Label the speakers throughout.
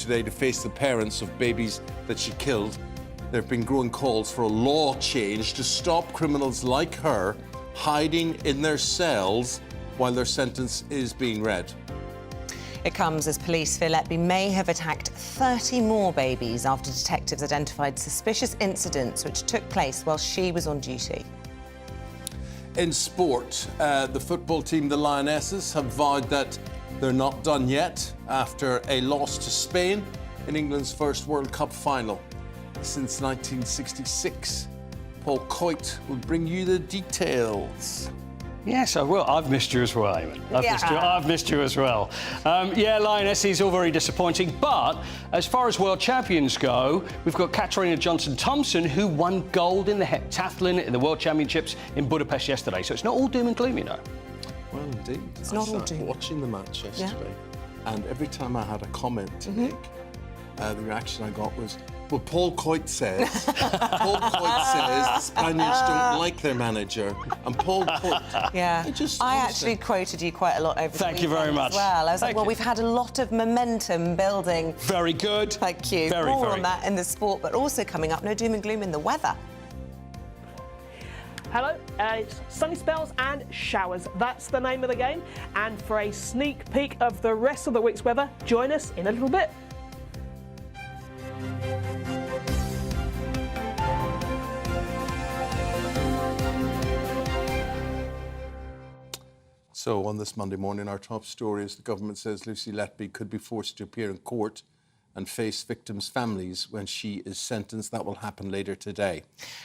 Speaker 1: today to face the parents of babies that she killed. There have been growing calls for a law change to stop criminals like her hiding in their cells while their sentence is being read.
Speaker 2: It comes as police fear Letby may have attacked 30 more babies after detectives identified suspicious incidents which took place while she was on duty.
Speaker 1: In sport, the football team, the Lionesses, have vowed that they're not done yet after a loss to Spain in England's first World Cup final since 1966. Paul Coit will bring you the details.
Speaker 3: Yes, I will. I've missed you as well, Eamonn. I've missed you as well. Lionesses, all very disappointing. But as far as world champions go, we've got Katarina Johnson-Thompson, who won gold in the heptathlon in the World Championships in Budapest yesterday. So it's not all doom and gloom, you know.
Speaker 1: Well, indeed.
Speaker 2: It's not all doom.
Speaker 1: Watching the match yesterday, and every time I had a comment to make, the reaction I got was, well, Paul Coit says, the Spaniards don't like their manager. And Paul Coit...
Speaker 2: Yeah, I actually quoted you quite a lot over the weekend.
Speaker 3: Thank you very much.
Speaker 2: As well. I was like, well, we've had a lot of momentum building.
Speaker 3: Very good.
Speaker 2: Thank you. More on that in the sport, but also coming up, no doom and gloom in the weather.
Speaker 4: Hello, it's sunny spells and showers. That's the name of the game. And for a sneak peek of the rest of the week's weather, join us in a little bit.
Speaker 1: So on this Monday morning, our top story is the government says Lucy Letby could be forced to appear in court and face victims' families when she is sentenced. That will happen later today.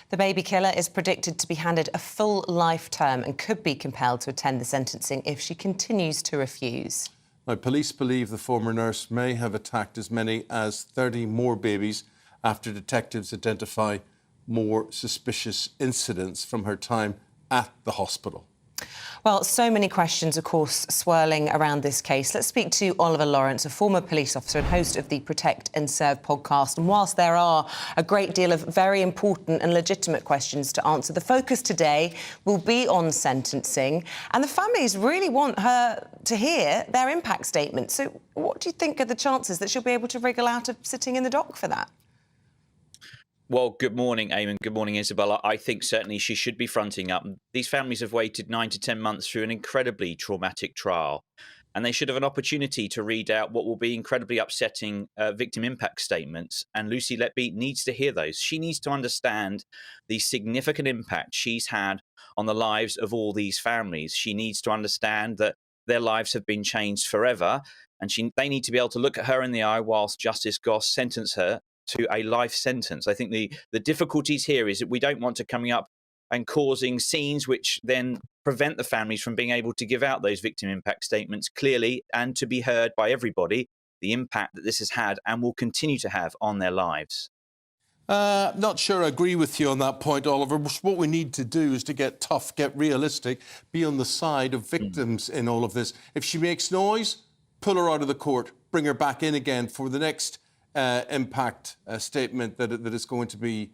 Speaker 2: The baby killer is predicted to be handed a full life term and could be compelled to attend the sentencing if she continues to refuse.
Speaker 1: Now, police believe the former nurse may have attacked as many as 30 more babies after detectives identify more suspicious incidents from her time at the hospital.
Speaker 2: Well, so many questions, of course, swirling around this case. Let's speak to Oliver Lawrence, a former police officer and host of the Protect and Serve podcast. And whilst there are a great deal of very important and legitimate questions to answer, the focus today will be on sentencing. And the families really want her to hear their impact statement. So what do you think are the chances that she'll be able to wriggle out of sitting in the dock for that?
Speaker 5: Well, good morning, Eamonn. Good morning, Isabel. I think certainly she should be fronting up. These families have waited 9 to 10 months through an incredibly traumatic trial, and they should have an opportunity to read out what will be incredibly upsetting victim impact statements. And Lucy Letby needs to hear those. She needs to understand the significant impact she's had on the lives of all these families. She needs to understand that their lives have been changed forever, and they need to be able to look at her in the eye whilst Justice Goss sentenced her to a life sentence. I think the difficulties here is that we don't want to coming up and causing scenes which then prevent the families from being able to give out those victim impact statements clearly and to be heard by everybody, the impact that this has had and will continue to have on their lives.
Speaker 1: Not sure I agree with you on that point, Oliver. What we need to do is to get tough, get realistic, be on the side of victims in all of this. If she makes noise, pull her out of the court, bring her back in again for the next impact statement that is going to be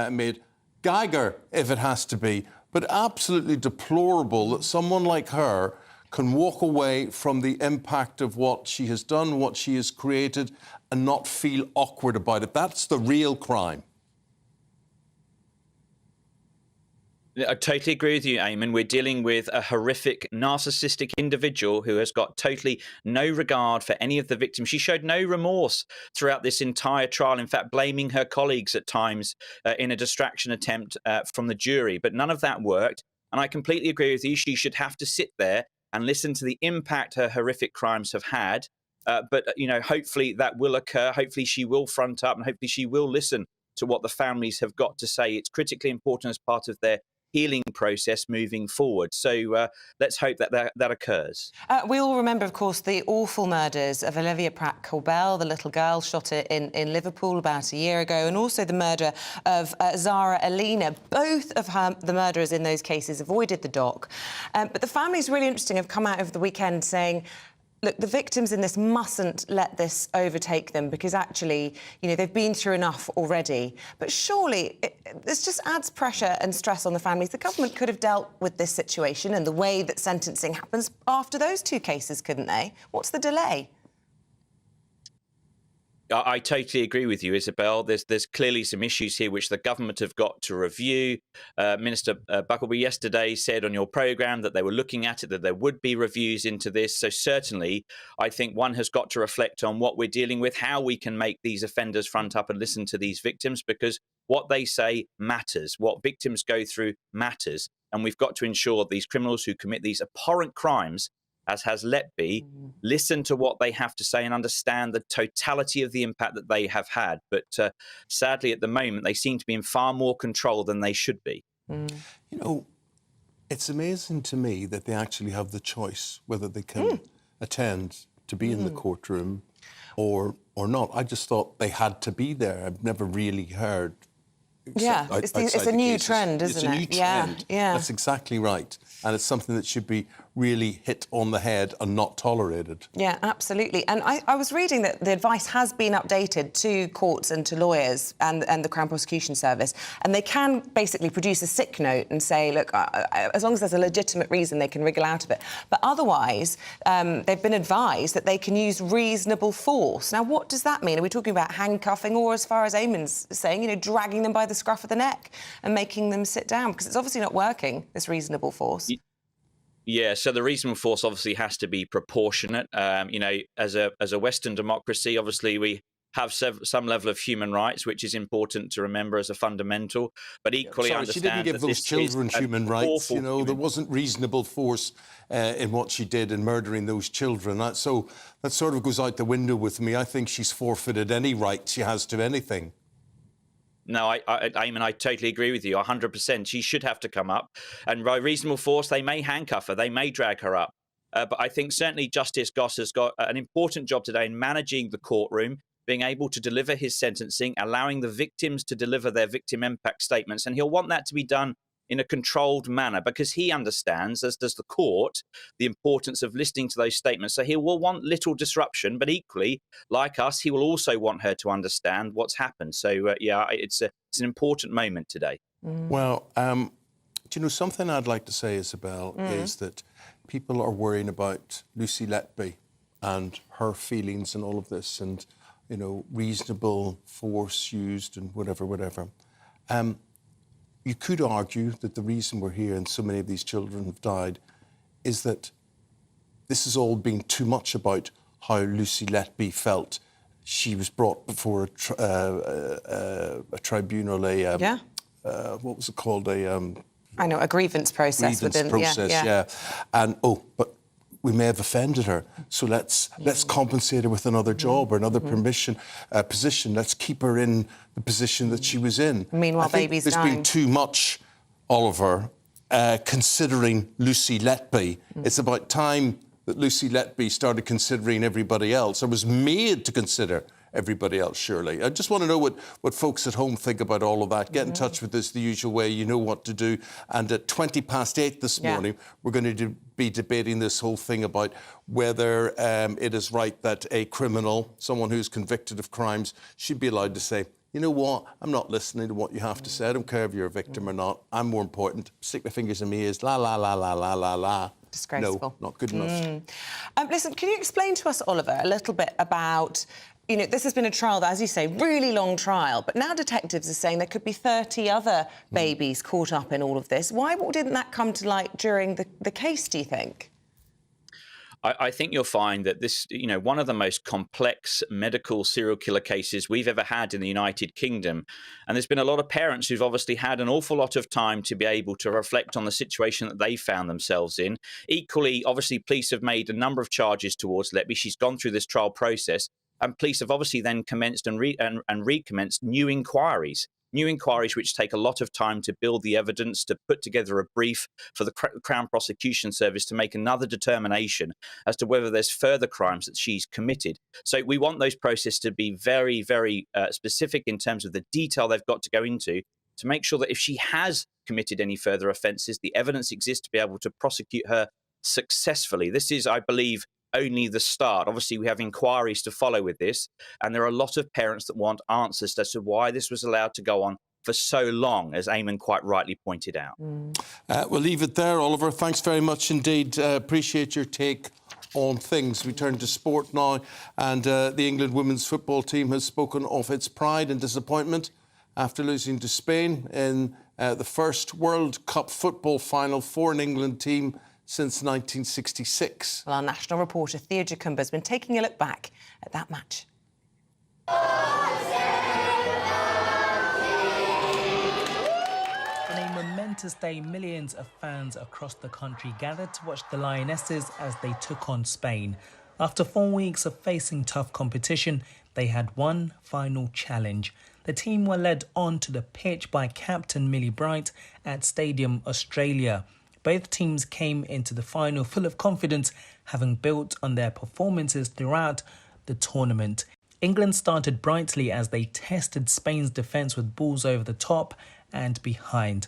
Speaker 1: made. Geiger, if it has to be, but absolutely deplorable that someone like her can walk away from the impact of what she has done, what she has created, and not feel awkward about it. That's the real crime.
Speaker 5: I totally agree with you, Eamonn. We're dealing with a horrific, narcissistic individual who has got totally no regard for any of the victims. She showed no remorse throughout this entire trial, in fact, blaming her colleagues at times in a distraction attempt from the jury. But none of that worked. And I completely agree with you. She should have to sit there and listen to the impact her horrific crimes have had. But, you know, hopefully that will occur. Hopefully she will front up and hopefully she will listen to what the families have got to say. It's critically important as part of their healing process moving forward. So let's hope that occurs. We
Speaker 2: all remember, of course, the awful murders of Olivia Pratt-Corbell, the little girl shot in Liverpool about a year ago, and also the murder of Zara Alina. Both of the murderers in those cases avoided the dock. But the families, really interesting, have come out over the weekend saying, look, the victims in this mustn't let this overtake them because actually, you know, they've been through enough already. But surely this just adds pressure and stress on the families. The government could have dealt with this situation and the way that sentencing happens after those two cases, couldn't they? What's the delay?
Speaker 5: I totally agree with you, Isabel. There's clearly some issues here which the government have got to review. Minister Buckleby yesterday said on your programme that they were looking at it, that there would be reviews into this. So certainly, I think one has got to reflect on what we're dealing with, how we can make these offenders front up and listen to these victims, because what they say matters. What victims go through matters. And we've got to ensure these criminals who commit these abhorrent crimes, as has Letby, listen to what they have to say and understand the totality of the impact that they have had. But sadly, at the moment, they seem to be in far more control than they should be.
Speaker 1: You know, it's amazing to me that they actually have the choice whether they can attend to be in the courtroom or not. I just thought they had to be there. I've never really heard.
Speaker 2: Yeah, it's a new trend, isn't it?
Speaker 1: It's a new trend.
Speaker 2: Yeah.
Speaker 1: That's exactly right. And it's something that should be really hit on the head and not tolerated.
Speaker 2: Yeah, absolutely. And I was reading that the advice has been updated to courts and to lawyers and the Crown Prosecution Service, and they can basically produce a sick note and say, look, as long as there's a legitimate reason, they can wriggle out of it. But otherwise, they've been advised that they can use reasonable force. Now, what does that mean? Are we talking about handcuffing, or, as far as Eamonn's saying, you know, dragging them by the scruff of the neck and making them sit down? Because it's obviously not working, this reasonable force.
Speaker 5: Yeah, so the reasonable force obviously has to be proportionate. You know, as a Western democracy, obviously we have some level of human rights, which is important to remember as a fundamental. But equally,
Speaker 1: Sorry,
Speaker 5: understand
Speaker 1: she didn't give
Speaker 5: that
Speaker 1: those children human rights. You know, there wasn't reasonable force in what she did in murdering those children. That sort of goes out the window with me. I think she's forfeited any right she has to anything.
Speaker 5: No, Eamonn, I totally agree with you, 100%. She should have to come up. And by reasonable force, they may handcuff her, they may drag her up. But I think certainly Justice Goss has got an important job today in managing the courtroom, being able to deliver his sentencing, allowing the victims to deliver their victim impact statements. And he'll want that to be done in a controlled manner, because he understands, as does the court, the importance of listening to those statements. So he will want little disruption, but equally, like us, he will also want her to understand what's happened. So, yeah, it's an important moment today.
Speaker 1: Well, do you know, something I'd like to say, Isabel, is that people are worrying about Lucy Letby and her feelings and all of this, and, you know, reasonable force used and whatever. You could argue that the reason we're here and so many of these children have died is that this has all been too much about how Lucy Letby felt. She was brought before a tribunal, what was it called?
Speaker 2: I know, a grievance process.
Speaker 1: Yeah. And, but we may have offended her, so let's compensate her with another job or another position. Let's keep her in the position that she was in.
Speaker 2: Meanwhile, baby's dying.
Speaker 1: There's been too much, Oliver, considering Lucy Letby. It's about time that Lucy Letby started considering everybody else, or was made to consider everybody else, surely. I just want to know what folks at home think about all of that. Get in touch with us the usual way. You know what to do. And at 8:20 this morning, we're going to be debating this whole thing about whether it is right that a criminal, someone who's convicted of crimes, should be allowed to say, you know what, I'm not listening to what you have to say. I don't care if you're a victim or not. I'm more important. Stick my fingers in my ears. La, la, la, la, la, la, la.
Speaker 2: Disgraceful.
Speaker 1: No, not good enough.
Speaker 2: Listen, can you explain to us, Oliver, a little bit about... You know, this has been a trial that, as you say, really long trial, but now detectives are saying there could be 30 other babies caught up in all of this. Why didn't that come to light during the case, do you think?
Speaker 5: I think you'll find that this, you know, one of the most complex medical serial killer cases we've ever had in the United Kingdom. And there's been a lot of parents who've obviously had an awful lot of time to be able to reflect on the situation that they found themselves in. Equally, obviously, police have made a number of charges towards Letby. She's gone through this trial process. And police have obviously then commenced and recommenced new inquiries which take a lot of time to build the evidence, to put together a brief for the Crown Prosecution Service to make another determination as to whether there's further crimes that she's committed. So we want those processes to be very, very specific in terms of the detail they've got to go into, to make sure that if she has committed any further offences, the evidence exists to be able to prosecute her successfully. This is, I believe, only the start. Obviously, we have inquiries to follow with this, and there are a lot of parents that want answers as to why this was allowed to go on for so long, as Eamonn quite rightly pointed out.
Speaker 1: We'll leave it there, Oliver. Thanks very much indeed. Appreciate your take on things. We turn to sport now, and the England women's football team has spoken of its pride and disappointment after losing to Spain in the first World Cup football final for an England team since 1966.
Speaker 2: Well, our national reporter Theo Jacumba has been taking a look back at that match.
Speaker 6: On a momentous day, millions of fans across the country gathered to watch the Lionesses as they took on Spain. After 4 weeks of facing tough competition, they had one final challenge. The team were led onto the pitch by captain Millie Bright at Stadium Australia. Both teams came into the final full of confidence, having built on their performances throughout the tournament. England started brightly as they tested Spain's defence with balls over the top and behind.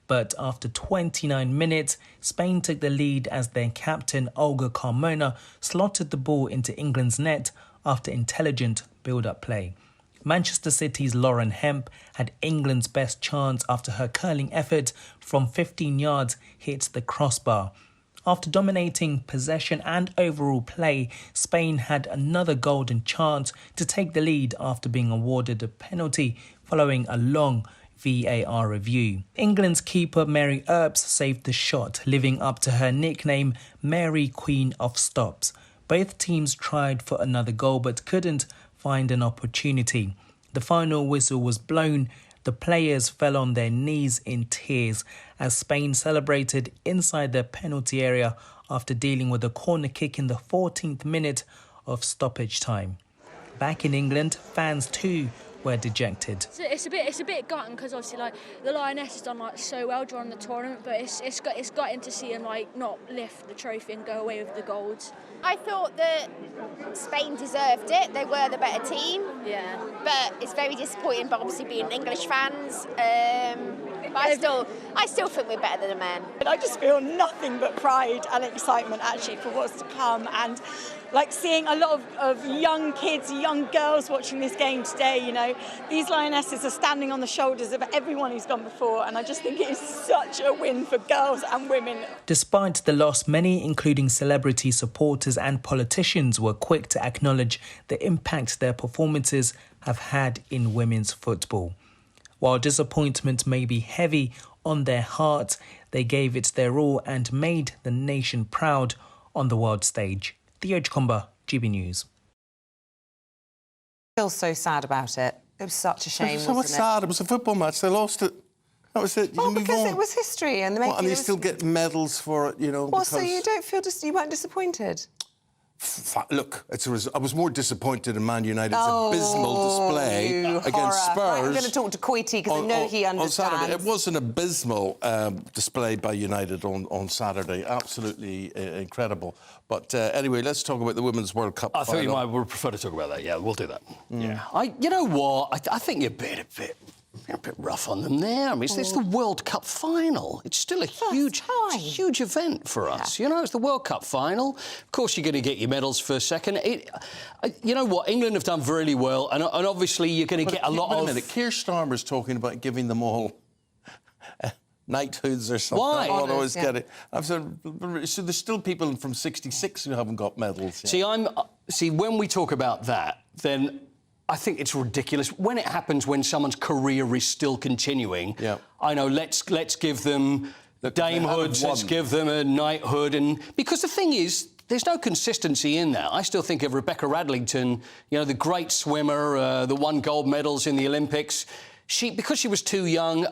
Speaker 6: But after 29 minutes, Spain took the lead as their captain Olga Carmona slotted the ball into England's net after intelligent build-up play. Manchester City's Lauren Hemp had England's best chance after her curling effort from 15 yards hit the crossbar. After dominating possession and overall play, Spain had another golden chance to take the lead after being awarded a penalty following a long VAR review. England's keeper Mary Earps saved the shot, living up to her nickname Mary Queen of Stops. Both teams tried for another goal but couldn't find an opportunity. The final whistle was blown. The players fell on their knees in tears as Spain celebrated inside their penalty area after dealing with a corner kick in the 14th minute of stoppage time. Back in England, fans too were dejected.
Speaker 7: It's a bit gutting because obviously the Lioness has done so well during the tournament, but it's gutting to see them not lift the trophy and go away with the gold.
Speaker 8: I thought that Spain deserved it. They were the better team.
Speaker 7: Yeah.
Speaker 8: But it's very disappointing. But obviously, being English fans, but I still think we're better than the men.
Speaker 9: I just feel nothing but pride and excitement actually for what's to come, and seeing a lot of young kids, young girls watching this game today. These Lionesses are standing on the shoulders of everyone who's gone before, and I just think it is such a win for girls and women.
Speaker 6: Despite the loss, many, including celebrity supporters and politicians, were quick to acknowledge the impact their performances have had in women's football. While disappointment may be heavy on their hearts, they gave it their all and made the nation proud on the world stage. Theo Jacumba, GB News.
Speaker 2: I feel so sad about it. It was such a shame,
Speaker 1: So what's sad? It was a football match. They lost it. That was it. You
Speaker 2: Well,
Speaker 1: move
Speaker 2: because
Speaker 1: on.
Speaker 2: it was history, and
Speaker 1: And they still get medals for it,
Speaker 2: Well, so you don't feel you weren't disappointed?
Speaker 1: Look, I was more disappointed in Man United's abysmal display against
Speaker 2: horror.
Speaker 1: Spurs.
Speaker 2: Right, I'm going to talk to Coity because I know he understands.
Speaker 1: On Saturday, it was an abysmal display by United on Saturday. Absolutely incredible. But anyway, let's talk about the Women's World Cup
Speaker 3: I
Speaker 1: final.
Speaker 3: thought you might would prefer to talk about that. Yeah, we'll do that. Yeah. You know what? I think you're being a bit rough on them there. I mean, it's the World Cup final. It's still a huge event for us. It's the World Cup final. Of course, you're going to get your medals for a second. You know what? England have done really well, and obviously you're going to get a lot of...
Speaker 1: Wait a minute. Keir Starmer's talking about giving them all knighthoods or something.
Speaker 3: Why?
Speaker 1: I always get it. I've said, so there's still people from '66 who haven't got medals yet.
Speaker 3: See, when we talk about that, then I think it's ridiculous. When it happens when someone's career is still continuing, I know, let's give them damehoods, let's give them a knighthood. Because the thing is, there's no consistency in that. I still think of Rebecca Radlington, the great swimmer, the won gold medals in the Olympics. Because she was too young,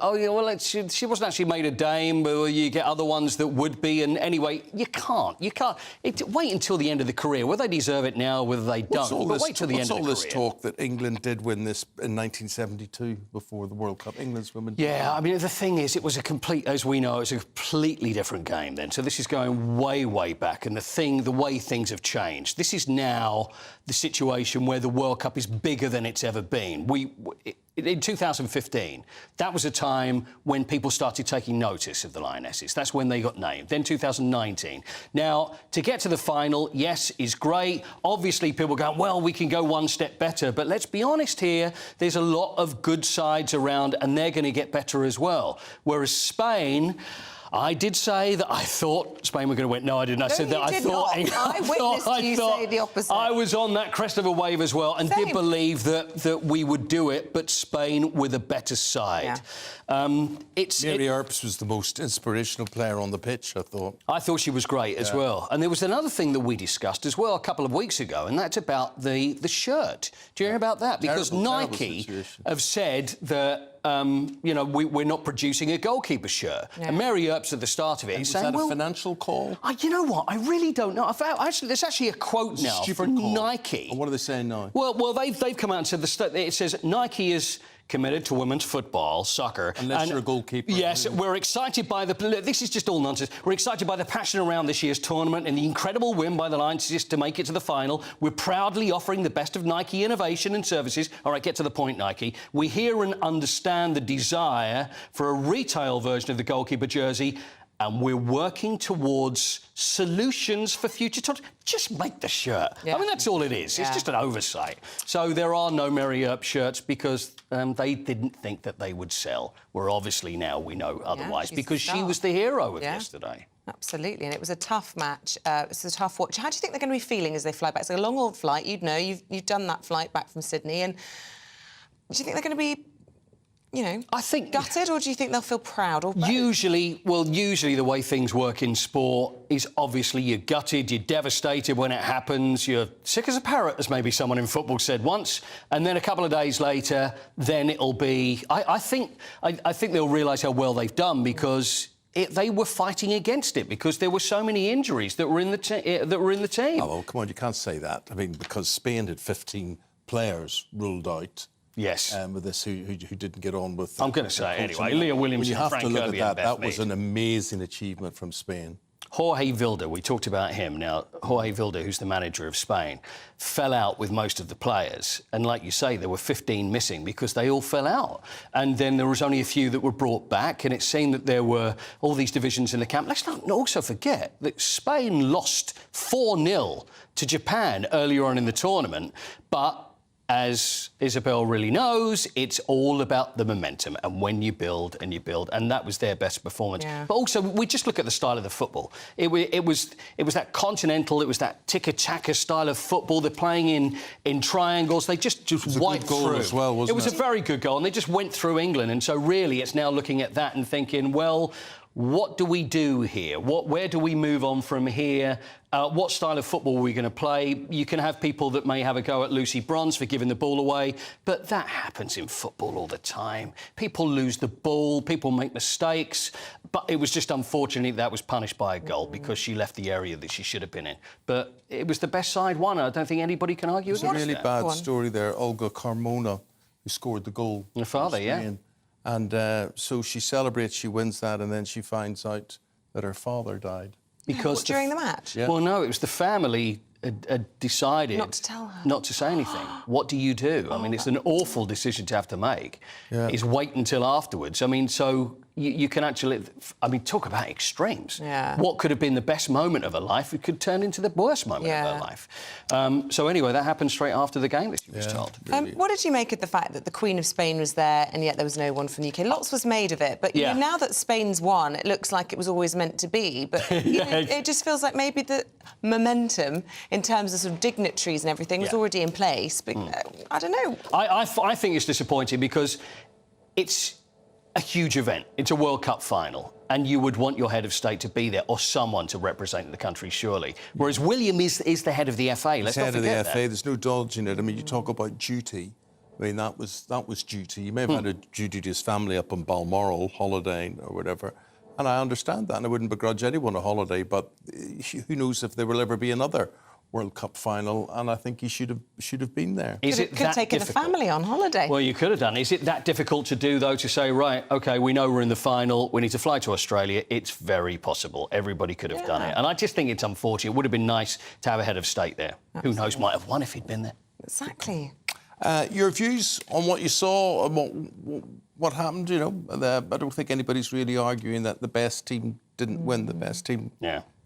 Speaker 3: she wasn't actually made a dame, but you get other ones that would be, and anyway, you can't. Wait until the end of the career. Whether they deserve it now, whether they don't, but wait till the end of the career.
Speaker 1: What's all this talk that England did win this in 1972 before the World Cup? England's women...
Speaker 3: Yeah, I mean, the thing is, as we know, it's a completely different game then. So this is going way, way back, and the way things have changed. This is now the situation where the World Cup is bigger than it's ever been. In 2015, that was a time when people started taking notice of the Lionesses. That's when they got named. Then 2019. Now, to get to the final, yes, is great. Obviously, people go, well, we can go one step better. But let's be honest here, there's a lot of good sides around, and they're going to get better as well. Whereas Spain... I did say that I thought Spain were going to win. No, I didn't. I said that
Speaker 2: you did not. I witnessed you say the opposite.
Speaker 3: I was on that crest of a wave as well and did believe that we would do it, but Spain were the better side.
Speaker 1: Mary Earps was the most inspirational player on the pitch, I thought.
Speaker 3: I thought she was great as well. And there was another thing that we discussed as well a couple of weeks ago, and that's about the shirt. Do you hear about that? Because Nike have said that you know, we're not producing a goalkeeper shirt. Yeah. And Mary Earps at the start of it is saying,
Speaker 1: was that a financial call?
Speaker 3: You know what? I really don't know. There's actually a quote now from Nike.
Speaker 1: And what are they saying now?
Speaker 3: Well, they've come out and said it says Nike is committed to women's football, soccer.
Speaker 1: Unless you're a goalkeeper.
Speaker 3: Yes, we're excited by this is just all nonsense. We're excited by the passion around this year's tournament and the incredible win by the Lions to make it to the final. We're proudly offering the best of Nike innovation and services. All right, get to the point, Nike. We hear and understand the desire for a retail version of the goalkeeper jersey, and we're working towards solutions for future times. Just make the shirt. Yeah. I mean, that's all it is. Yeah. It's just an oversight. So there are no Mary Earp shirts because they didn't think that they would sell. Where obviously now we know otherwise because she was the hero of yesterday.
Speaker 2: Absolutely, and it was a tough match. It's a tough watch. How do you think they're going to be feeling as they fly back? It's a long old flight. You'd know. You've done that flight back from Sydney, and do you think they're going to be, you know,
Speaker 3: I think
Speaker 2: gutted, or do you think they'll feel proud? Or
Speaker 3: usually the way things work in sport is obviously you're gutted, you're devastated when it happens, you're sick as a parrot, as maybe someone in football said once, and then a couple of days later, then it'll be. I think they'll realise how well they've done because they were fighting against it because there were so many injuries that were in the team.
Speaker 1: Oh well, come on, you can't say that. I mean, because Spain had 15 players ruled out.
Speaker 3: Yes.
Speaker 1: With this, who didn't get on with...
Speaker 3: I'm going to say it anyway. Leo Williams,
Speaker 1: you have
Speaker 3: Frank
Speaker 1: to look
Speaker 3: Kirby
Speaker 1: at that. That was an amazing achievement from Spain.
Speaker 3: Jorge Vilda, we talked about him. Now, Jorge Vilda, who's the manager of Spain, fell out with most of the players. And like you say, there were 15 missing because they all fell out. And then there was only a few that were brought back, and it seemed that there were all these divisions in the camp. Let's not also forget that Spain lost 4-0 to Japan earlier on in the tournament, but as Isabel really knows, it's all about the momentum and when you build, and that was their best performance. Yeah. But also, we just look at the style of the football. It was that continental, it was that tiki-taka style of football. They're playing in triangles. They just wiped through.
Speaker 1: Goal as well, wasn't it?
Speaker 3: It was a very good goal, and they just went through England. And so really, it's now looking at that and thinking, well, what do we do here? Where do we move on from here? What style of football are we going to play? You can have people that may have a go at Lucy Bronze for giving the ball away, but that happens in football all the time. People lose the ball, people make mistakes, but it was just unfortunate that was punished by a goal because she left the area that she should have been in. But it was the best side won. I don't think anybody can argue against that.
Speaker 1: It's a really bad story there. Olga Carmona, who scored the goal.
Speaker 3: Her father, yeah.
Speaker 1: And so she celebrates, she wins that, and then she finds out that her father died.
Speaker 2: Because during the match?
Speaker 1: Yeah.
Speaker 3: Well, no, it was the family had decided...
Speaker 2: Not to tell her.
Speaker 3: Not to say anything. What do you do? I mean, it's an awful decision to have to make. Yeah. Is wait until afterwards. I mean, so you can actually... I mean, talk about extremes.
Speaker 2: Yeah.
Speaker 3: What could have been the best moment of her life, it could turn into the worst moment of her life. So anyway, that happened straight after the game, as she was told.
Speaker 1: Really.
Speaker 2: What did you make of the fact that the Queen of Spain was there and yet there was no one from the UK? Lots was made of it, but you know, now that Spain's won, it looks like it was always meant to be. But you know, it just feels like maybe the momentum in terms of sort of dignitaries and everything was already in place. But I don't know.
Speaker 3: I think it's disappointing because it's a huge event. It's a World Cup final, and you would want your head of state to be there or someone to represent the country, surely. Whereas William is the head of the FA. Let's not forget that. Head of the FA.
Speaker 1: There's no dodging it. I mean, you talk about duty. I mean, that was duty. You may have had a duty to his family up in Balmoral, holidaying or whatever. And I understand that, and I wouldn't begrudge anyone a holiday, but who knows if there will ever be another World Cup final, and I think he should have been there.
Speaker 2: Could have taken the family on holiday.
Speaker 3: Well, you could have done. Is it that difficult to do, though, to say, right, OK, we know we're in the final, we need to fly to Australia? It's very possible. Everybody could have done it. And I just think it's unfortunate. It would have been nice to have a head of state there. Absolutely. Who knows, might have won if he'd been there.
Speaker 2: Exactly.
Speaker 1: Your views on what you saw, what happened, you know, I don't think anybody's really arguing that the best team didn't win. The best team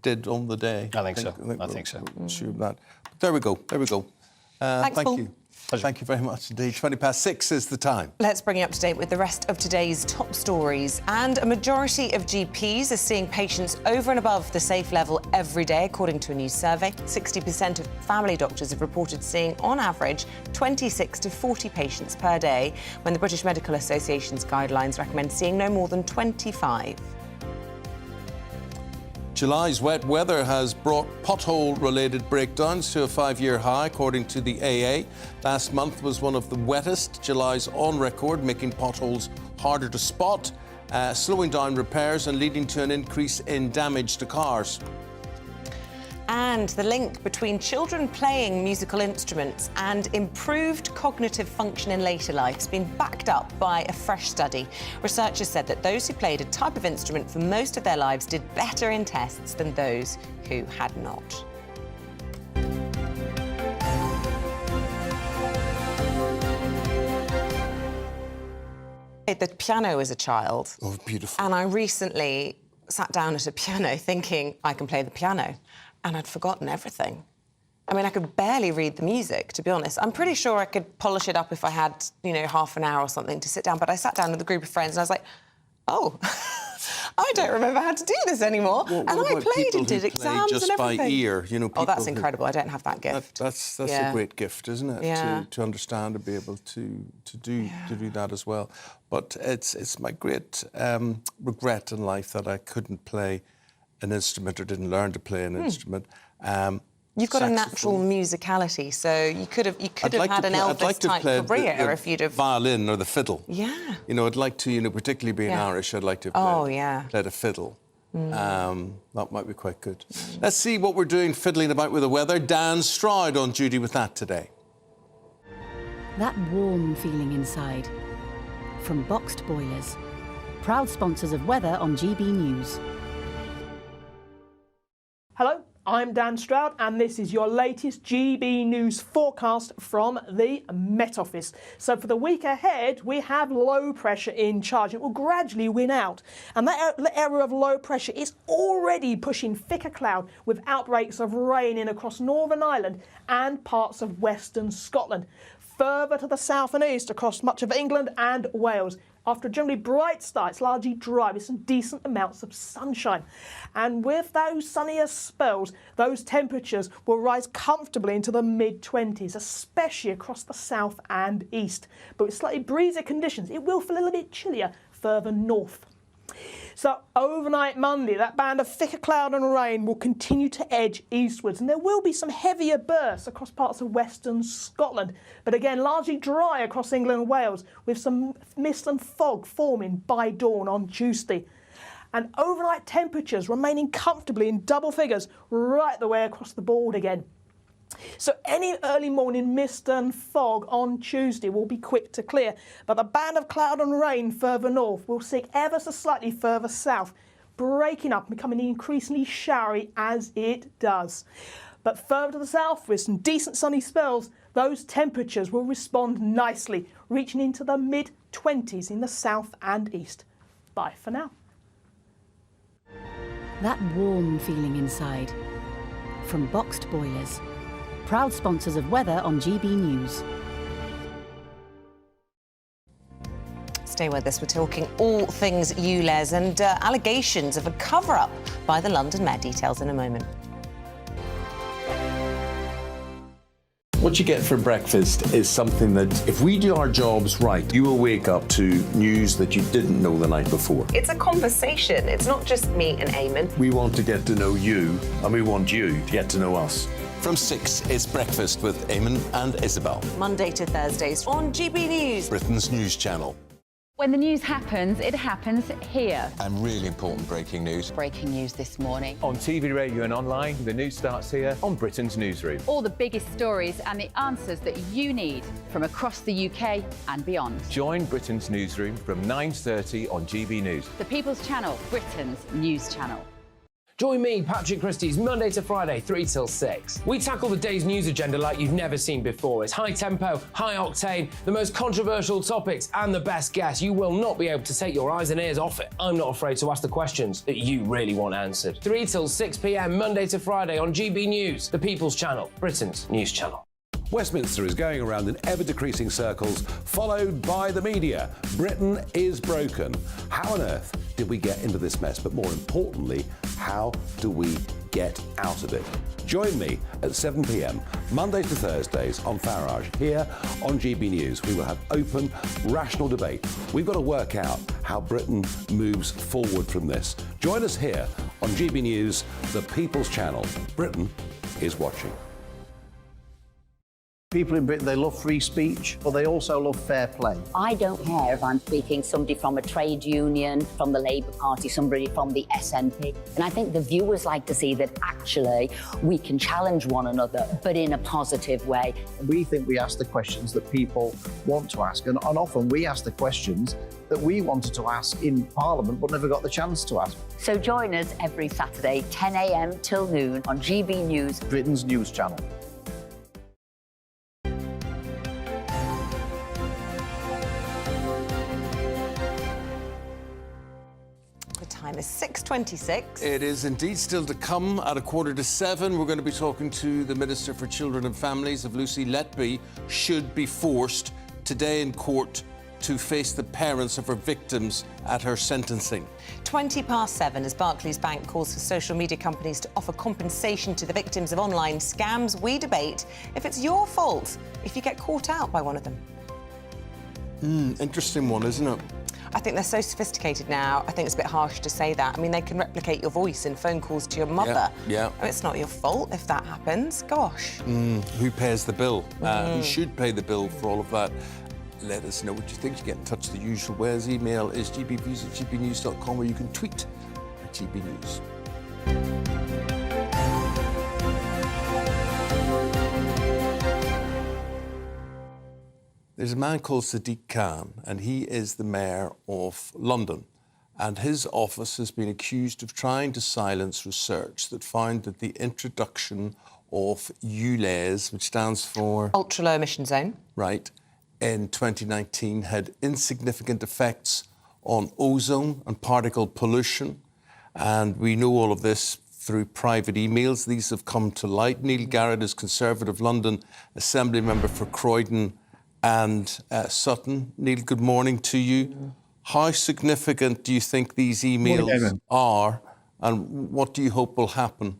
Speaker 1: did on the day.
Speaker 3: I think so.
Speaker 1: Assume that. But there we go.
Speaker 2: Thanks,
Speaker 1: thank
Speaker 2: Paul.
Speaker 1: you. Thank you very much indeed. 6:20 is the time.
Speaker 2: Let's bring you up to date with the rest of today's top stories. And a majority of GPs are seeing patients over and above the safe level every day, according to a new survey. 60% of family doctors have reported seeing, on average, 26 to 40 patients per day, when the British Medical Association's guidelines recommend seeing no more than 25.
Speaker 1: July's wet weather has brought pothole-related breakdowns to a 5-year high, according to the AA. Last month was one of the wettest Julys on record, making potholes harder to spot, slowing down repairs and leading to an increase in damage to cars.
Speaker 2: And the link between children playing musical instruments and improved cognitive function in later life has been backed up by a fresh study. Researchers said that those who played a type of instrument for most of their lives did better in tests than those who had not. I played the piano as a child.
Speaker 1: Oh, beautiful.
Speaker 2: And I recently sat down at a piano thinking I can play the piano. And I'd forgotten everything. I mean, I could barely read the music, to be honest. I'm pretty sure I could polish it up if I had, you know, half an hour or something to sit down. But I sat down with a group of friends and I was like, oh, I don't remember how to do this anymore.
Speaker 1: What
Speaker 2: and I played and did
Speaker 1: play
Speaker 2: exams
Speaker 1: just
Speaker 2: and everything.
Speaker 1: by ear, you know.
Speaker 2: Oh, that's incredible. I don't have that gift.
Speaker 1: That's
Speaker 2: Yeah.
Speaker 1: a great gift, isn't it?
Speaker 2: Yeah.
Speaker 1: To understand and be able to do that as well. But it's my great regret in life that I couldn't play an instrument or didn't learn to play an instrument.
Speaker 2: You've got a natural
Speaker 1: saxophone.
Speaker 2: musicality, so you could have had an
Speaker 1: I'd like to
Speaker 2: Elvis-type
Speaker 1: play
Speaker 2: career
Speaker 1: the
Speaker 2: if you'd have...
Speaker 1: violin or the fiddle.
Speaker 2: Yeah.
Speaker 1: You know, I'd like to, you know, particularly being
Speaker 2: Yeah.
Speaker 1: Irish, I'd like to
Speaker 2: Oh,
Speaker 1: play,
Speaker 2: yeah.
Speaker 1: play the fiddle. That might be quite good. Let's see what we're doing fiddling about with the weather. Dan Stroud on duty with that today.
Speaker 10: That warm feeling inside. From Boxed Boilers. Proud sponsors of weather on GBNews.
Speaker 4: Hello, I'm Dan Stroud and this is your latest GB News forecast from the Met Office. So for the week ahead, we have low pressure in charge. It will gradually win out. And that area of low pressure is already pushing thicker cloud with outbreaks of rain in across Northern Ireland and parts of Western Scotland. Further to the south and east across much of England and Wales. After a generally bright start, it's largely dry with some decent amounts of sunshine. And with those sunnier spells, those temperatures will rise comfortably into the mid-20s, especially across the south and east. But with slightly breezy conditions, it will feel a little bit chillier further north. So overnight Monday, that band of thicker cloud and rain will continue to edge eastwards, and there will be some heavier bursts across parts of western Scotland, but again largely dry across England and Wales, with some mist and fog forming by dawn on Tuesday. And overnight temperatures remaining comfortably in double figures right the way across the board again. So any early morning mist and fog on Tuesday will be quick to clear, but the band of cloud and rain further north will sink ever so slightly further south, breaking up and becoming increasingly showery as it does. But further to the south, with some decent sunny spells, those temperatures will respond nicely, reaching into the mid-20s in the south and east. Bye for now.
Speaker 10: That warm feeling inside. From Boxed Boilers. Proud sponsors of weather on GBNews.
Speaker 2: Stay with us. We're talking all things ULEZ and allegations of a cover-up by the London Met. Details in a moment.
Speaker 11: What you get for breakfast is something that, if we do our jobs right, you will wake up to news that you didn't know the night before.
Speaker 2: It's a conversation. It's not just me and Eamonn.
Speaker 11: We want to get to know you, and we want you to get to know us.
Speaker 1: From 6, it's Breakfast with Eamonn and Isabel.
Speaker 2: Monday to Thursdays on GB News.
Speaker 1: Britain's news channel.
Speaker 12: When the news happens, it happens here.
Speaker 13: And really important breaking news.
Speaker 12: Breaking news this morning.
Speaker 14: On TV, radio and online, the news starts here on Britain's Newsroom.
Speaker 12: All the biggest stories and the answers that you need from across the UK and beyond.
Speaker 14: Join Britain's Newsroom from 9:30 on GB News.
Speaker 12: The People's Channel, Britain's news channel.
Speaker 15: Join me, Patrick Christie's Monday to Friday, 3 till 6. We tackle the day's news agenda like you've never seen before. It's high tempo, high octane, the most controversial topics and the best guests. You will not be able to take your eyes and ears off it. I'm not afraid to ask the questions that you really want answered. 3 till 6 p.m, Monday to Friday on GB News, the People's Channel, Britain's news channel.
Speaker 16: Westminster is going around in ever-decreasing circles, followed by the media. Britain is broken. How on earth did we get into this mess? But more importantly, how do we get out of it? Join me at 7 p.m, Mondays to Thursdays on Farage, here on GB News. We will have open, rational debate. We've got to work out how Britain moves forward from this. Join us here on GB News, the People's Channel. Britain is watching.
Speaker 17: People in Britain, they love free speech, but they also love fair play.
Speaker 18: I don't care if I'm speaking somebody from a trade union, from the Labour Party, somebody from the SNP. And I think the viewers like to see that actually we can challenge one another, but in a positive way.
Speaker 17: We think we ask the questions that people want to ask, and often we ask the questions that we wanted to ask in Parliament but never got the chance to ask.
Speaker 18: So join us every Saturday, 10 a.m. till noon on GB News,
Speaker 17: Britain's news channel.
Speaker 2: Time is 6:26.
Speaker 1: It is indeed still to come at 6:45. We're going to be talking to the Minister for Children and Families if Lucy Letby should be forced today in court to face the parents of her victims at her sentencing.
Speaker 2: 7:20 as Barclays Bank calls for social media companies to offer compensation to the victims of online scams. We debate if it's your fault if you get caught out by one of them.
Speaker 1: Interesting one, isn't it?
Speaker 2: I think they're so sophisticated now. I think it's a bit harsh to say that. I mean, they can replicate your voice in phone calls to your mother.
Speaker 1: Yeah.
Speaker 2: I mean, it's not your fault if that happens. Gosh.
Speaker 1: Who pays the bill? Who should pay the bill for all of that? Let us know what you think. You get in touch the usual ways. Email is gbviews@gbnews.com, or you can tweet at GBNews. There's a man called Sadiq Khan, and he is the mayor of London. And his office has been accused of trying to silence research that found that the introduction of ULEZ, which stands for...
Speaker 2: Ultra-low emission zone.
Speaker 1: Right, in 2019 had insignificant effects on ozone and particle pollution. And we know all of this through private emails. These have come to light. Neil Garrett is Conservative London Assembly Member for Croydon and Sutton. Neil, good morning to you. How significant do you think these emails are, and what do you hope will happen?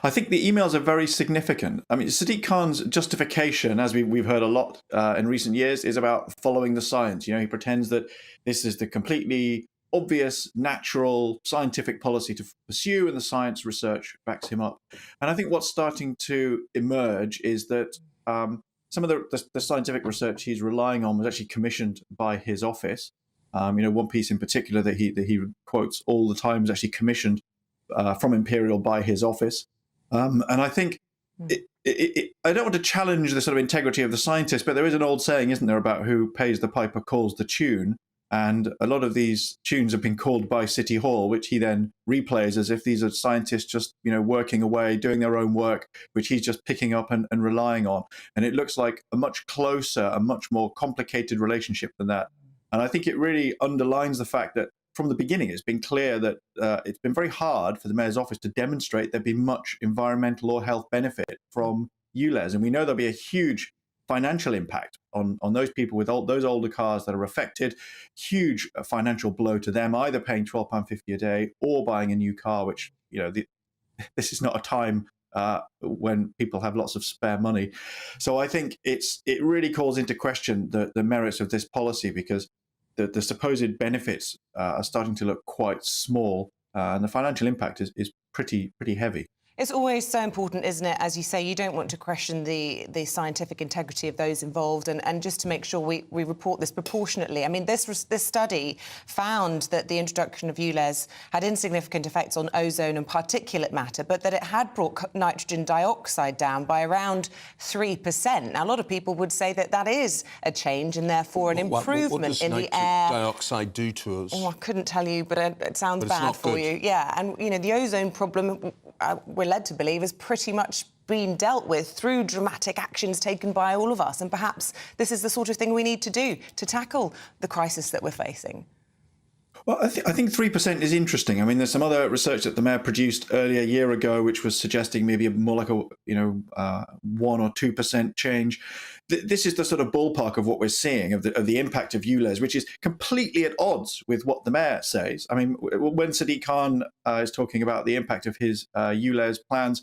Speaker 19: I think the emails are very significant. I mean, Sadiq Khan's justification, as we've heard a lot in recent years, is about following the science. You know, he pretends that this is the completely obvious, natural, scientific policy to pursue, and the science research backs him up. And I think what's starting to emerge is that some of the scientific research he's relying on was actually commissioned by his office. You know, one piece in particular that he quotes all the time is actually commissioned from Imperial by his office. And I think I don't want to challenge the sort of integrity of the scientists, but there is an old saying, isn't there, about who pays the piper calls the tune. And a lot of these tunes have been called by City Hall, which he then replays as if these are scientists just, you know, working away, doing their own work, which he's just picking up and relying on. And it looks like a much closer, a much more complicated relationship than that. And I think it really underlines the fact that from the beginning, it's been clear that it's been very hard for the mayor's office to demonstrate there'd be much environmental or health benefit from ULEZ. And we know there'll be a huge financial impact on those people with those older cars that are affected. Huge financial blow to them, either paying £12.50 a day or buying a new car, which, you know, this is not a time when people have lots of spare money. So I think it really calls into question the merits of this policy, because the supposed benefits are starting to look quite small, and the financial impact is pretty heavy.
Speaker 2: It's always so important, isn't it? As you say, you don't want to question the scientific integrity of those involved, and just to make sure we report this proportionately. I mean, this study found that the introduction of ULEZ had insignificant effects on ozone and particulate matter, but that it had brought nitrogen dioxide down by around 3%. Now, a lot of people would say that that is a change and therefore an improvement in the air.
Speaker 1: What does nitrogen dioxide do to us?
Speaker 2: Oh, I couldn't tell you, but it sounds bad for you. Yeah, and, you know, the ozone problem, we're led to believe, has pretty much been dealt with through dramatic actions taken by all of us. And perhaps this is the sort of thing we need to do to tackle the crisis that we're facing.
Speaker 19: Well, I think 3% is interesting. I mean, there's some other research that the Mayor produced earlier, a year ago, which was suggesting maybe more like a 1 or 2% change. This is the sort of ballpark of what we're seeing of the impact of ULEZ, which is completely at odds with what the Mayor says. I mean, when Sadiq Khan is talking about the impact of his ULEZ plans,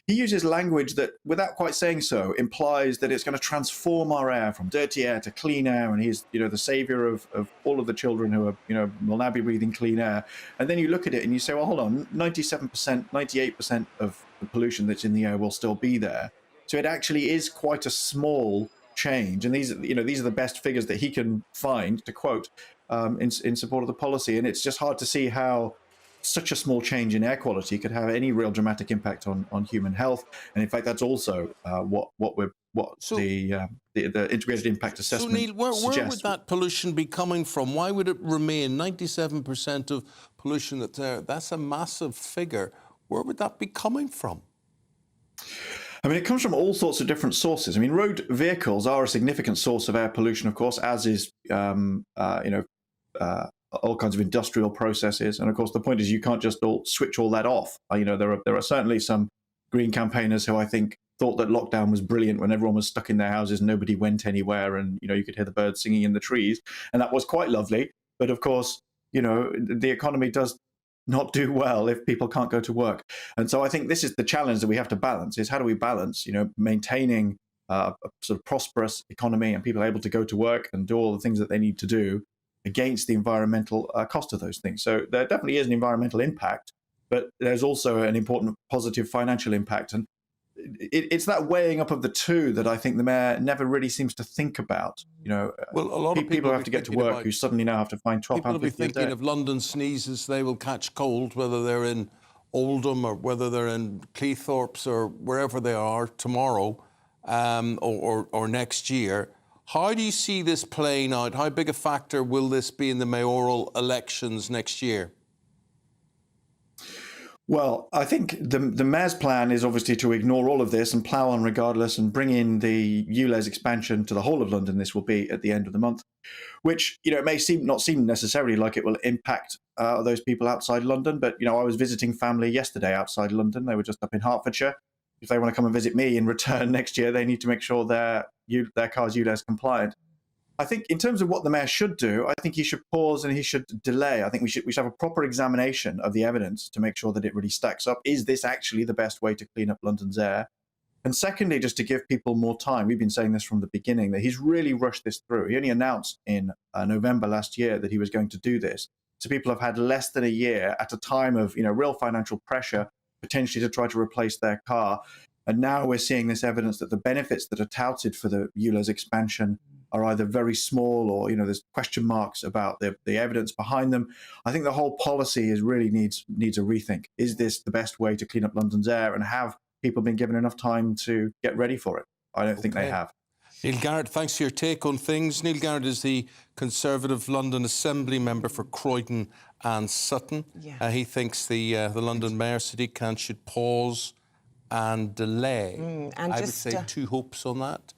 Speaker 19: he uses language that, without quite saying so, implies that it's going to transform our air from dirty air to clean air, and he's, the savior of all of the children who are, will now be breathing clean air. And then you look at it and you say, well, hold on, 97%, 98% of the pollution that's in the air will still be there. So it actually is quite a small change, and these are the best figures that he can find to quote in support of the policy. And it's just hard to see how such a small change in air quality could have any real dramatic impact on human health. And in fact, that's also the integrated impact assessment
Speaker 1: Neil, where
Speaker 19: suggests.
Speaker 1: would that pollution be coming from? Why would it remain 97% of pollution that's there? That's a massive figure. Where would that be coming from?
Speaker 19: I mean, it comes from all sorts of different sources. I mean, road vehicles are a significant source of air pollution, of course, as is all kinds of industrial processes. And of course, the point is you can't just switch all that off. There are certainly some green campaigners who I think thought that lockdown was brilliant when everyone was stuck in their houses, nobody went anywhere, and you could hear the birds singing in the trees, and that was quite lovely. But of course, the economy does not do well if people can't go to work. And so I think this is the challenge that we have to balance: is how do we balance, maintaining a sort of prosperous economy and people able to go to work and do all the things that they need to do, against the environmental cost of those things. So there definitely is an environmental impact, but there's also an important positive financial impact. And it's that weighing up of the two that I think the Mayor never really seems to think about.
Speaker 1: Well, a lot of
Speaker 19: people have to get to work who suddenly now have to find £12.50 a day.
Speaker 1: People will be thinking if London sneezes, they will catch cold, whether they're in Oldham or whether they're in Cleethorpes or wherever they are tomorrow or next year. How do you see this playing out? How big a factor will this be in the mayoral elections next year?
Speaker 19: Well, I think the Mayor's plan is obviously to ignore all of this and plough on regardless and bring in the ULEZ expansion to the whole of London. This will be at the end of the month, which, it may not seem necessarily like it will impact those people outside London. But, I was visiting family yesterday outside London. They were just up in Hertfordshire. If they want to come and visit me in return next year, they need to make sure their car's ULEZ compliant. I think in terms of what the Mayor should do, I think he should pause and he should delay. I think we should have a proper examination of the evidence to make sure that it really stacks up. Is this actually the best way to clean up London's air? And secondly, just to give people more time. We've been saying this from the beginning, that he's really rushed this through. He only announced in November last year that he was going to do this. So people have had less than a year at a time of real financial pressure, potentially to try to replace their car. And now we're seeing this evidence that the benefits that are touted for the ULEZ expansion are either very small or, there's question marks about the evidence behind them. I think the whole policy really needs a rethink. Is this the best way to clean up London's air? And have people been given enough time to get ready for it? I don't think they have.
Speaker 1: Neil Garrett, thanks for your take on things. Neil Garrett is the Conservative London Assembly member for Croydon and Sutton.
Speaker 2: Yeah.
Speaker 1: He thinks the London Mayor, Sadiq Khan, should pause and delay.
Speaker 2: And
Speaker 1: I would say 2 hopes on that.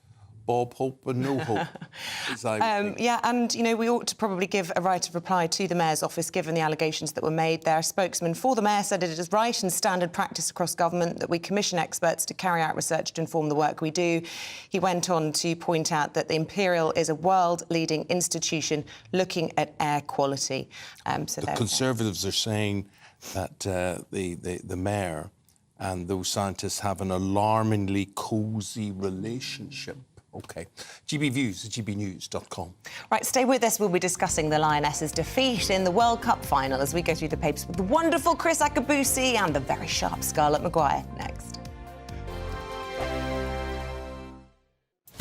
Speaker 1: Bob Hope and no hope.
Speaker 2: Yeah, and, we ought to probably give a right of reply to the Mayor's office, given the allegations that were made there. A spokesman for the Mayor said it is right and standard practice across government that we commission experts to carry out research to inform the work we do. He went on to point out that the Imperial is a world-leading institution looking at air quality.
Speaker 1: The Conservatives are saying that the Mayor and those scientists have an alarmingly cosy relationship. OK. GB Views at gbnews.com.
Speaker 2: Right, stay with us. We'll be discussing the Lionesses' defeat in the World Cup final as we go through the papers with the wonderful Chris Akabusi and the very sharp Scarlett Maguire next.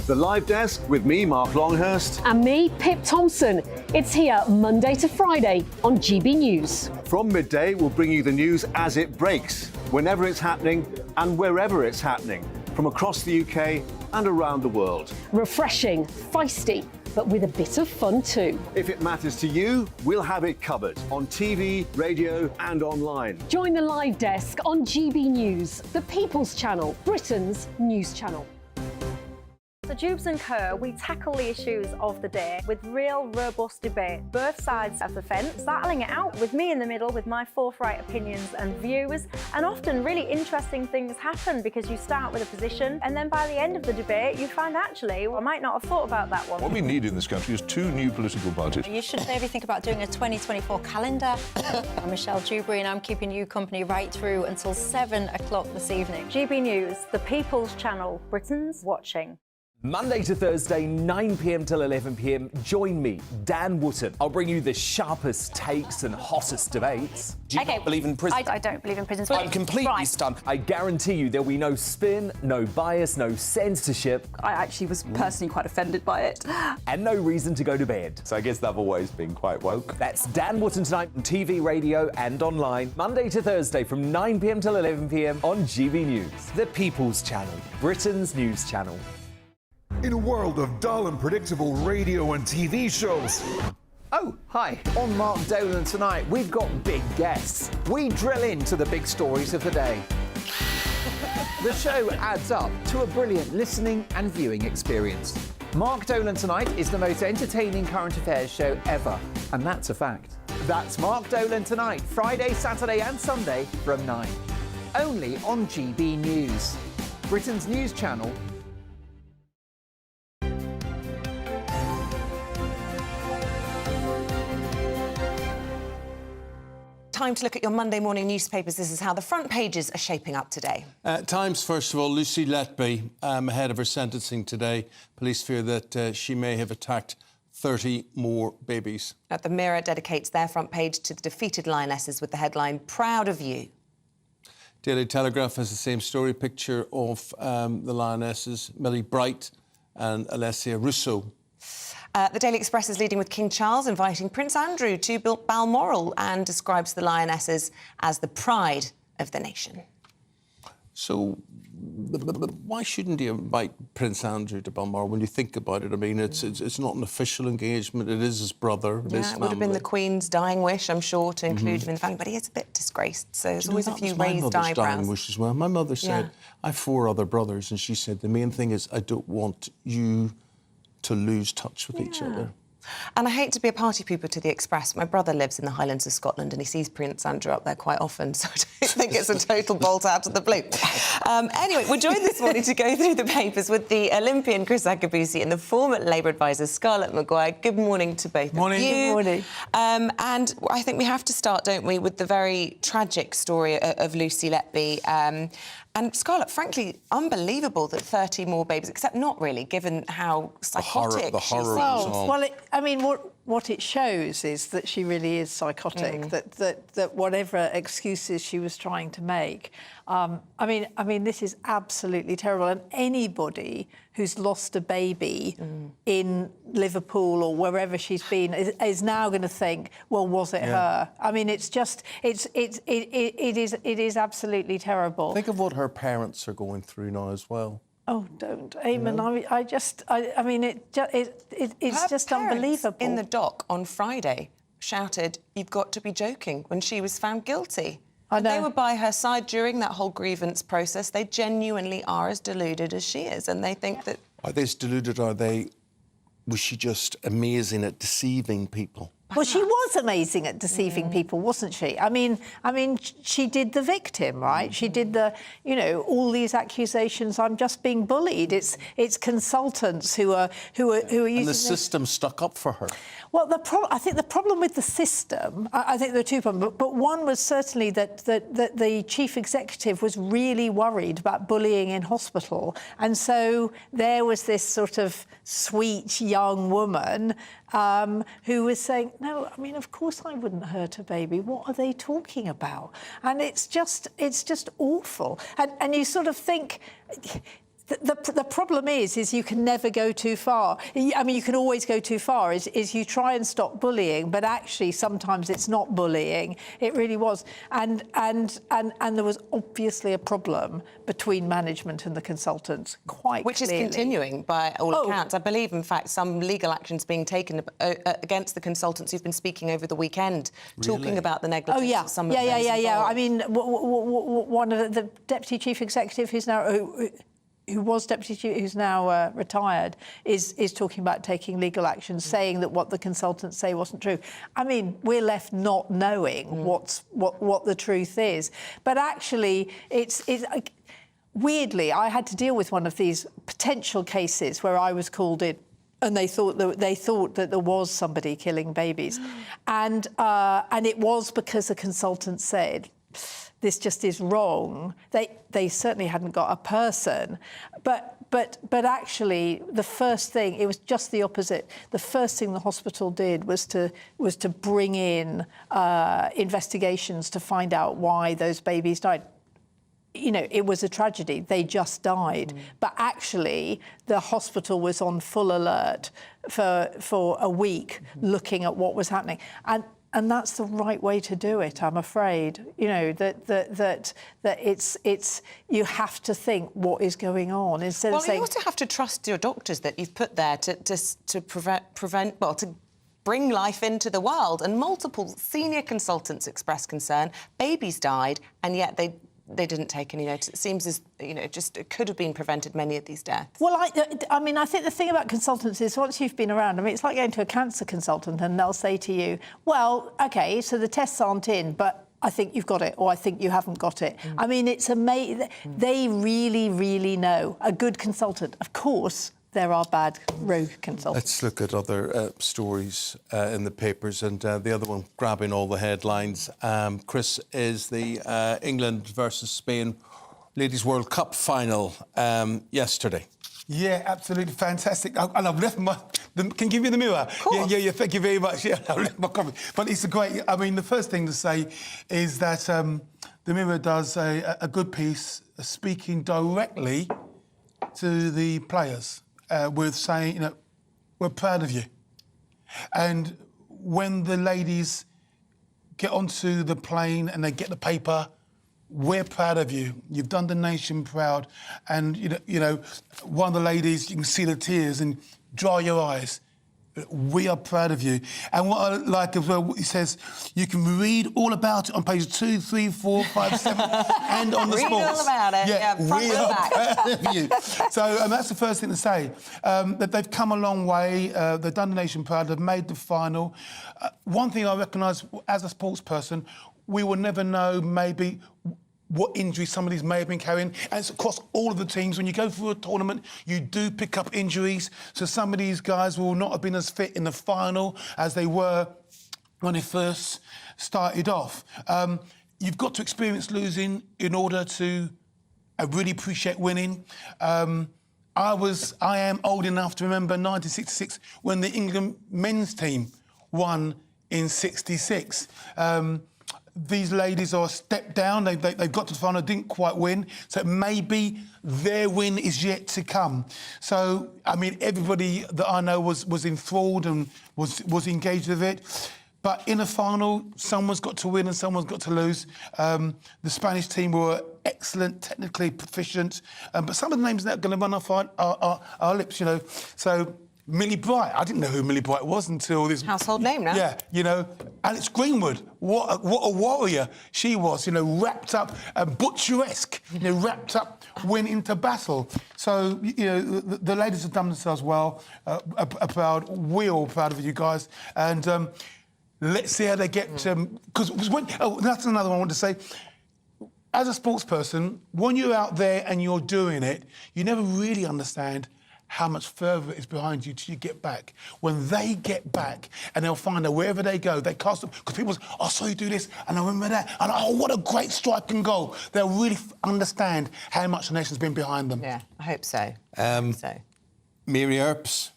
Speaker 20: The Live Desk with me, Mark Longhurst.
Speaker 21: And me, Pip Thompson. It's here Monday to Friday on GB News.
Speaker 20: From midday, we'll bring you the news as it breaks, whenever it's happening and wherever it's happening, from across the UK and around the world.
Speaker 21: Refreshing, feisty, but with a bit of fun too.
Speaker 20: If it matters to you, we'll have it covered on TV, radio and online.
Speaker 21: Join the Live Desk on GB News, the People's Channel, Britain's news channel.
Speaker 5: So Jubes and Kerr, we tackle the issues of the day with real, robust debate. Both sides of the fence, battling it out with me in the middle with my forthright opinions and views. And often really interesting things happen because you start with a position and then by the end of the debate you find actually, well, I might not have thought about that one.
Speaker 22: What we need in this country is 2 new political parties.
Speaker 23: You should maybe think about doing a 2024 calendar. I'm Michelle Dewberry and I'm keeping you company right through until 7 o'clock this evening.
Speaker 5: GB News, the People's Channel, Britain's watching.
Speaker 24: Monday to Thursday, 9 p.m. till 11 p.m. Join me, Dan Wootton. I'll bring you the sharpest takes and hottest debates. Do you not believe in prisons?
Speaker 5: I don't believe in prisons.
Speaker 24: I'm completely stunned. I guarantee you there'll be no spin, no bias, no censorship.
Speaker 5: I actually was personally quite offended by it.
Speaker 24: And no reason to go to bed.
Speaker 11: So I guess they've always been quite woke.
Speaker 24: That's Dan Wootton tonight on TV, radio and online. Monday to Thursday from 9 p.m. till 11 p.m. on GB News. The People's Channel, Britain's news channel.
Speaker 25: In a world of dull and predictable radio and TV shows.
Speaker 26: Oh, hi. On Mark Dolan tonight, we've got big guests. We drill into the big stories of the day. The show adds up to a brilliant listening and viewing experience. Mark Dolan Tonight is the most entertaining current affairs show ever, and that's a fact. That's Mark Dolan Tonight, Friday, Saturday and Sunday from 9. Only on GB News, Britain's news channel.
Speaker 2: Time to look at your Monday morning newspapers. This is how the front pages are shaping up today.
Speaker 1: Times, first of all, Lucy Letby, ahead of her sentencing today. Police fear that she may have attacked 30 more babies.
Speaker 2: The Mirror dedicates their front page to the defeated lionesses with the headline, "Proud of You."
Speaker 1: Daily Telegraph has the same story, picture of the lionesses, Millie Bright and Alessia Russo.
Speaker 2: The Daily Express is leading with King Charles inviting Prince Andrew to Balmoral and describes the lionesses as the pride of the nation.
Speaker 1: So why shouldn't he invite Prince Andrew to Balmoral when you think about it? I mean, it's not an official engagement. It is his brother. It
Speaker 2: would have been the Queen's dying wish, I'm sure, to include him in the family, but he is a bit disgraced, so there's always a few raised eyebrows.
Speaker 1: Dying wish as well. My mother said, I have 4 other brothers, and she said, the main thing is I don't want you to lose touch with each other.
Speaker 2: And I hate to be a party pooper to the Express. My brother lives in the Highlands of Scotland and he sees Prince Andrew up there quite often, so I don't think it's a total bolt out of the blue. Anyway, we're joined this morning to go through the papers with the Olympian Chris Akabusi and the former Labour advisor Scarlett Maguire. Good morning to both of you.
Speaker 4: Good morning.
Speaker 2: And I think we have to start, don't we, with the very tragic story of Lucy Letby. And Scarlett, frankly, unbelievable that 30 more babies, except not really, given how psychotic she seems.
Speaker 27: Well, I mean, what it shows is that she really is psychotic. That whatever excuses she was trying to make, I mean, this is absolutely terrible. And anybody who's lost a baby in Liverpool or wherever she's been is now going to think, well, was it her? I mean, it's just, it is absolutely terrible.
Speaker 1: Think of what her parents are going through now as well.
Speaker 27: Oh, don't, Eamonn. I mean, it's just unbelievable.
Speaker 2: In the dock on Friday shouted, "You've got to be joking," when she was found guilty.
Speaker 27: I know.
Speaker 2: They were by her side during that whole grievance process. They genuinely are as deluded as she is, and they think that...
Speaker 1: Are they as deluded, are they... Was she just amazing at deceiving people?
Speaker 27: Well, she was amazing at deceiving people, wasn't she? I mean, she did the victim, right? She did the, all these accusations. I'm just being bullied. It's consultants who are using.
Speaker 1: And the system stuck up for her.
Speaker 27: Well, I think the problem with the system, I think there are 2 problems, but one was certainly that the chief executive was really worried about bullying in hospital, and so there was this sort of sweet young woman who was saying, no, I mean, of course I wouldn't hurt a baby. What are they talking about? And it's just awful. And you sort of think... The problem is you can never go too far. I mean, you can always go too far. Is you try and stop bullying, but actually sometimes it's not bullying. It really was, and there was obviously a problem between management and the consultants, quite
Speaker 2: which
Speaker 27: clearly.
Speaker 2: is continuing by all accounts. I believe, in fact, some legal actions being taken against the consultants who've been speaking over the weekend, talking about the negligence of some of those involved.
Speaker 27: I mean, one of the deputy chief executive who's now. who was deputy chief, who's now retired, is talking about taking legal action, saying that what the consultants say wasn't true. I mean, we're left not knowing what the truth is. But actually, it's weirdly, I had to deal with one of these potential cases where I was called in, and they thought that there was somebody killing babies, and it was because a consultant said, this just is wrong. They certainly hadn't got a person, but actually the first thing, it was just the opposite. The first thing the hospital did was to bring in investigations to find out why those babies died. You know, it was a tragedy. They just died. But actually, the hospital was on full alert for a week, looking at what was happening. And that's the right way to do it, I'm afraid. You know, that it's you have to think what is going on instead of saying.
Speaker 2: Well, you also have to trust your doctors that you've put there to prevent, well, to bring life into the world. And multiple senior consultants expressed concern. Babies died, and yet they didn't take any notice. It seems as, you know, it could have been prevented, many of these deaths.
Speaker 27: Well, I mean, I think the thing about consultants is once you've been around, I mean, it's like going to a cancer consultant and they'll say to you, well, OK, so the tests aren't in, but I think you've got it, or I think you haven't got it. I mean, it's amazing. They really, really know. A good consultant, of course, there are bad rogue consultants.
Speaker 1: Let's look at other stories in the papers, and the other one grabbing all the headlines, Chris, is the England versus Spain Ladies World Cup final yesterday.
Speaker 3: Yeah, absolutely fantastic. And I've left my... Can give you the mirror? Yeah, thank you very much. Yeah, I've left my copy. But it's a great... I mean, the first thing to say is that the Mirror does a good piece speaking directly to the players. With saying, you know, we're proud of you. And when the ladies get onto the plane and they get the paper, we're proud of you. You've done the nation proud. And, you know, one of the ladies, you can see the tears and dry your eyes. We are proud of you. And what I like as well, he says, you can read all about it on pages 2, 3, 4, 5, 7, and on the
Speaker 2: Read
Speaker 3: sports.
Speaker 2: all about it. Yeah, front
Speaker 3: we
Speaker 2: and
Speaker 3: are
Speaker 2: back.
Speaker 3: proud of you. So that's the first thing to say. That they've come a long way. They've done the nation proud. They've made the final. One thing I recognise as a sports person, we will never know maybe what injuries some of these may have been carrying. And it's across all of the teams. When you go through a tournament, you do pick up injuries. So some of these guys will not have been as fit in the final as they were when they first started off. You've got to experience losing in order to really appreciate winning. I am old enough to remember 1966 when the England men's team won in '66. These ladies are a step down. They've got to the final, didn't quite win. So maybe their win is yet to come. So, I mean, everybody that I know was enthralled and was engaged with it. But in a final, someone's got to win and someone's got to lose. The Spanish team were excellent, technically proficient. But some of the names that are going to run off our lips, you know. So Millie Bright, I didn't know who Millie Bright was until this...
Speaker 2: Household name now.
Speaker 3: Yeah, you know, Alex Greenwood, what a warrior she was, you know, wrapped up, butcheresque, you know, wrapped up, went into battle. So, you know, the ladies have done themselves well, are proud, we're all proud of you guys, and let's see how they get... Because that's another one I want to say. As a sports person, when you're out there and you're doing it, you never really understand how much further is behind you till you get back. When they get back and they'll find that wherever they go, they cast them, because people say, I saw you do this, and I remember that, and oh, what a great strike and goal. They'll really understand how much the nation's been behind them.
Speaker 2: Yeah, I hope so.
Speaker 1: Mary Earps,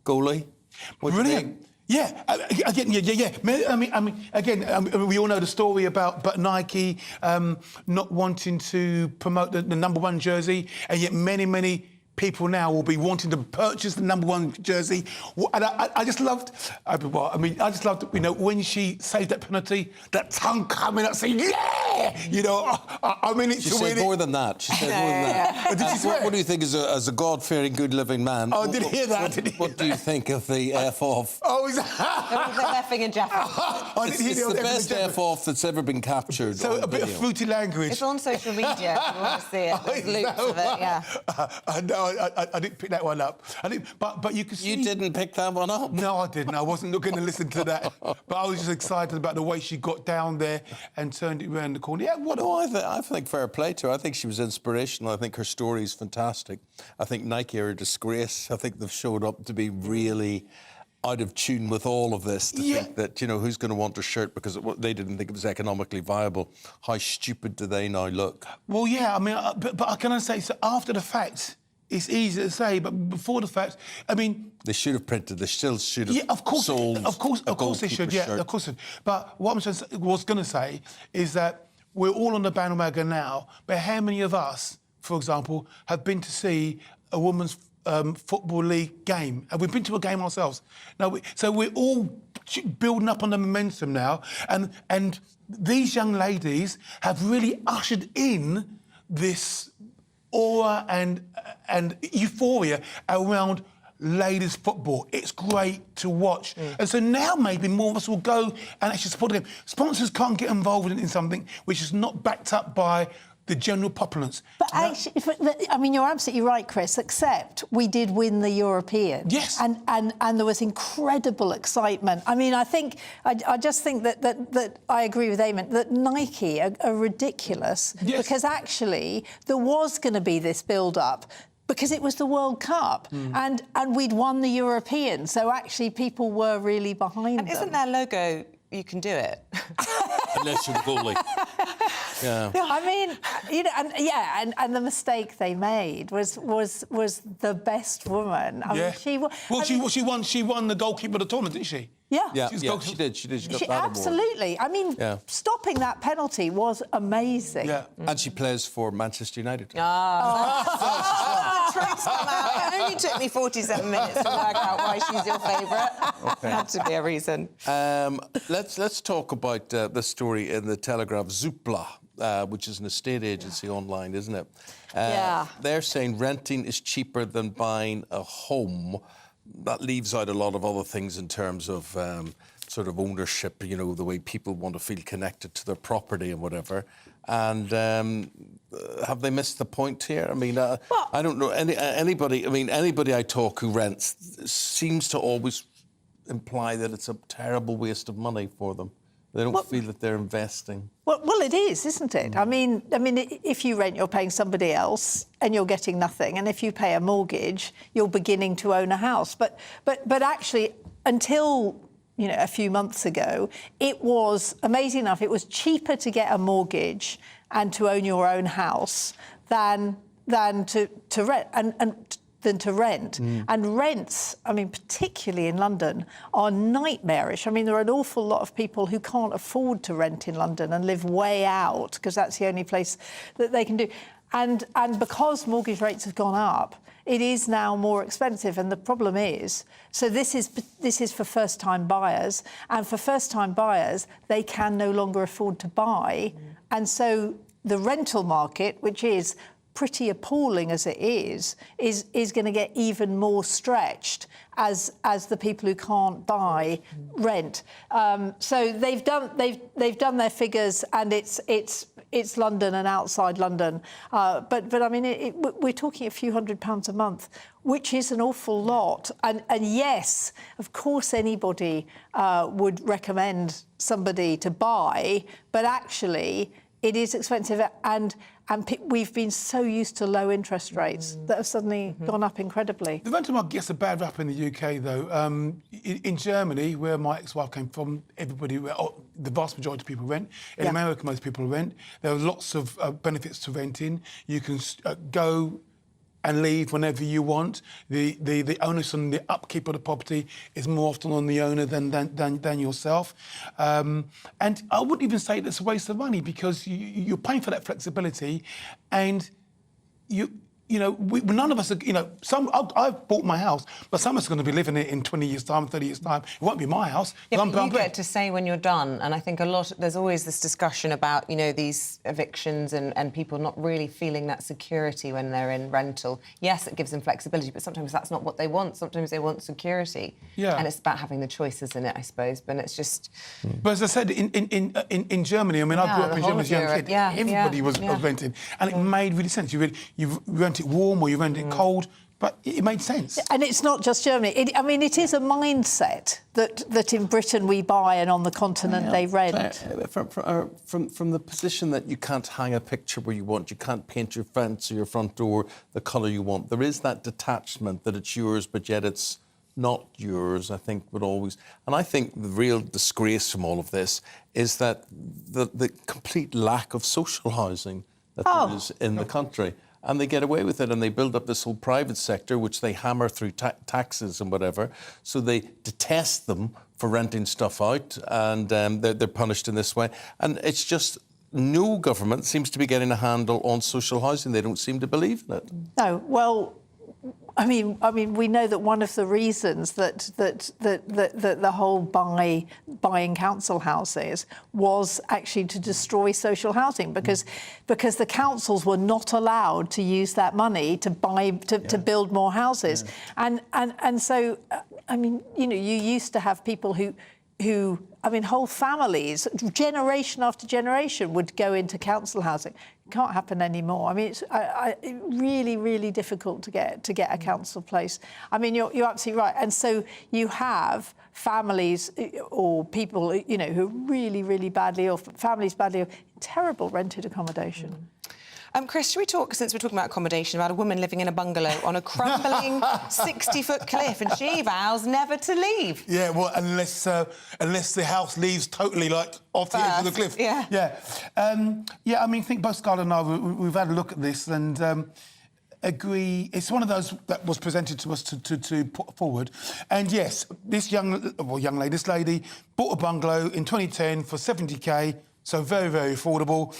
Speaker 1: goalie.
Speaker 3: Brilliant. Yeah, again, yeah. I mean, again, we all know the story about Nike not wanting to promote the number one jersey, and yet many people now will be wanting to purchase the #1 jersey. And I just loved, I just loved, when she saved that penalty, that tongue coming up saying, yeah! I'm in it
Speaker 1: She
Speaker 3: to win
Speaker 1: said
Speaker 3: it.
Speaker 1: more than that. She said more than that.
Speaker 3: Did she swear?
Speaker 1: What do you think as a God-fearing, good-living man?
Speaker 3: Oh, I didn't hear that.
Speaker 1: What do you think of the F-off?
Speaker 3: Oh, is that?
Speaker 2: The effing and jaffing.
Speaker 1: It's the best F-off that's ever been captured.
Speaker 3: So a bit of fruity language.
Speaker 2: It's on social media if you want to see it. There's loops of it, yeah.
Speaker 3: I didn't pick that one up. But you could see...
Speaker 1: You didn't pick that one up?
Speaker 3: No, I didn't. I wasn't looking to listen to that. But I was just excited about the way she got down there and turned it around the corner. Yeah,
Speaker 1: I think fair play to her. I think she was inspirational. I think her story is fantastic. I think Nike are a disgrace. I think they've showed up to be really out of tune with all of this to think that, who's going to want a shirt because they didn't think it was economically viable. How stupid do they now look?
Speaker 3: Well, yeah, but can I say, so after the fact, it's easy to say, but before the fact,
Speaker 1: They should have printed, they still should have
Speaker 3: sold
Speaker 1: of
Speaker 3: course they should,
Speaker 1: shirt.
Speaker 3: of course. But what I was going to say is that we're all on the bandwagon now, but how many of us, for example, have been to see a women's football league game? And we've been to a game ourselves. So we're all building up on the momentum now, and these young ladies have really ushered in this aura and euphoria around ladies football. It's great to watch. And so now maybe more of us will go and actually support the game. Sponsors can't get involved in something which is not backed up by the general populace.
Speaker 27: But actually, you're absolutely right, Chris, except we did win the European.
Speaker 3: Yes.
Speaker 27: And there was incredible excitement. I just think that I agree with Eamonn, that Nike are ridiculous because actually there was going to be this build-up because it was the World Cup and we'd won the European. So actually people were really behind them.
Speaker 2: Isn't their logo, you can do it?
Speaker 1: Unless you're the goalie. Yeah.
Speaker 27: And the mistake they made was the best woman.
Speaker 3: She won the goalkeeper of the tournament, didn't she?
Speaker 27: Yeah.
Speaker 1: She did. She got that
Speaker 27: absolutely.
Speaker 1: award.
Speaker 27: Stopping that penalty was amazing.
Speaker 3: Yeah.
Speaker 1: And she plays for Manchester United.
Speaker 2: It only took me 47 minutes to work out why she's your favourite.
Speaker 1: Okay.
Speaker 2: Had to be a reason.
Speaker 1: Let's talk about the story in the Telegraph. Zoopla, which is an estate agency online, isn't it? They're saying renting is cheaper than buying a home. That leaves out a lot of other things in terms of sort of ownership, the way people want to feel connected to their property and whatever. And have they missed the point here? I don't know. Anybody I talk who rents seems to always imply that it's a terrible waste of money for them. They don't feel that they're investing.
Speaker 27: Well, it is, isn't it? If you rent, you're paying somebody else and you're getting nothing. And if you pay a mortgage, you're beginning to own a house. But actually, until a few months ago, it was, amazing enough, it was cheaper to get a mortgage and to own your own house than to rent. And rents, particularly in London, are nightmarish. There are an awful lot of people who can't afford to rent in London and live way out because that's the only place that they can do. And because mortgage rates have gone up, it is now more expensive. And the problem is, so this is for first-time buyers, and for first-time buyers, they can no longer afford to buy. And so the rental market, which is pretty appalling as it is going to get even more stretched as the people who can't buy rent. So they've done their figures, and it's London and outside London. But we're talking a few £100s a month, which is an awful lot. And yes, of course, anybody would recommend somebody to buy, but actually it is expensive, and we've been so used to low interest rates that have suddenly gone up incredibly.
Speaker 3: The rental market gets a bad rap in the UK, though. In Germany, where my ex-wife came from, the vast majority of people rent. In America, most people rent. There are lots of benefits to renting. You can go and leave whenever you want. The onus on the upkeep of the property is more often on the owner than yourself. And I wouldn't even say it's a waste of money because you're paying for that flexibility, and none of us are, I've bought my house, but some of us are going to be living in it in 20 years' time, 30 years' time. It won't be my house.
Speaker 2: Yeah, but you get to say when you're done, and I think there's always this discussion about, these evictions and people not really feeling that security when they're in rental. Yes, it gives them flexibility, but sometimes that's not what they want. Sometimes they want security.
Speaker 3: Yeah.
Speaker 2: And it's about having the choices in it, I suppose, but it's just...
Speaker 3: But as I said, in Germany, I mean, I grew up in Germany as a young kid.
Speaker 2: Yeah,
Speaker 3: everybody was renting, and it made really sense. You rent it warm or you rent it cold, but it made sense.
Speaker 27: And it's not just Germany. It is a mindset that in Britain we buy and on the continent they rent.
Speaker 1: From the position that you can't hang a picture where you want, you can't paint your fence or your front door the colour you want. There is that detachment that it's yours, but yet it's not yours, I think, would always... And I think the real disgrace from all of this is that the complete lack of social housing that there is in the country. And they get away with it, and they build up this whole private sector, which they hammer through taxes and whatever. So they detest them for renting stuff out, and they're punished in this way. And it's just no government seems to be getting a handle on social housing. They don't seem to believe in it.
Speaker 27: No, well... I mean, we know that one of the reasons that the whole buying council houses was actually to destroy social housing, because the councils were not allowed to use that money to build more houses, and so I mean, you used to have people who whole families, generation after generation, would go into council housing. It can't happen anymore. I mean, it's really, really difficult to get a council place. I mean, you're absolutely right. And so you have families or people, who are really, really badly off, families badly off, terrible rented accommodation.
Speaker 2: Chris, should we talk, since we're talking about accommodation, about a woman living in a bungalow on a crumbling 60-foot cliff, and she vows never to leave?
Speaker 3: Yeah, well, unless the house leaves totally, off the edge of the cliff.
Speaker 2: Yeah.
Speaker 3: Yeah. I mean, I think both Scarlett and I, we've had a look at this and agree. It's one of those that was presented to us to put forward. And yes, this this lady bought a bungalow in 2010 for 70k. So very, very affordable.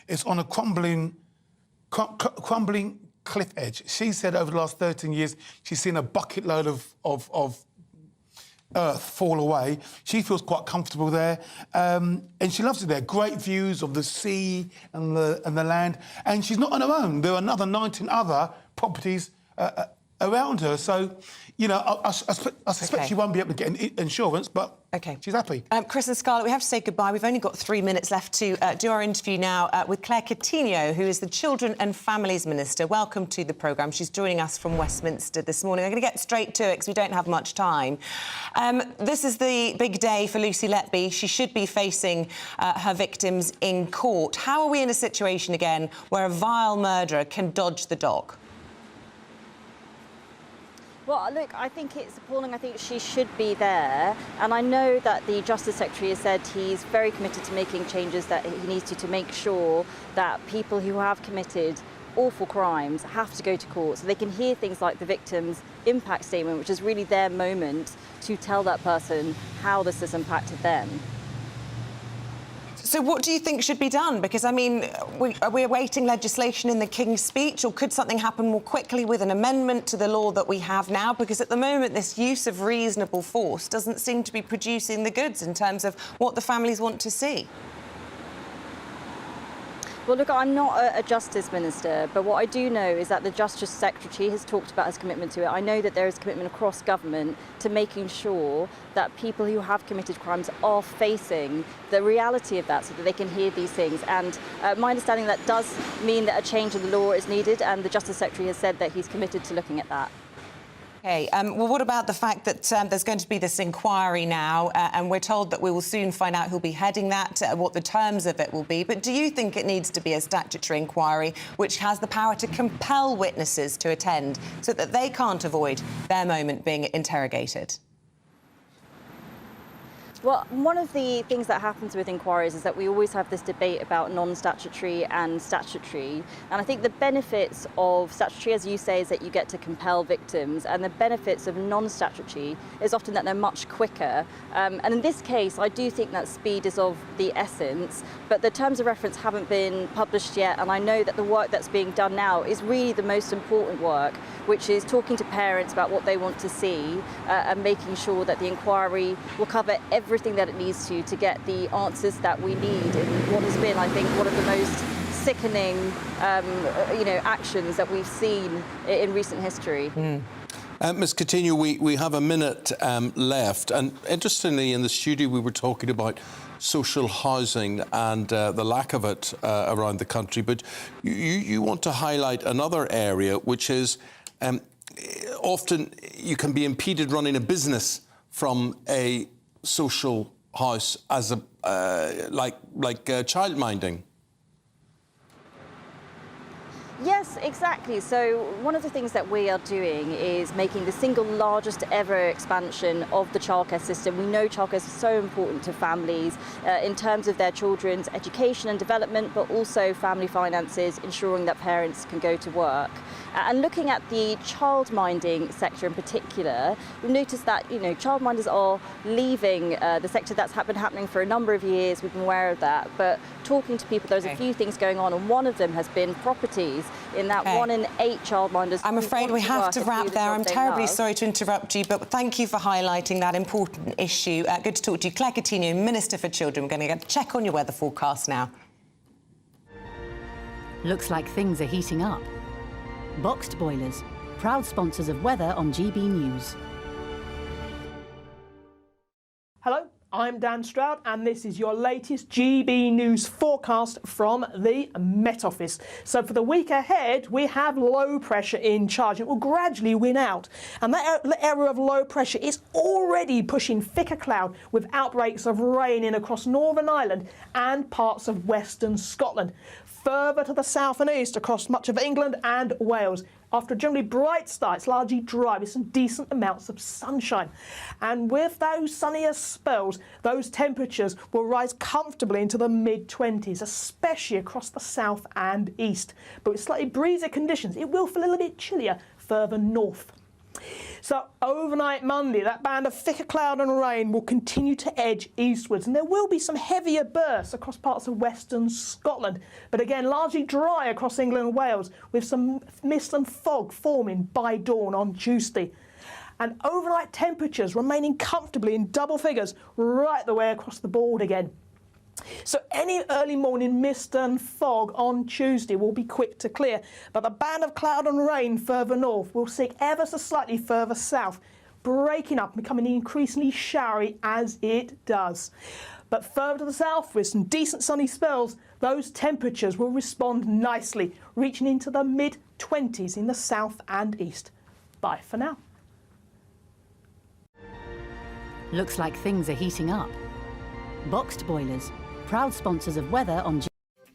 Speaker 3: It's on a crumbling cliff edge. She said over the last 13 years, she's seen a bucket load of earth fall away. She feels quite comfortable there, and she loves it there. Great views of the sea and the land. And she's not on her own. There are another 19 other properties around her. So, I suspect she won't be able to get insurance, but she's happy.
Speaker 2: Chris and Scarlett, we have to say goodbye. We've only got 3 minutes left to do our interview now with Claire Coutinho, who is the Children and Families Minister. Welcome to the programme. She's joining us from Westminster this morning. I'm going to get straight to it because we don't have much time. This is the big day for Lucy Letby. She should be facing her victims in court. How are we in a situation again where a vile murderer can dodge the dock?
Speaker 6: Well, look, I think it's appalling. I think she should be there. And I know that the Justice Secretary has said he's very committed to making changes that he needs to make sure that people who have committed awful crimes have to go to court so they can hear things like the victim's impact statement, which is really their moment to tell that person how this has impacted them.
Speaker 2: So what do you think should be done? Because, I mean, are we awaiting legislation in the King's Speech, or could something happen more quickly with an amendment to the law that we have now? Because at the moment, this use of reasonable force doesn't seem to be producing the goods in terms of what the families want to see.
Speaker 6: Well, look, I'm not a Justice Minister, but what I do know is that the Justice Secretary has talked about his commitment to it. I know that there is a commitment across government to making sure that people who have committed crimes are facing the reality of that so that they can hear these things. And my understanding that does mean that a change in the law is needed, and the Justice Secretary has said that he's committed to looking at that.
Speaker 2: OK, well, what about the fact that there's going to be this inquiry now, and we're told that we will soon find out who'll be heading that, what the terms of it will be. But do you think it needs to be a statutory inquiry which has the power to compel witnesses to attend so that they can't avoid their moment being interrogated?
Speaker 6: Well, one of the things that happens with inquiries is that we always have this debate about non-statutory and statutory. And I think the benefits of statutory, as you say, is that you get to compel victims. And the benefits of non-statutory is often that they're much quicker. And in this case, I do think that speed is of the essence. But the terms of reference haven't been published yet. And I know that the work that's being done now is really the most important work, which is talking to parents about what they want to see and making sure that the inquiry will cover everything that it needs to get the answers that we need in what has been, I think, one of the most sickening actions that we've seen in recent history.
Speaker 1: Ms. Coutinho, we have a minute left, and interestingly in the studio we were talking about social housing and the lack of it around the country, but you want to highlight another area, which is often you can be impeded running a business from a social house as a like childminding.
Speaker 6: Yes, exactly. So one of the things that we are doing is making the single largest ever expansion of the childcare system. We know childcare is so important to families in terms of their children's education and development, but also family finances, ensuring that parents can go to work. And looking at the childminding sector in particular, we've noticed that childminders are leaving the sector. That's been happening for a number of years. We've been aware of that. But talking to people, there's a few things going on, and one of them has been properties. In that 1 in 8 childminders.
Speaker 2: I'm afraid we have to wrap there. I'm terribly sorry to interrupt you, but thank you for highlighting that important issue. Good to talk to you. Claire Coutinho, Minister for Children. We're going to check on your weather forecast now.
Speaker 7: Looks like things are heating up. Boxed boilers, proud sponsors of weather on GB News.
Speaker 4: Hello, I'm Dan Stroud, and this is your latest GB News forecast from the Met Office. So for the week ahead, we have low pressure in charge. It will gradually win out. And that area of low pressure is already pushing thicker cloud with outbreaks of rain in across Northern Ireland and parts of Western Scotland. Further to the south and east across much of England and Wales. After a generally bright start, it's largely dry with some decent amounts of sunshine. And with those sunnier spells, those temperatures will rise comfortably into the mid-20s, especially across the south and east. But with slightly breezy conditions, it will feel a little bit chillier further north. So overnight Monday, that band of thicker cloud and rain will continue to edge eastwards, and there will be some heavier bursts across parts of western Scotland, but again largely dry across England and Wales, with some mist and fog forming by dawn on Tuesday. And overnight temperatures remaining comfortably in double figures right the way across the board again. So any early morning mist and fog on Tuesday will be quick to clear, but the band of cloud and rain further north will seek ever so slightly further south, breaking up and becoming increasingly showery as it does. But further to the south, with some decent sunny spells, those temperatures will respond nicely, reaching into the mid-20s in the south and east. Bye for now.
Speaker 7: Looks like things are heating up. Boxed boilers, proud sponsors of weather on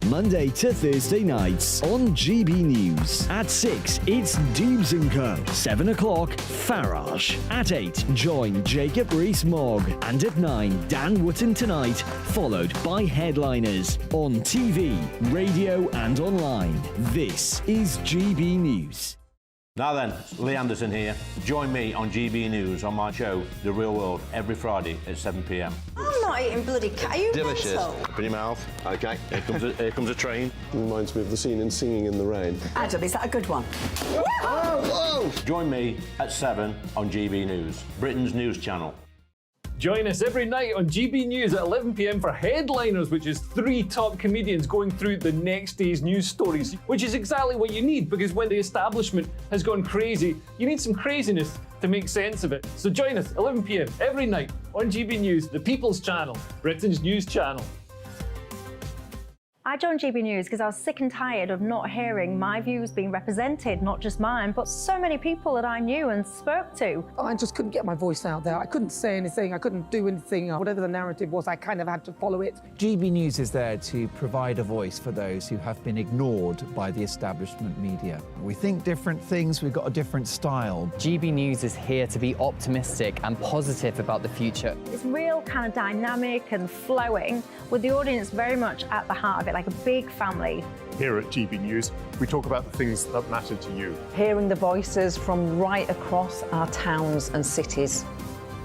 Speaker 8: Monday to Thursday nights on GB News. At 6, it's Dubes & Co. 7 o'clock, Farage. At 8, join Jacob Rees-Mogg. And at 9, Dan Wootton Tonight, followed by Headliners. On TV, radio and online. This is GB News.
Speaker 9: Now then, Lee Anderson here. Join me on GB News on my show, The Real World, every Friday at 7 p.m.
Speaker 10: I'm not eating bloody cat. Are you
Speaker 9: Delicious.
Speaker 10: mental?
Speaker 9: Put your mouth. OK, here comes a train.
Speaker 12: Reminds me of the scene in Singing in the Rain.
Speaker 10: Adam, is that a good one?
Speaker 9: Whoa! Join me at 7 on GB News, Britain's news channel.
Speaker 13: Join us every night on GB News at 11 p.m. for Headliners, which is 3 top comedians going through the next day's news stories, which is exactly what you need, because when the establishment has gone crazy, you need some craziness to make sense of it. So join us 11 p.m. every night on GB News, the People's Channel, Britain's news channel.
Speaker 5: I joined GB News because I was sick and tired of not hearing my views being represented, not just mine, but so many people that I knew and spoke to.
Speaker 14: I just couldn't get my voice out there. I couldn't say anything, I couldn't do anything. Whatever the narrative was, I kind of had to follow it.
Speaker 15: GB News is there to provide a voice for those who have been ignored by the establishment media. We think different things, we've got a different style.
Speaker 16: GB News is here to be optimistic and positive about the future.
Speaker 5: It's real kind of dynamic and flowing, with the audience very much at the heart of it, like a big family.
Speaker 17: Here at GB News, we talk about the things that matter to you.
Speaker 18: Hearing the voices from right across our towns and cities,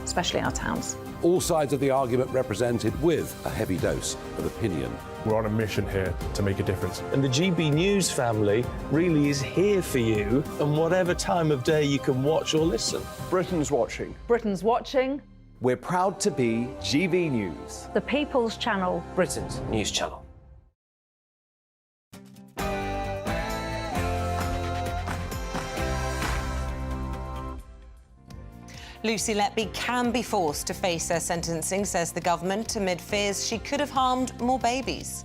Speaker 18: especially our towns.
Speaker 19: All sides of the argument represented with a heavy dose of opinion.
Speaker 17: We're on a mission here to make a difference.
Speaker 20: And the GB News family really is here for you, and whatever time of day you can watch or listen.
Speaker 17: Britain's watching.
Speaker 18: Britain's watching.
Speaker 24: We're proud to be GB News.
Speaker 5: The People's Channel.
Speaker 20: Britain's news channel.
Speaker 2: Lucy Letby can be forced to face her sentencing, says the government, amid fears she could have harmed more babies.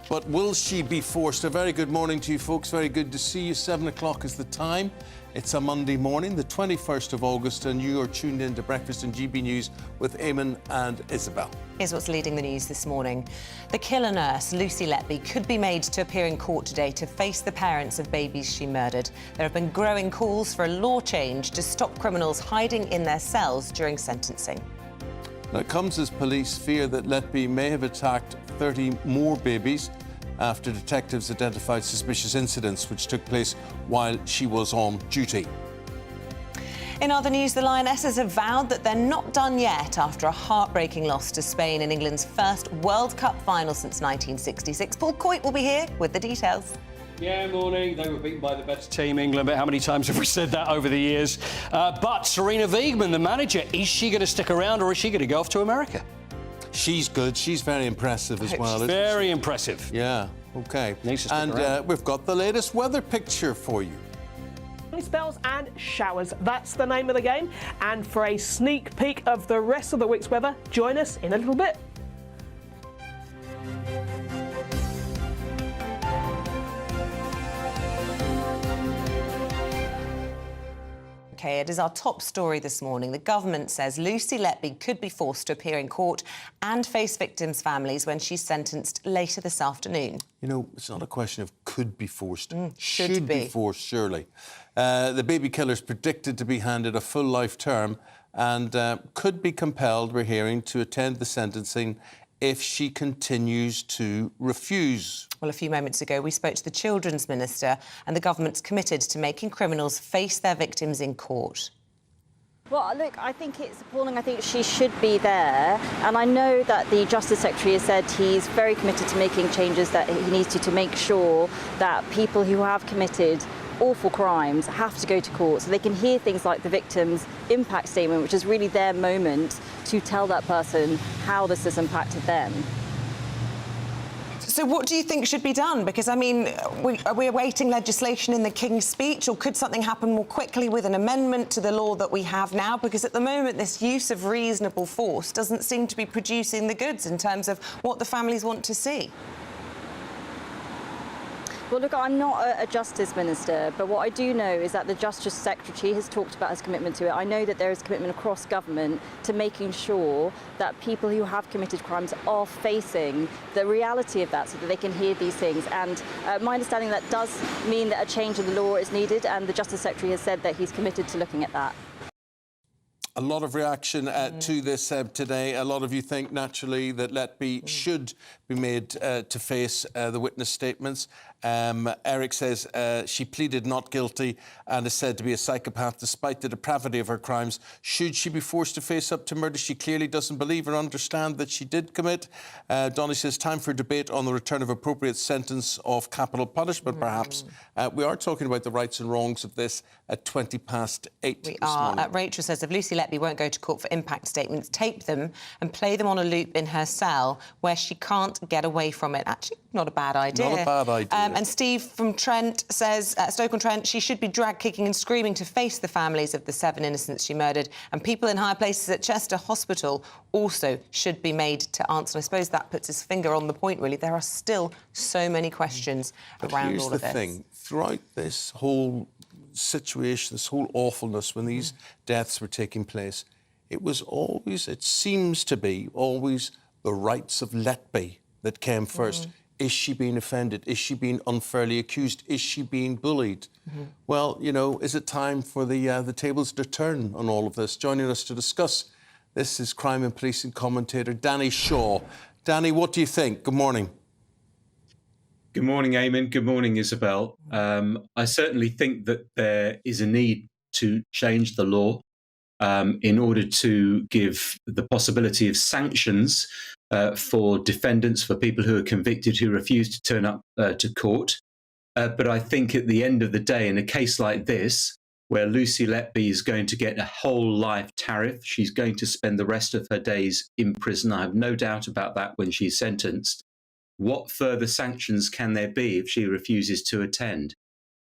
Speaker 1: But will she be forced? A very good morning to you folks. Very good to see you. 7 o'clock is the time. It's a Monday morning, the 21st of August, and you are tuned in to Breakfast in GB News with Eamonn and Isabel.
Speaker 2: Here's what's leading the news this morning. The killer nurse, Lucy Letby, could be made to appear in court today to face the parents of babies she murdered. There have been growing calls for a law change to stop criminals hiding in their cells during sentencing.
Speaker 1: Now, it comes as police fear that Letby may have attacked 30 more babies after detectives identified suspicious incidents which took place while she was on duty.
Speaker 2: In other news, the Lionesses have vowed that they're not done yet after a heartbreaking loss to Spain in England's first World Cup final since 1966. Paul Coit will be here with the details.
Speaker 28: Yeah, morning. They were beaten by the better team, England, but how many times have we said that over the years? But Serena Wiegmann, the manager, is she going to stick around or is she going to go off to America?
Speaker 1: She's good. She's very impressive as well.
Speaker 28: Very impressive.
Speaker 1: Yeah, OK. And we've got the latest weather picture for you.
Speaker 4: Spells and showers. That's the name of the game. And for a sneak peek of the rest of the week's weather, join us in a little bit.
Speaker 2: OK, it is our top story this morning. The government says Lucy Letby could be forced to appear in court and face victims' families when she's sentenced later this afternoon.
Speaker 1: You know, it's not a question of could be forced.
Speaker 2: Should be
Speaker 1: forced, surely. The baby killer's predicted to be handed a full life term and could be compelled, we're hearing, to attend the sentencing if she continues to refuse.
Speaker 2: Well, a few moments ago, we spoke to the Children's Minister, and the government's committed to making criminals face their victims in court.
Speaker 6: Well, look, I think it's appalling. I think she should be there. And I know that the Justice Secretary has said he's very committed to making changes that he needs to make sure that people who have committed awful crimes have to go to court so they can hear things like the victim's impact statement, which is really their moment to tell that person how this has impacted them.
Speaker 2: So what do you think should be done? Because, I mean, are we awaiting legislation in the King's Speech, or could something happen more quickly with an amendment to the law that we have now? Because at the moment, this use of reasonable force doesn't seem to be producing the goods in terms of what the families want to see.
Speaker 6: Well, look, I'm not a Justice Minister, but what I do know is that the Justice Secretary has talked about his commitment to it. I know that there is commitment across government to making sure that people who have committed crimes are facing the reality of that so that they can hear these things. And my understanding that does mean that a change in the law is needed, and the Justice Secretary has said that he's committed to looking at that.
Speaker 1: A lot of reaction to this today. A lot of you think, naturally, that Letby should be made to face the witness statements. Eric says she pleaded not guilty and is said to be a psychopath despite the depravity of her crimes. Should she be forced to face up to murder? She clearly doesn't believe or understand that she did commit. Donny says, time for debate on the return of appropriate sentence of capital punishment, perhaps. We are talking about the rights and wrongs of this at 8:20
Speaker 2: We are. Rachel says, if Lucy Letby won't go to court for impact statements, tape them and play them on a loop in her cell where she can't get away from it. Actually, Not a bad idea.
Speaker 1: Not a bad idea.
Speaker 2: And Steve from Trent says, Stoke-on-Trent, she should be dragged kicking and screaming to face the families of the 7 innocents she murdered. And people in higher places at Chester Hospital also should be made to answer. And I suppose that puts his finger on the point, really. There are still so many questions around all of this.
Speaker 1: Here's the thing. Throughout this whole situation, this whole awfulness, when these deaths were taking place, it was always, it seems to be, always the rights of Letby that came first. Is she being offended? Is she being unfairly accused? Is she being bullied? Well, you know, is it time for the tables to turn on all of this? Joining us to discuss this is crime and policing commentator Danny Shaw. Danny, what do you think? Good morning.
Speaker 3: Good morning, Eamonn. Good morning, Isabel. I certainly think that there is a need to change the law in order to give the possibility of sanctions for defendants, for people who are convicted who refuse to turn up to court. But I think at the end of the day, in a case like this, where Lucy Letby is going to get a whole life tariff, she's going to spend the rest of her days in prison. I have no doubt about that when she's sentenced. What further sanctions can there be if she refuses to attend?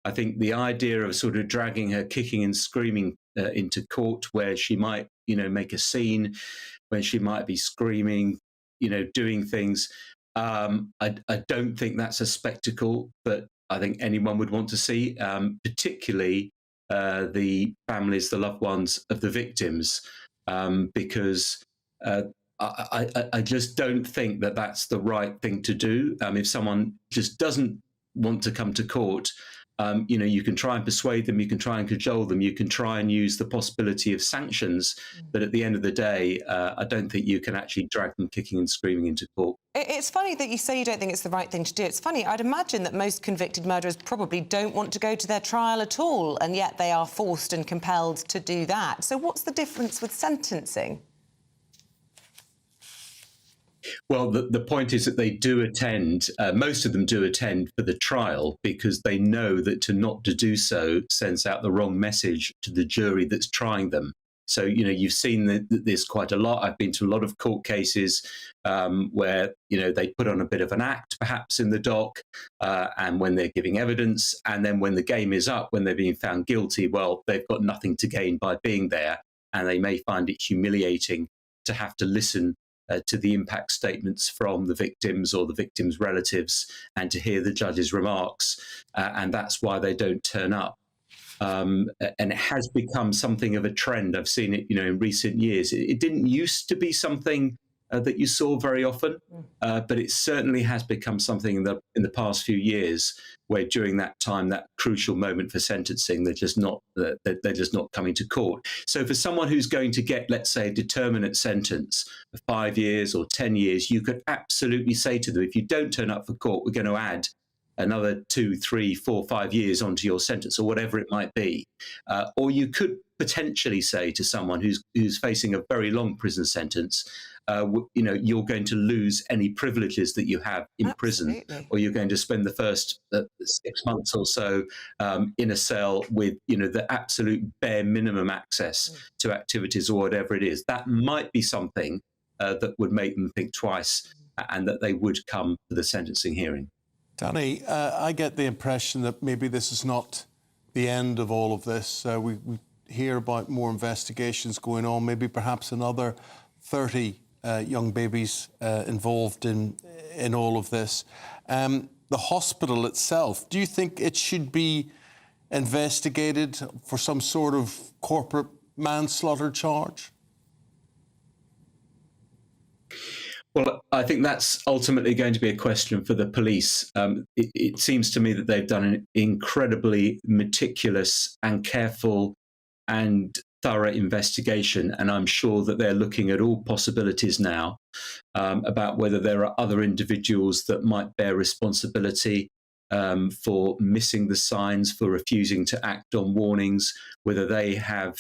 Speaker 3: I think the idea of sort of dragging her kicking and screaming into court, where she might, you know, make a scene, when she might be screaming, you know, doing things. I don't think that's a spectacle that I think anyone would want to see, particularly the families, the loved ones of the victims, because I just don't think that that's the right thing to do. If someone just doesn't want to come to court, you know, you can try and persuade them, you can try and cajole them, you can try and use the possibility of sanctions, but at the end of the day, I don't think you can actually drag them kicking and screaming into court.
Speaker 2: It's funny that you say you don't think it's the right thing to do. It's funny, I'd imagine that most convicted murderers probably don't want to go to their trial at all, and yet they are forced and compelled to do that. So what's the difference with sentencing?
Speaker 3: Well, the point is that they do attend, most of them do attend for the trial, because they know that to not to do so sends out the wrong message to the jury that's trying them. So, you know, you've seen this quite a lot. I've been to a lot of court cases where, you know, they put on a bit of an act, perhaps in the dock, and when they're giving evidence, and then when the game is up, when they're being found guilty, well, they've got nothing to gain by being there, and they may find it humiliating to have to listen to the impact statements from the victims or the victims' relatives, and to hear the judge's remarks, and that's why they don't turn up. And it has become something of a trend. I've seen it, you know, in recent years. It didn't used to be something that you saw very often, but it certainly has become something in the past few years, where during that time, that crucial moment for sentencing, they're just not coming to court. So for someone who's going to get, let's say, a determinate sentence of 5 years or 10 years, you could absolutely say to them, if you don't turn up for court, we're going to add another 2, 3, 4, 5 years onto your sentence, or whatever it might be. Or you could potentially say to someone who's facing a very long prison sentence, you know, you're going to lose any privileges that you have in prison, or you're going to spend the first 6 months or so in a cell with, you know, the absolute bare minimum access to activities or whatever it is. That might be something that would make them think twice, and that they would come to the sentencing hearing.
Speaker 1: Danny, I get the impression that maybe this is not the end of all of this. We hear about more investigations going on, maybe perhaps another 30 young babies involved in all of this. The hospital itself, do you think it should be investigated for some sort of corporate manslaughter charge?
Speaker 3: Well, I think that's ultimately going to be a question for the police. It seems to me that they've done an incredibly meticulous and careful and thorough investigation, and I'm sure that they're looking at all possibilities now about whether there are other individuals that might bear responsibility for missing the signs, for refusing to act on warnings, whether they have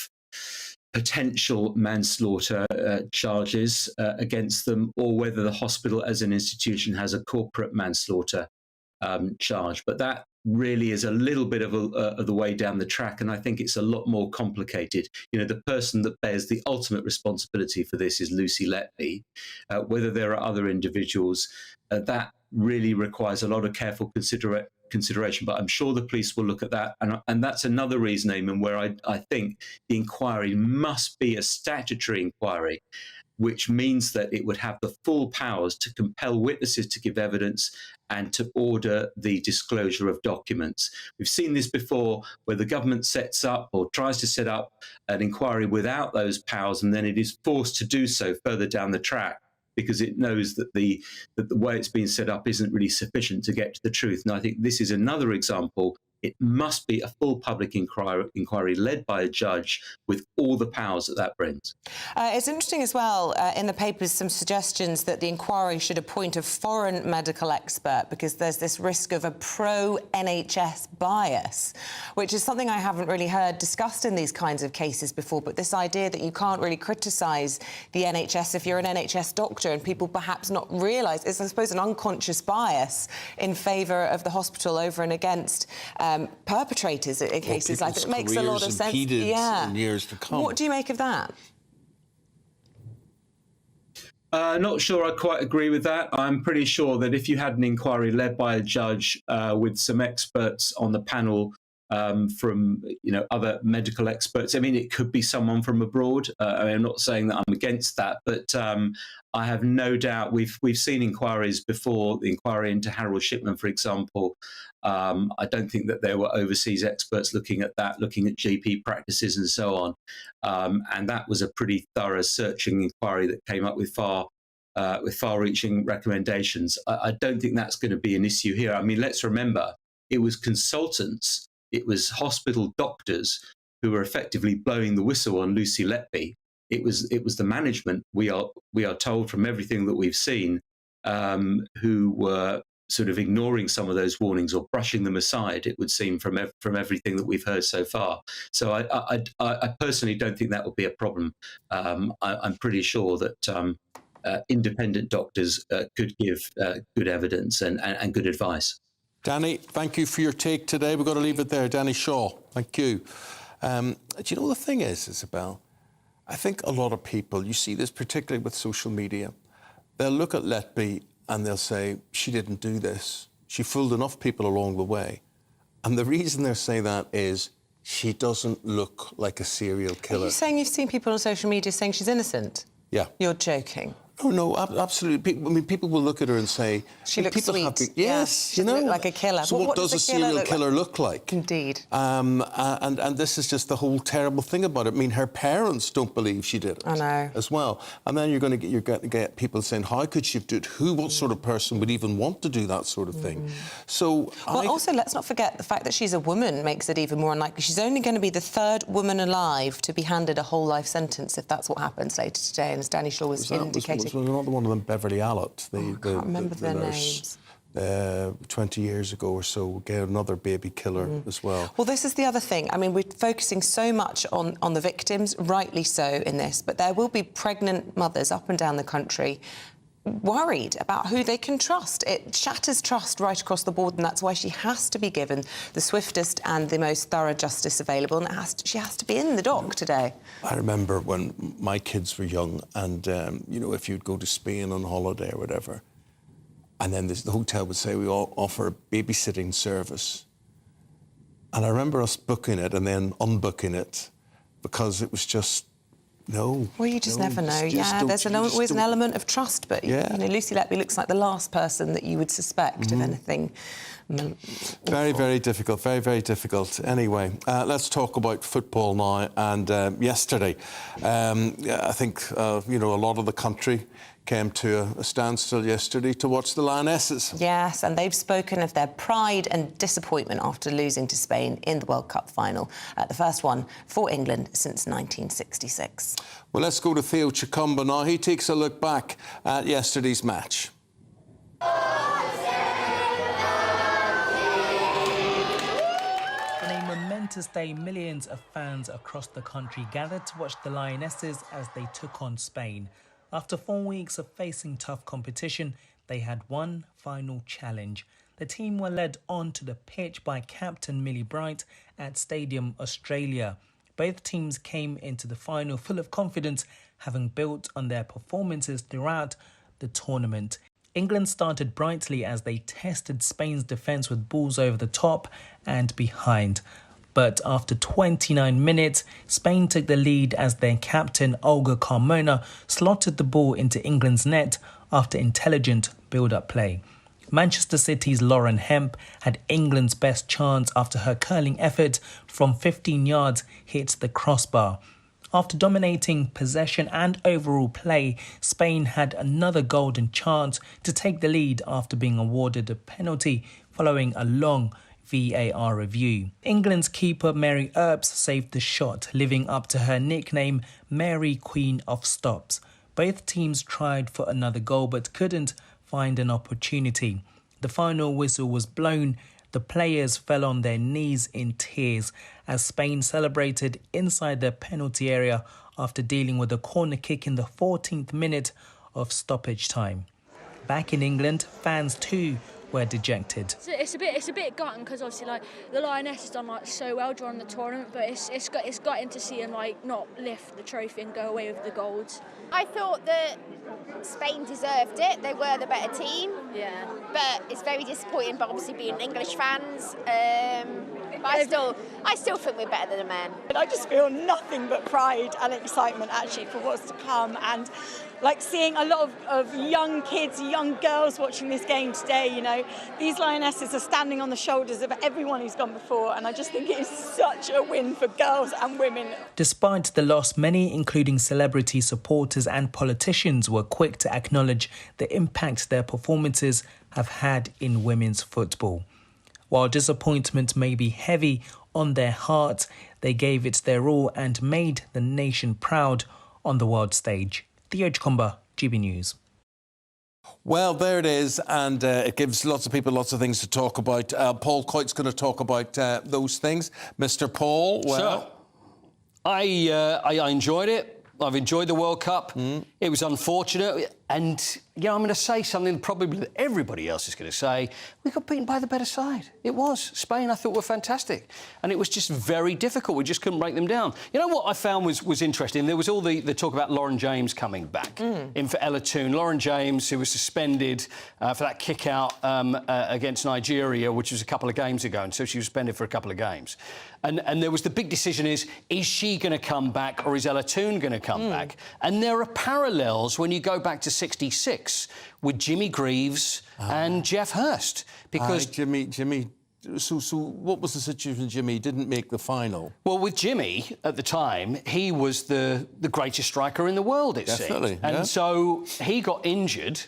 Speaker 3: potential manslaughter charges against them, or whether the hospital as an institution has a corporate manslaughter charge. But that really is a little bit of the way down the track, and I think it's a lot more complicated. You know, the person that bears the ultimate responsibility for this is Lucy Letby. Whether there are other individuals, that really requires a lot of careful consideration. But I'm sure the police will look at that. And that's another reason, Eamonn, where I think the inquiry must be a statutory inquiry, which means that it would have the full powers to compel witnesses to give evidence and to order the disclosure of documents. We've seen this before, where the government sets up or tries to set up an inquiry without those powers, and then it is forced to do so further down the track because it knows that the way it's been set up isn't really sufficient to get to the truth. And I think this is another example. It must be a full public inquiry led by a judge with all the powers that brings.
Speaker 2: It's interesting as well, in the papers, some suggestions that the inquiry should appoint a foreign medical expert because there's this risk of a pro-NHS bias, which is something I haven't really heard discussed in these kinds of cases before, but this idea that you can't really criticise the NHS if you're an NHS doctor, and people perhaps not realise, it's, I suppose, an unconscious bias in favour of the hospital over and against perpetrators in cases like that. It makes a lot of sense.
Speaker 1: Yeah. In years to come.
Speaker 2: What do you make of that?
Speaker 3: Not sure I quite agree with that. I'm pretty sure that if you had an inquiry led by a judge with some experts on the panel from other medical experts, I mean, it could be someone from abroad. I'm not saying that I'm against that, but I have no doubt we've seen inquiries before. The inquiry into Harold Shipman, for example. I don't think that there were overseas experts looking at that, looking at GP practices and so on. And that was a pretty thorough searching inquiry that came up with far-reaching recommendations. I don't think that's going to be an issue here. I mean, let's remember, it was consultants, it was hospital doctors who were effectively blowing the whistle on Lucy Letby. It was the management, we are told from everything that we've seen, who were sort of ignoring some of those warnings or brushing them aside, it would seem, from everything that we've heard so far. So I personally don't think that will be a problem. I'm pretty sure that independent doctors could give good evidence and good advice.
Speaker 1: Danny, thank you for your take today. We've got to leave it there. Danny Shaw, thank you. Do you know the thing is, Isabel? I think a lot of people, you see this particularly with social media, they'll look at Letby and they'll say, she didn't do this. She fooled enough people along the way. And the reason they're saying that is she doesn't look like a serial killer.
Speaker 2: Are you saying you've seen people on social media saying she's innocent?
Speaker 1: Yeah.
Speaker 2: You're joking.
Speaker 1: Oh, no, absolutely. People will look at her and say...
Speaker 2: She looks sweet.
Speaker 1: Yes,
Speaker 2: yeah, she doesn't look like a killer.
Speaker 1: So what does a serial killer look like?
Speaker 2: Indeed.
Speaker 1: And this is just the whole terrible thing about it. I mean, her parents don't believe she did it.
Speaker 2: I know.
Speaker 1: As well. And then you're going to get people saying, how could she do it? What sort of person would even want to do that sort of thing? So...
Speaker 2: Well, also, let's not forget the fact that she's a woman makes it even more unlikely. She's only going to be the third woman alive to be handed a whole life sentence if that's what happens later today. And as Danny Shaw was indicating...
Speaker 1: Was another one of them, Beverly Allott,
Speaker 2: I can't remember their
Speaker 1: nurse,
Speaker 2: names.
Speaker 1: 20 years ago or so, get another baby killer as well.
Speaker 2: Well, this is the other thing. I mean, we're focusing so much on the victims, rightly so, in this, but there will be pregnant mothers up and down the country worried about who they can trust. It shatters trust right across the board, and that's why she has to be given the swiftest and the most thorough justice available, and she has to be in the dock today.
Speaker 1: I remember when my kids were young, and, if you'd go to Spain on holiday or whatever, and then the hotel would say, we all offer a babysitting service. And I remember us booking it and then unbooking it because it was just... No.
Speaker 2: Well, you just never know. There's always an element of trust, but Lucy Letby looks like the last person that you would suspect of anything.
Speaker 1: Very, very difficult. Very, very difficult. Anyway, let's talk about football now. And yesterday, I think a lot of the country came to a standstill yesterday to watch the Lionesses.
Speaker 2: Yes, and they've spoken of their pride and disappointment after losing to Spain in the World Cup final, the first one for England since 1966.
Speaker 1: Well, let's go to Theo Chikumba now. He takes a look back at yesterday's match.
Speaker 7: On a momentous day, millions of fans across the country gathered to watch the Lionesses as they took on Spain. After 4 weeks of facing tough competition, they had one final challenge. The team were led onto the pitch by captain Millie Bright at Stadium Australia. Both teams came into the final full of confidence, having built on their performances throughout the tournament. England started brightly as they tested Spain's defence with balls over the top and behind. But after 29 minutes, Spain took the lead as their captain Olga Carmona slotted the ball into England's net after intelligent build-up play. Manchester City's Lauren Hemp had England's best chance after her curling effort from 15 yards hit the crossbar. After dominating possession and overall play, Spain had another golden chance to take the lead after being awarded a penalty following a long VAR review. England's keeper Mary Earps saved the shot, living up to her nickname Mary Queen of Stops. Both teams tried for another goal but couldn't find an opportunity. The final whistle was blown. The players fell on their knees in tears as Spain celebrated inside their penalty area after dealing with a corner kick in the 14th minute of stoppage time. Back in England, fans too were dejected.
Speaker 8: It's a bit gutting because obviously the Lioness has done so well during the tournament, but it's gutting to see them not lift the trophy and go away with the gold.
Speaker 11: I thought that Spain deserved it. They were the better team.
Speaker 8: Yeah.
Speaker 11: But it's very disappointing, but obviously being English fans. But I still think we're better than the men.
Speaker 21: I just feel nothing but pride and excitement actually for what's to come, and seeing a lot of young kids, young girls watching this game today. These Lionesses are standing on the shoulders of everyone who's gone before, and I just think it is such a win for girls and women.
Speaker 7: Despite the loss, many, including celebrity supporters and politicians, were quick to acknowledge the impact their performances have had in women's football. While disappointment may be heavy on their hearts, they gave it their all and made the nation proud on the world stage. Theo Chkomba, GB News.
Speaker 1: Well, there it is, and it gives lots of people lots of things to talk about. Paul Coyte's going to talk about those things. Mr. Paul, well...
Speaker 28: So, I enjoyed it. I've enjoyed the World Cup. It was unfortunate. And, I'm going to say something probably that everybody else is going to say. We got beaten by the better side. It was. Spain, I thought, were fantastic. And it was just very difficult. We just couldn't break them down. You know what I found was interesting? There was all the talk about Lauren James coming back in for Ella Toone. Lauren James, who was suspended for that kick-out against Nigeria, which was a couple of games ago. And so she was suspended for a couple of games. And there was the big decision is she going to come back or is Ella Toone going to come back? And there are parallels when you go back to 66 with Jimmy Greaves and Jeff Hurst. Because
Speaker 1: Jimmy... So what was the situation? Jimmy didn't make the final.
Speaker 28: Well, with Jimmy, at the time, he was the greatest striker in the world, it seemed. And so he got injured,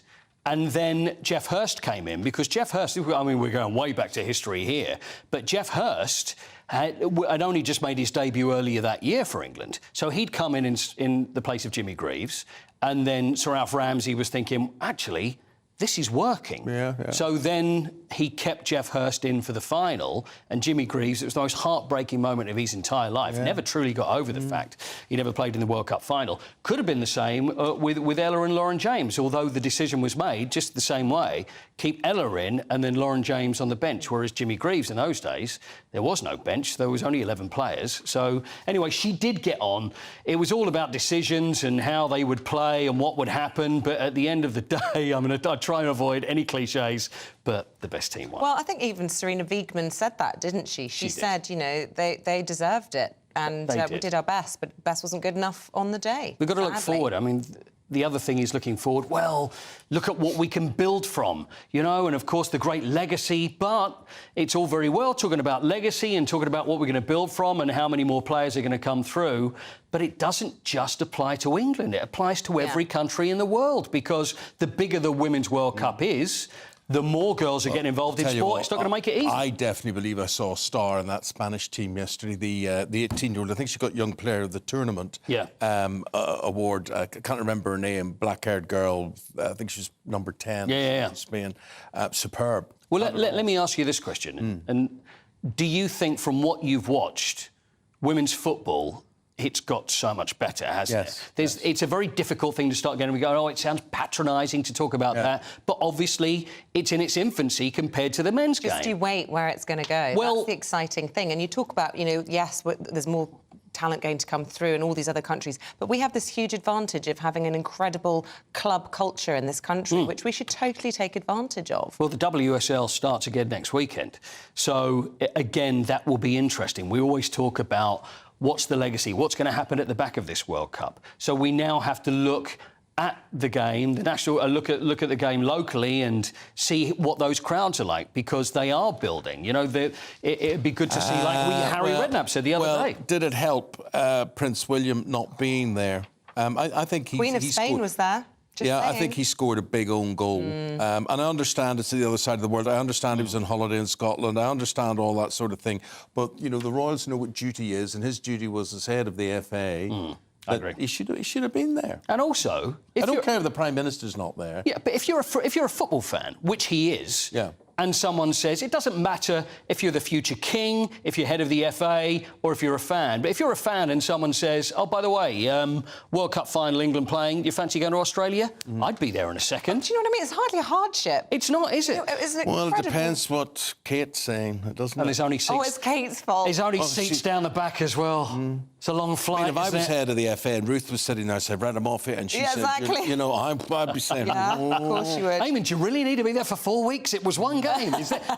Speaker 28: and then Jeff Hurst came in, because Jeff Hurst, I mean, we're going way back to history here, but Jeff Hurst had only just made his debut earlier that year for England. So he'd come in the place of Jimmy Greaves, and then Sir Alf Ramsey was thinking, actually, this is working. So then he kept Jeff Hurst in for the final, and Jimmy Greaves, it was the most heartbreaking moment of his entire life. Never truly got over the fact he never played in the World Cup final. Could have been the same with Ella and Lauren James, although the decision was made just the same way. Keep Ella in and then Lauren James on the bench, whereas Jimmy Greaves in those days, there was no bench, there was only 11 players. So anyway, she did get on. It was all about decisions and how they would play and what would happen, but at the end of the day, I'd try and avoid any cliches, but the best team won.
Speaker 2: Well, I think even Serena Wiegmann said that, didn't she? She said, they deserved it, and we did our best, but best wasn't good enough on the day.
Speaker 28: We've got to look forward. I mean, the other thing is looking forward. Well, look at what we can build from, and of course the great legacy, but it's all very well talking about legacy and talking about what we're going to build from and how many more players are going to come through, but it doesn't just apply to England. It applies to every country in the world, because the bigger the Women's World Cup is, the more girls are getting involved in sport. It's not going to make it easy.
Speaker 1: I definitely believe I saw a star in that Spanish team yesterday, the 18-year-old. I think she got Young Player of the Tournament award. I can't remember her name. Black-haired girl. I think she's number 10 in Spain. Superb.
Speaker 28: Well, let me ask you this question. And do you think, from what you've watched, women's football, it's got so much better, hasn't it? It's a very difficult thing to start getting. We go, it sounds patronising to talk about that, but obviously it's in its infancy compared to the men's game.
Speaker 2: Just you wait where it's going to go. Well, that's the exciting thing. And you talk about, yes, there's more talent going to come through and all these other countries. But we have this huge advantage of having an incredible club culture in this country, which we should totally take advantage of.
Speaker 28: Well, the WSL starts again next weekend. So, again, that will be interesting. We always talk about what's the legacy, what's going to happen at the back of this World Cup. So we now have to look at the game, the national look at the game locally and see what those crowds are like, because they are building. You know, it'd be good to see, like Harry Redknapp said the other day.
Speaker 1: Did it help Prince William not being there? I think
Speaker 2: Queen of Spain was there. Just saying.
Speaker 1: I think he scored a big own goal. And I understand it's to the other side of the world. I understand he was on holiday in Scotland. I understand all that sort of thing. But, you know, the Royals know what duty is, and his duty was as head of the FA.
Speaker 28: I agree.
Speaker 1: He should have been there.
Speaker 28: And also,
Speaker 1: I don't care if the Prime Minister's not there.
Speaker 28: Yeah, but if you're a football fan, which he is, and someone says it doesn't matter if you're the future king, if you're head of the FA, or if you're a fan. But if you're a fan and someone says, "Oh, by the way, World Cup final, England playing, you fancy going to Australia?" I'd be there in a second.
Speaker 2: Do you know what I mean? It's hardly a hardship.
Speaker 28: It's not, is it?
Speaker 1: Well, it depends what Kate's saying, doesn't it?
Speaker 28: And there's only seats.
Speaker 2: Oh, it's Kate's fault.
Speaker 28: There's only seats down the back as well. It's a long flight.
Speaker 1: I mean, if I was head of the FA and Ruth was sitting there, I said, "Right, I'm off it," and she said,
Speaker 2: exactly.
Speaker 1: "You know, I'd be saying,
Speaker 2: of course you would."
Speaker 28: Eamonn, do you really need to be there for 4 weeks? It was one game.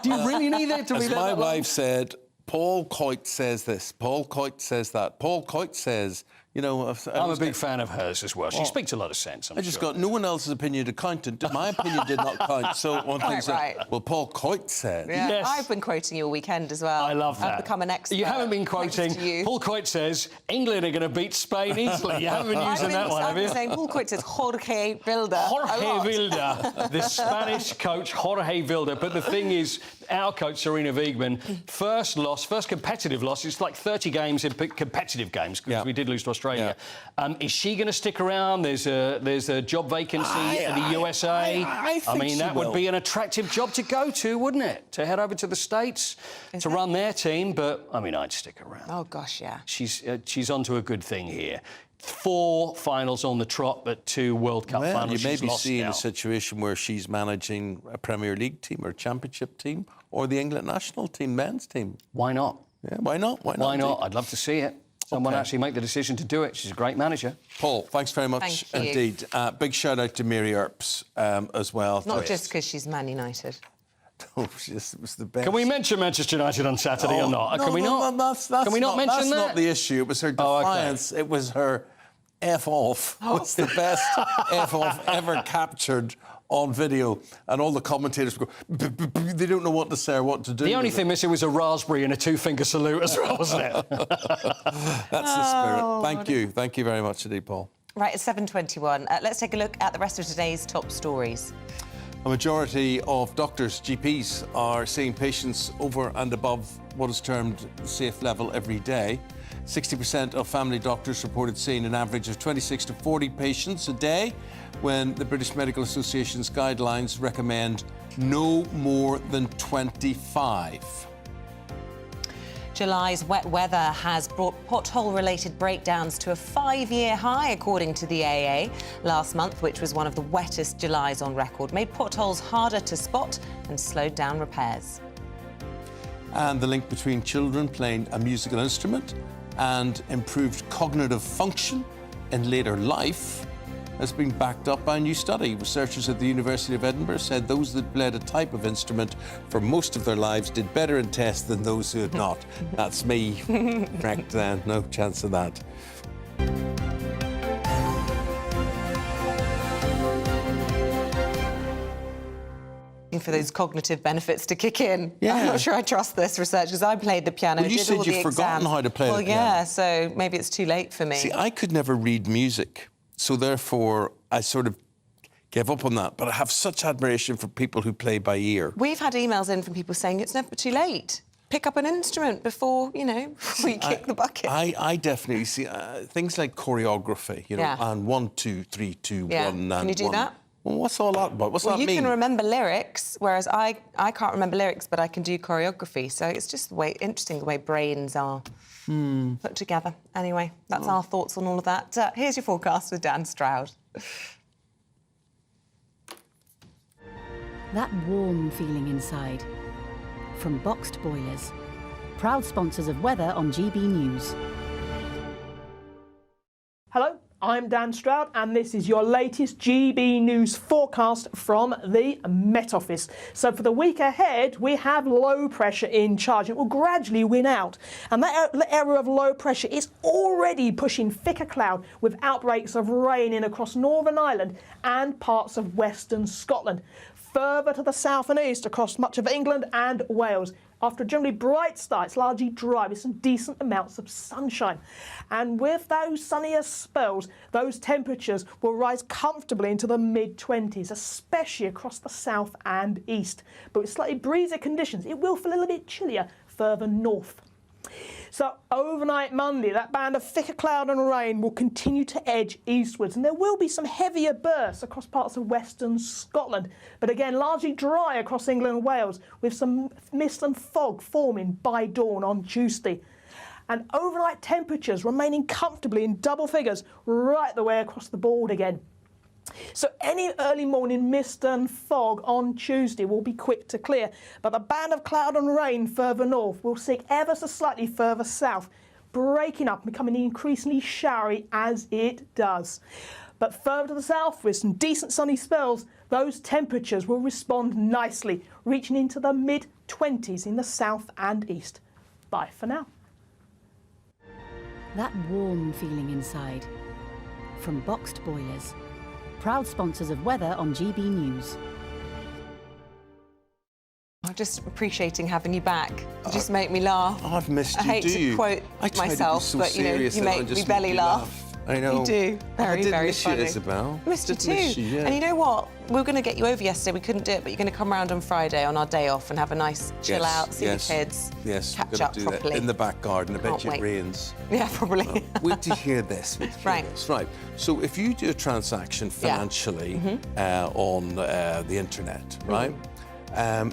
Speaker 28: Do you really need it to be
Speaker 1: As
Speaker 28: there?
Speaker 1: my wife said, Paul Coit says this, Paul Coit says that, Paul Coit says, you know...
Speaker 28: I'm a big fan of hers as well. She speaks a lot of sense, I'm
Speaker 1: I just
Speaker 28: sure.
Speaker 1: got no one else's opinion to count. My opinion did not count. So one thing said, well, Paul Coit said...
Speaker 2: Yeah.
Speaker 28: Yes.
Speaker 2: I've been quoting you all weekend as well.
Speaker 28: I love that.
Speaker 2: I've become an expert.
Speaker 28: You haven't been quoting... Paul Coit says, England are going to beat Spain easily. You haven't been using that one, have you?
Speaker 2: I've been saying Paul Coit says Jorge Vilda.
Speaker 28: Jorge Vilda, the Spanish coach Jorge Vilda. But the thing is, our coach, Serena Wiegmann, first competitive loss. It's like 30 games in competitive games, because we did lose to Australia. Is she going to stick around? There's a job vacancy in the USA.
Speaker 1: I
Speaker 28: mean, that would be an attractive job to go to, wouldn't it? To head over to the States to run their team. But, I mean, I'd stick around.
Speaker 2: Oh, gosh, yeah.
Speaker 28: She's onto a good thing here. 4 finals on the trot, but 2 World Cup finals.
Speaker 1: You may be seeing a situation where she's managing a Premier League team or a Championship team or the England national team, men's team.
Speaker 28: Why not?
Speaker 1: Yeah, why not?
Speaker 28: Why not? I'd love to see it. Someone actually make the decision to do it. She's a great manager.
Speaker 1: Paul, thanks very much indeed. Big shout out to Mary Earps as well.
Speaker 2: Not just because she's Man United.
Speaker 1: Oh, it was the best.
Speaker 28: Can we mention Manchester United on Saturday or not? Can we not?
Speaker 1: Can
Speaker 28: we not mention that?
Speaker 1: That's not the issue. It was her defiance. It was her F off. It's the best F off ever captured on video, and all the commentators go, they don't know what to say or what to do.
Speaker 28: The only thing missing was a raspberry and a 2-finger salute as well, wasn't it?
Speaker 1: That's the spirit. Thank you very much indeed, Paul.
Speaker 2: Right, it's 7:21. Let's take a look at the rest of today's top stories.
Speaker 1: A majority of doctors, GPs, are seeing patients over and above what is termed the safe level every day. 60% of family doctors reported seeing an average of 26 to 40 patients a day, when the British Medical Association's guidelines recommend no more than 25.
Speaker 2: July's wet weather has brought pothole-related breakdowns to a 5-year high, according to the AA. Last month, which was one of the wettest Julys on record, made potholes harder to spot and slowed down repairs.
Speaker 1: And the link between children playing a musical instrument and improved cognitive function in later life has been backed up by a new study. Researchers at the University of Edinburgh said those that played a type of instrument for most of their lives did better in tests than those who had not. That's me. Correct then. No chance of that.
Speaker 2: For those cognitive benefits to kick in.
Speaker 1: Yeah.
Speaker 2: I'm not sure I trust this research, because I played the piano.
Speaker 1: Well, you said you've forgotten how to play the piano.
Speaker 2: Well, yeah, so maybe it's too late for me.
Speaker 1: See, I could never read music, so therefore I sort of gave up on that. But I have such admiration for people who play by ear.
Speaker 2: We've had emails in from people saying it's never too late. Pick up an instrument before, before you kick the bucket.
Speaker 1: I definitely see things like choreography, and 1, 2, 3, 2, 1.
Speaker 2: Can you do that?
Speaker 1: Well, what's all that about? What's that mean?
Speaker 2: You can remember lyrics, whereas I can't remember lyrics, but I can do choreography. So it's just interesting the way brains are put together. Anyway, that's our thoughts on all of that. Here's your forecast with Dan Stroud.
Speaker 9: That warm feeling inside. From Boxed Boilers, proud sponsors of weather on GB News.
Speaker 4: Hello, I'm Dan Stroud, and this is your latest GB News forecast from the Met Office. So for the week ahead, we have low pressure in charge. It will gradually win out. And that area of low pressure is already pushing thicker cloud with outbreaks of rain in across Northern Ireland and parts of Western Scotland. Further to the south and east across much of England and Wales. After a generally bright start, it's largely dry with some decent amounts of sunshine. And with those sunnier spells, those temperatures will rise comfortably into the mid-20s, especially across the south and east. But with slightly breezy conditions, it will feel a little bit chillier further north. So overnight Monday, that band of thicker cloud and rain will continue to edge eastwards, and there will be some heavier bursts across parts of western Scotland, but again largely dry across England and Wales, with some mist and fog forming by dawn on Tuesday. And overnight temperatures remaining comfortably in double figures right the way across the board again. So any early morning mist and fog on Tuesday will be quick to clear, but the band of cloud and rain further north will sink ever so slightly further south, breaking up and becoming increasingly showery as it does. But further to the south, with some decent sunny spells, those temperatures will respond nicely, reaching into the mid-20s in the south and east. Bye for now.
Speaker 9: That warm feeling inside. From Boxed Boilers. Proud sponsors of weather on GB News.
Speaker 2: I'm just appreciating having you back. You just make me laugh.
Speaker 1: I've missed you,
Speaker 2: I hate to quote myself, but you know, you make me belly laugh.
Speaker 1: I know.
Speaker 2: You do. Very, very funny.
Speaker 1: You, Isabel.
Speaker 2: Missed you too. And you know what? We were going to get you over yesterday. We couldn't do it, but you're going to come round on Friday on our day off and have a nice chill out, see the kids, catch up properly.
Speaker 1: In the back garden. I bet it rains.
Speaker 2: Yeah, probably.
Speaker 1: Wait to hear this.
Speaker 2: Right.
Speaker 1: Right. So if you do a transaction financially on the internet, right?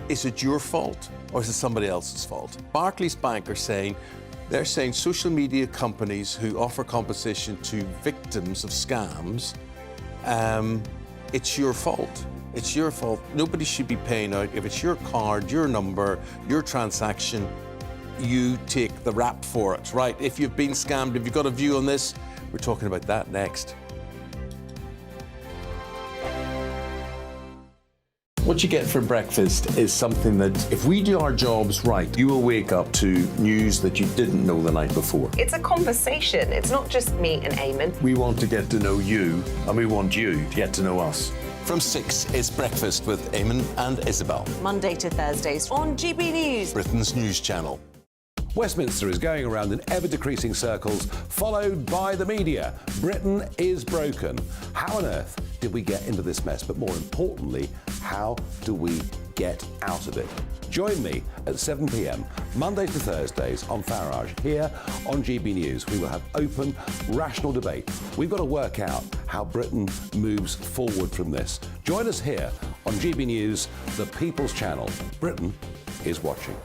Speaker 1: Is it your fault or is it somebody else's fault? Barclays Bank are saying, they're saying social media companies who offer compensation to victims of scams, it's your fault. It's your fault. Nobody should be paying out. If it's your card, your number, your transaction, you take the rap for it, right? If you've been scammed, if you've got a view on this, we're talking about that next. What you get for breakfast is something that, if we do our jobs right, you will wake up to news that you didn't know the night before.
Speaker 2: It's a conversation. It's not just me and Eamonn.
Speaker 1: We want to get to know you, and we want you to get to know us. From 6, it's Breakfast with Eamonn and Isabel.
Speaker 2: Monday to Thursdays on GB News,
Speaker 1: Britain's news channel.
Speaker 19: Westminster is going around in ever-decreasing circles, followed by the media. Britain is broken. How on earth did we get into this mess? But more importantly, how do we get out of it? Join me at 7 p.m, Mondays to Thursdays on Farage, here on GB News. We will have open, rational debate. We've got to work out how Britain moves forward from this. Join us here on GB News, the People's Channel. Britain is watching.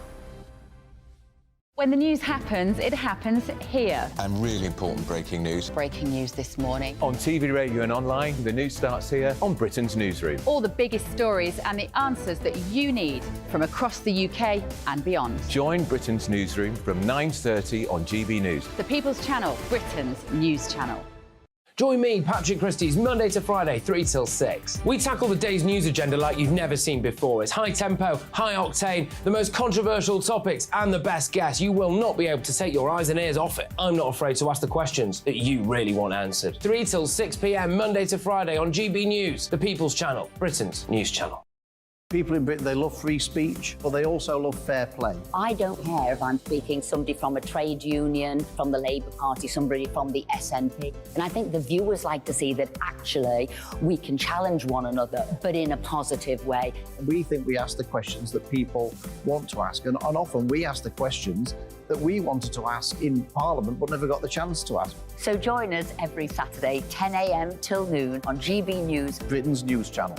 Speaker 10: When the news happens, it happens here.
Speaker 12: And really important breaking news.
Speaker 10: Breaking news this morning.
Speaker 24: On TV, radio and online, the news starts here on Britain's Newsroom.
Speaker 10: All the biggest stories and the answers that you need from across the UK and beyond.
Speaker 24: Join Britain's Newsroom from 9:30 on GB News.
Speaker 10: The People's Channel, Britain's news channel.
Speaker 13: Join me, Patrick Christie's Monday to Friday, 3 till 6. We tackle the day's news agenda like you've never seen before. It's high tempo, high octane, the most controversial topics and the best guests. You will not be able to take your eyes and ears off it. I'm not afraid to ask the questions that you really want answered. 3 till 6 p.m, Monday to Friday on GB News, the People's Channel, Britain's news channel.
Speaker 22: People in Britain, they love free speech, but they also love fair play.
Speaker 23: I don't care if I'm speaking somebody from a trade union, from the Labour Party, somebody from the SNP. And I think the viewers like to see that actually we can challenge one another, but in a positive way.
Speaker 22: We think we ask the questions that people want to ask, and often we ask the questions that we wanted to ask in Parliament but never got the chance to ask.
Speaker 23: So join us every Saturday, 10 a.m. till noon on GB News,
Speaker 22: Britain's news channel.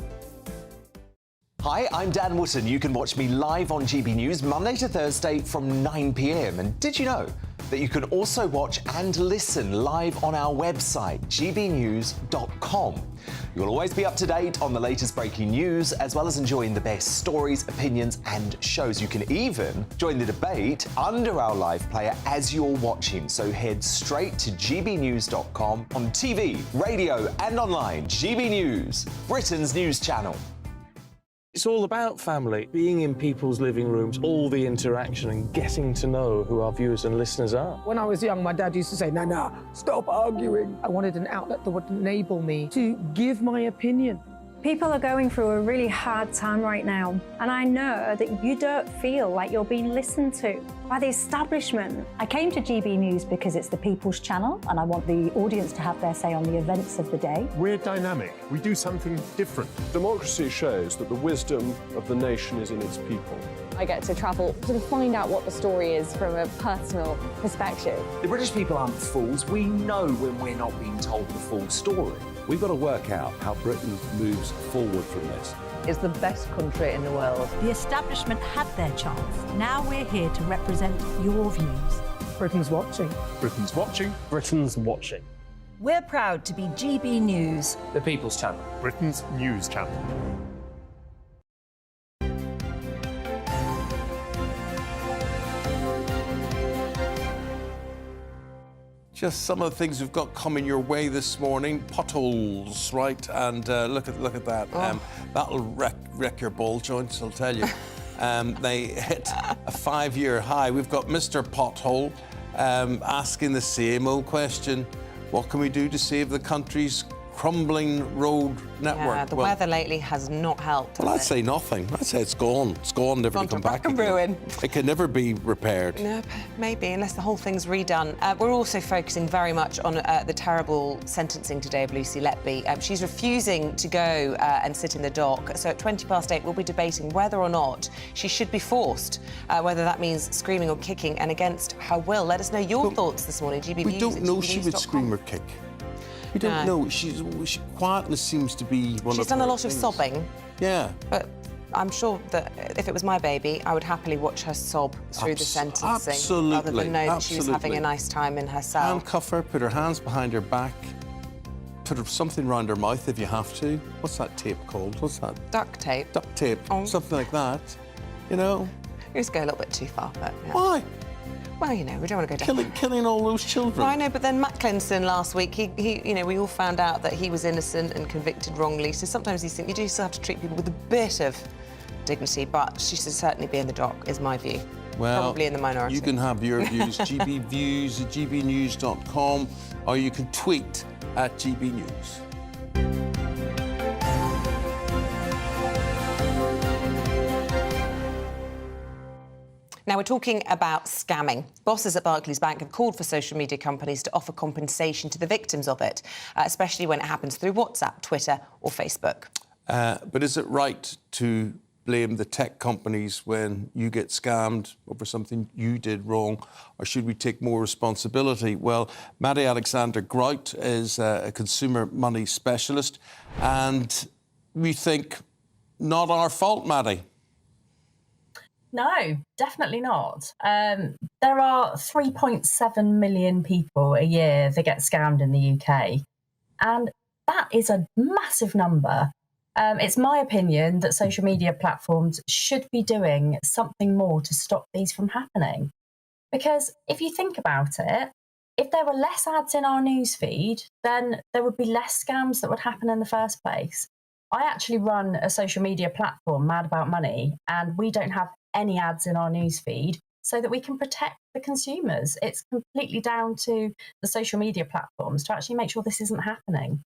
Speaker 24: Hi, I'm Dan Wootton. You can watch me live on GB News Monday to Thursday from 9 p.m. And did you know that you can also watch and listen live on our website, gbnews.com. You'll always be up to date on the latest breaking news, as well as enjoying the best stories, opinions and shows. You can even join the debate under our live player as you're watching. So head straight to gbnews.com on TV, radio and online. GB News, Britain's news channel.
Speaker 20: It's all about family, being in people's living rooms, all the interaction and getting to know who our viewers and listeners are.
Speaker 14: When I was young, my dad used to say, Nana, stop arguing. I wanted an outlet that would enable me to give my opinion.
Speaker 5: People are going through a really hard time right now, and I know that you don't feel like you're being listened to by the establishment.
Speaker 15: I came to GB News because it's the people's channel and I want the audience to have their say on the events of the day.
Speaker 16: We're dynamic. We do something different. Democracy shows that the wisdom of the nation is in its people.
Speaker 17: I get to travel to find out what the story is from a personal perspective.
Speaker 24: The British people aren't fools. We know when we're not being told the full story.
Speaker 19: We've got to work out how Britain moves forward from this.
Speaker 18: It's the best country in the world.
Speaker 9: The establishment had their chance. Now we're here to represent your views.
Speaker 14: Britain's watching.
Speaker 16: Britain's watching.
Speaker 20: Britain's watching.
Speaker 9: We're proud to be GB News,
Speaker 13: The People's Channel.
Speaker 16: Britain's news channel.
Speaker 1: Just some of the things we've got coming your way this morning. Potholes, right? And look at that. That'll wreck your ball joints, I'll tell you. They hit a 5-year high. We've got Mr. Pothole asking the same old question. What can we do to save the country's crumbling road network?
Speaker 2: Yeah, the weather lately has not helped.
Speaker 1: Well, I'd say nothing. I'd say it's gone. It's gone, never to come back again.
Speaker 2: Ruin.
Speaker 1: It can never be repaired.
Speaker 2: No, maybe, unless the whole thing's redone. We're also focusing very much on the terrible sentencing today of Lucy Letby. She's refusing to go and sit in the dock. So at 8:20, we'll be debating whether or not she should be forced, whether that means screaming or kicking, and against her will. Let us know your thoughts this morning. GB
Speaker 1: We
Speaker 2: News
Speaker 1: don't
Speaker 2: at
Speaker 1: know she would
Speaker 2: gbnews.com.
Speaker 1: scream or kick. We don't know. Quietness seems to be one of
Speaker 2: She's done a
Speaker 1: her
Speaker 2: lot of
Speaker 1: things.
Speaker 2: sobbing.
Speaker 1: Yeah.
Speaker 2: But I'm sure that if it was my baby, I would happily watch her sob through the sentencing.
Speaker 1: Absolutely.
Speaker 2: Rather than know that she was having
Speaker 1: Absolutely.
Speaker 2: a nice time in her cell.
Speaker 1: Handcuff her, put her hands behind her back, put something round her mouth if you have to. What's that tape called? What's that?
Speaker 2: Duct tape.
Speaker 1: Duct tape. Something like that. You know?
Speaker 2: You just go a little bit too far, but yeah.
Speaker 1: Why?
Speaker 2: Well, you know, we don't want to go down.
Speaker 1: Killing all those children.
Speaker 2: No, I know, but then Matt Clinton last week, he, you know, we all found out that he was innocent and convicted wrongly. So sometimes these things, you do still have to treat people with a bit of dignity, but she should certainly be in the dock, is my view.
Speaker 1: Well,
Speaker 2: probably in the minority.
Speaker 1: You can have your views, gbviews at gbnews.com, or you can tweet at gbnews.
Speaker 2: Now, we're talking about scamming. Bosses at Barclays Bank have called for social media companies to offer compensation to the victims of it, especially when it happens through WhatsApp, Twitter or Facebook.
Speaker 1: But is it right to blame the tech companies when you get scammed over something you did wrong, or should we take more responsibility? Well, Maddie Alexander-Grout is a consumer money specialist, and we think not our fault, Maddie.
Speaker 25: No, definitely not. There are 3.7 million people a year that get scammed in the UK, and that is a massive number. It's my opinion that social media platforms should be doing something more to stop these from happening. Because if you think about it, if there were less ads in our newsfeed, then there would be less scams that would happen in the first place. I actually run a social media platform, Mad About Money, and we don't have any ads in our newsfeed so that we can protect the consumers. It's completely down to the social media platforms to actually make sure this isn't happening.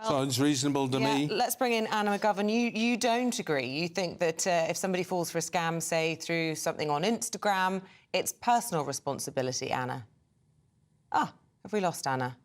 Speaker 1: Sounds reasonable to me.
Speaker 2: Let's bring in Anna McGovern. You don't agree. You think that if somebody falls for a scam, say, through something on Instagram, it's personal responsibility, Anna. Ah, have we lost Anna?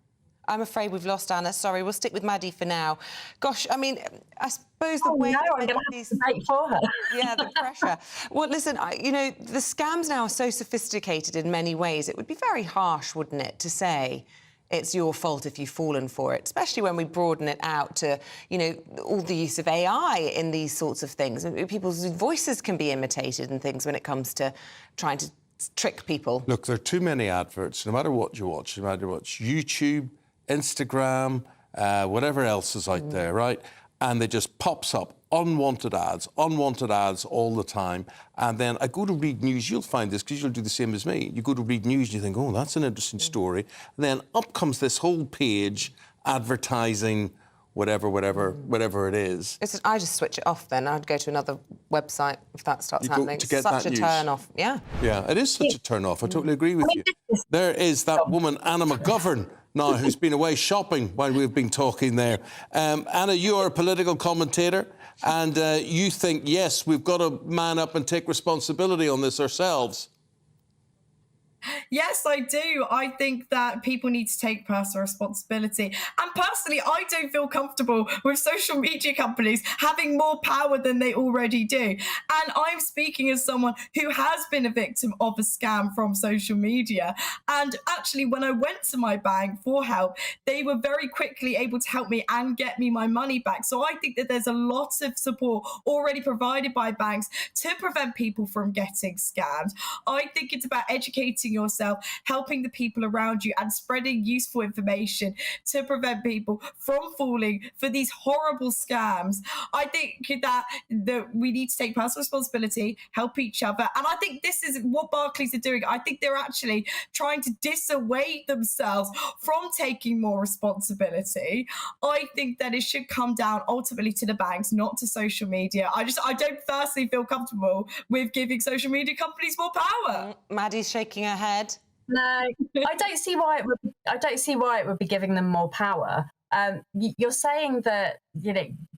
Speaker 2: I'm afraid we've lost Anna. Sorry, we'll stick with Maddie for now. Gosh, I mean, I suppose the way...
Speaker 25: No, I'm going to have to wait for her.
Speaker 2: Yeah, the pressure. Well, listen, you know, the scams now are so sophisticated in many ways. It would be very harsh, wouldn't it, to say it's your fault if you've fallen for it, especially when we broaden it out to, you know, all the use of AI in these sorts of things. People's voices can be imitated and things when it comes to trying to trick people.
Speaker 1: Look, there are too many adverts, no matter what you watch, no matter what, YouTube, Instagram, whatever else is out there, right? And they just pops up, unwanted ads all the time. And then I go to read news, you'll find this, because you'll do the same as me. You go to read news and you think, oh, that's an interesting story. And then up comes this whole page advertising whatever it is.
Speaker 2: I just switch it off then. I'd go to another website if that starts happening.
Speaker 1: To get
Speaker 2: such
Speaker 1: that
Speaker 2: a
Speaker 1: news.
Speaker 2: turn off. Yeah.
Speaker 1: Yeah, it is such a turn off. I totally agree with you. There is that woman, Anna McGovern, now, who's been away shopping while we've been talking there. Anna, you are a political commentator, and you think, yes, we've got to man up and take responsibility on this ourselves.
Speaker 3: Yes, I do. I think that people need to take personal responsibility. And personally, I don't feel comfortable with social media companies having more power than they already do. And I'm speaking as someone who has been a victim of a scam from social media. And actually, when I went to my bank for help, they were very quickly able to help me and get me my money back. So I think that there's a lot of support already provided by banks to prevent people from getting scammed. I think it's about educating yourself, helping the people around you, and spreading useful information to prevent people from falling for these horrible scams. I think that we need to take personal responsibility, help each other, and I think this is what Barclays are doing. I think they're actually trying to dissuade themselves from taking more responsibility. I think that it should come down ultimately to the banks, not to social media. I don't personally feel comfortable with giving social media companies more power.
Speaker 2: Maddie's shaking her head.
Speaker 25: No, I don't see why it would. I don't see why it would be giving them more power. You're saying that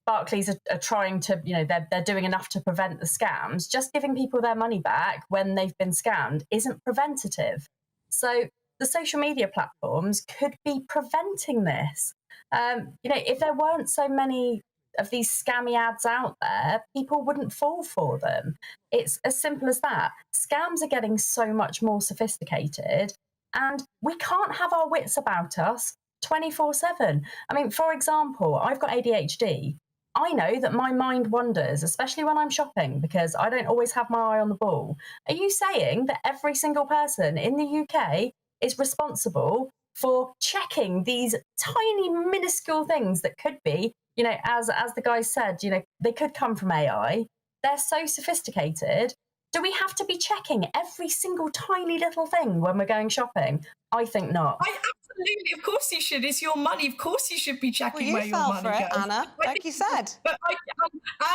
Speaker 25: Barclays are trying to, they're doing enough to prevent the scams. Just giving people their money back when they've been scammed isn't preventative. So the social media platforms could be preventing this. If there weren't so many of these scammy ads out there, people wouldn't fall for them. It's as simple as that. Scams are getting so much more sophisticated, and we can't have our wits about us 24/7. I mean, for example, I've got ADHD. I know that my mind wanders, especially when I'm shopping, because I don't always have my eye on the ball. Are you saying that every single person in the UK is responsible for checking these tiny, minuscule things that could be, as the guy said, they could come from AI. They're so sophisticated. Do we have to be checking every single tiny little thing when we're going shopping? I think not.
Speaker 3: Absolutely, of course you should. It's your money. Of course you should be checking where your money
Speaker 2: for it,
Speaker 3: goes.
Speaker 2: Anna, like you said.
Speaker 3: But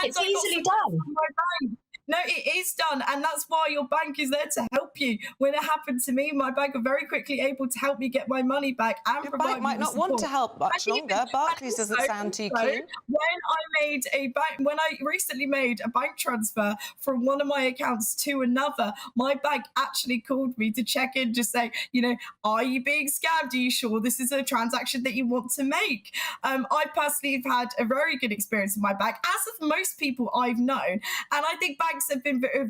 Speaker 25: it's easily done.
Speaker 3: No, it is done, and that's why your bank is there to help you. When it happened to me, my bank were very quickly able to help me get my money back and
Speaker 2: Your
Speaker 3: provide
Speaker 2: bank might
Speaker 3: me
Speaker 2: not
Speaker 3: support.
Speaker 2: want to help much longer. Barclays doesn't sound too keen.
Speaker 3: When I recently made a bank transfer from one of my accounts to another, my bank actually called me to check in, just say, are you being scammed? Are you sure this is a transaction that you want to make? I personally have had a very good experience with my bank, as have most people I've known, and I think banks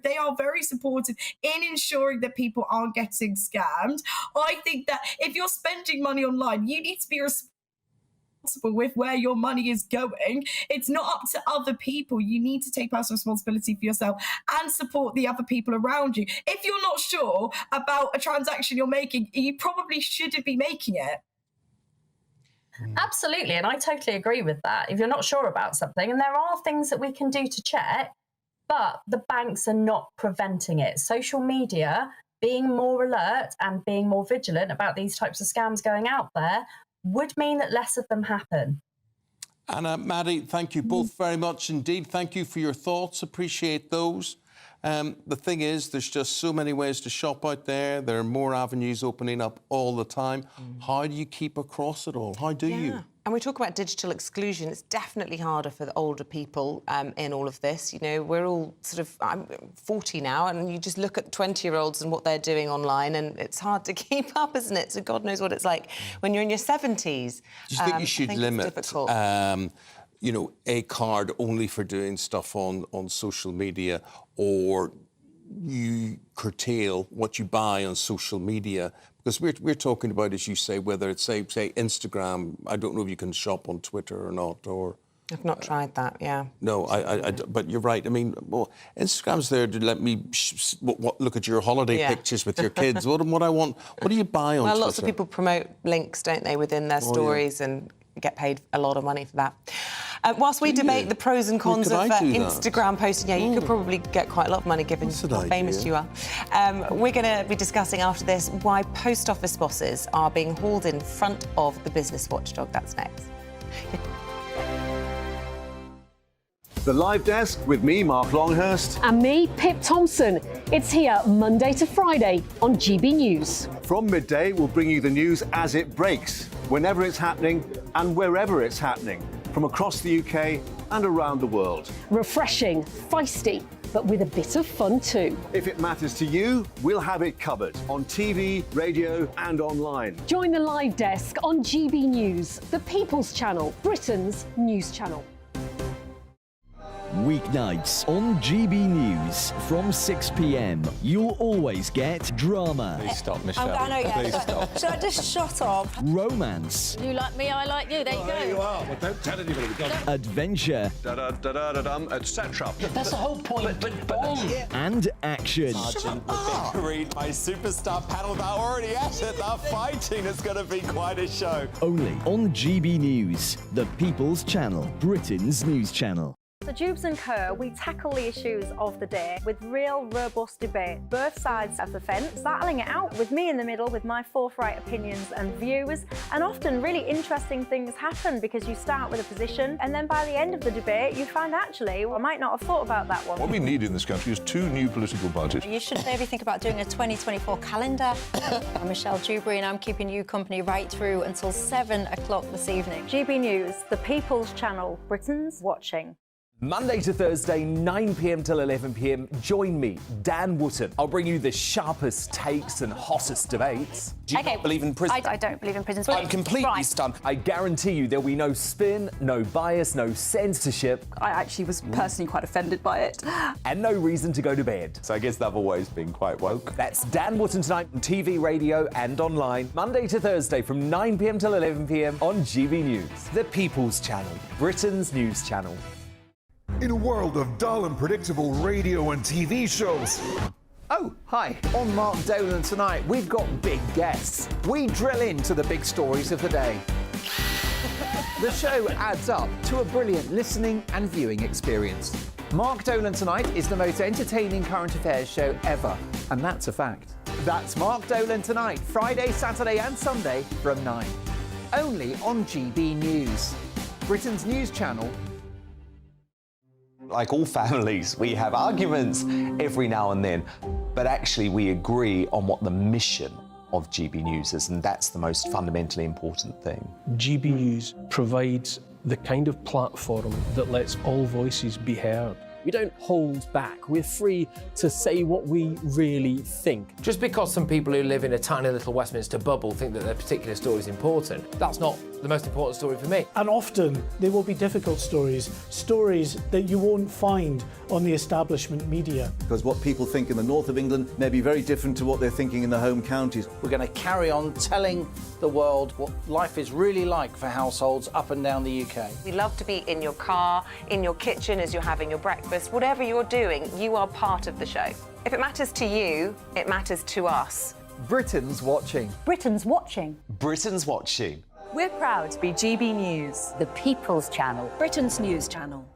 Speaker 3: they are very supportive in ensuring that people aren't getting scammed. I think that if you're spending money online, you need to be responsible with where your money is going. It's not up to other people. You need to take personal responsibility for yourself and support the other people around you. If you're not sure about a transaction you're making, you probably shouldn't be making it.
Speaker 25: Absolutely, and I totally agree with that. If you're not sure about something, and there are things that we can do to check, but the banks are not preventing it. Social media being more alert and being more vigilant about these types of scams going out there would mean that less of them happen.
Speaker 1: Anna, Maddie, thank you both very much indeed. Thank you for your thoughts. Appreciate those. The thing is, there's just so many ways to shop out there. There are more avenues opening up all the time. How do you keep across it all? How do you?
Speaker 2: And we talk about digital exclusion. It's definitely harder for the older people in all of this. We're all I'm 40 now, and you just look at 20-year-olds and what they're doing online, and it's hard to keep up, isn't it? So God knows what it's like when you're in your 70s.
Speaker 1: Do you think you should limit a card only for doing stuff on social media, or you curtail what you buy on social media? Because we're talking about, as you say, whether it's, say Instagram. I don't know if you can shop on Twitter or not, or...
Speaker 2: I've not tried that, yeah.
Speaker 1: No, but you're right. I mean, well, Instagram's there to let me look at your holiday pictures with your kids. What I want, what do you buy on Twitter?
Speaker 2: Lots of people promote links, don't they, within their stories and get paid a lot of money for that. Whilst we debate the pros and cons of Instagram posting, you could probably get quite a lot of money given how famous you are. We're going to be discussing after this why post office bosses are being hauled in front of the business watchdog. That's next.
Speaker 6: The Live Desk with me, Mark Longhurst.
Speaker 7: And me, Pip Thompson. It's here Monday to Friday on GB News.
Speaker 6: From midday, we'll bring you the news as it breaks, whenever it's happening and wherever it's happening, from across the UK and around the world.
Speaker 7: Refreshing, feisty, but with a bit of fun too.
Speaker 6: If it matters to you, we'll have it covered on TV, radio and online.
Speaker 7: Join the Live Desk on GB News, the People's Channel, Britain's news channel.
Speaker 8: Weeknights on GB News from 6 p.m. You'll always get drama.
Speaker 12: Please stop, Michelle.
Speaker 11: I know,
Speaker 12: Please stop.
Speaker 11: Should I just shut up?
Speaker 8: Romance.
Speaker 11: You like me, I like you. There you go.
Speaker 6: There you are. Well, don't tell anybody.
Speaker 8: Adventure.
Speaker 6: Etc.
Speaker 12: That's the whole point.
Speaker 8: And action.
Speaker 24: Sergeant, we're being greeted by superstar panel that are already at it. They're fighting. It's going to be quite a show.
Speaker 8: Only on GB News, the People's Channel, Britain's news channel.
Speaker 5: So Jubes and Co, we tackle the issues of the day with real robust debate, both sides of the fence, battling it out with me in the middle with my forthright opinions and views, and often really interesting things happen because you start with a position and then by the end of the debate you find actually, I might not have thought about that one.
Speaker 21: What we need in this country is 2 new political parties.
Speaker 11: You should maybe think about doing a 2024 calendar. I'm Michelle Dewberry and I'm keeping you company right through until 7 o'clock this evening.
Speaker 5: GB News, the People's Channel, Britain's watching.
Speaker 24: Monday to Thursday, 9 p.m. till 11 p.m. Join me, Dan Wootton. I'll bring you the sharpest takes and hottest debates. Do you not believe in prisons?
Speaker 11: I don't believe in prisons.
Speaker 24: I'm completely stunned. I guarantee you there'll be no spin, no bias, no censorship.
Speaker 11: I actually was personally quite offended by it.
Speaker 24: And no reason to go to bed. So I guess they've always been quite woke. That's Dan Wootton tonight on TV, radio and online. Monday to Thursday from 9 p.m. till 11 p.m. on GB News. The People's Channel, Britain's news channel.
Speaker 26: In a world of dull and predictable radio and TV shows.
Speaker 27: Oh, hi. On Mark Dolan tonight, we've got big guests. We drill into the big stories of the day. The show adds up to a brilliant listening and viewing experience. Mark Dolan Tonight is the most entertaining current affairs show ever, and that's a fact. That's Mark Dolan Tonight, Friday, Saturday and Sunday from 9. Only on GB News, Britain's news channel.
Speaker 24: Like all families, we have arguments every now and then, but actually we agree on what the mission of GB News is, and that's the most fundamentally important thing.
Speaker 20: GB News provides the kind of platform that lets all voices be heard. We don't hold back. We're free to say what we really think.
Speaker 13: Just because some people who live in a tiny little Westminster bubble think that their particular story is important, that's not the most important story for me.
Speaker 28: And often there will be difficult stories that you won't find on the establishment media.
Speaker 22: Because what people think in the north of England may be very different to what they're thinking in the home counties.
Speaker 29: We're going to carry on telling the world what life is really like for households up and down the UK.
Speaker 2: We love to be in your car, in your kitchen as you're having your breakfast. Whatever you're doing, you are part of the show. If it matters to you, it matters to us.
Speaker 27: Britain's watching.
Speaker 15: Britain's watching.
Speaker 24: Britain's watching.
Speaker 2: We're proud to be GB News,
Speaker 23: the People's Channel,
Speaker 2: Britain's news channel.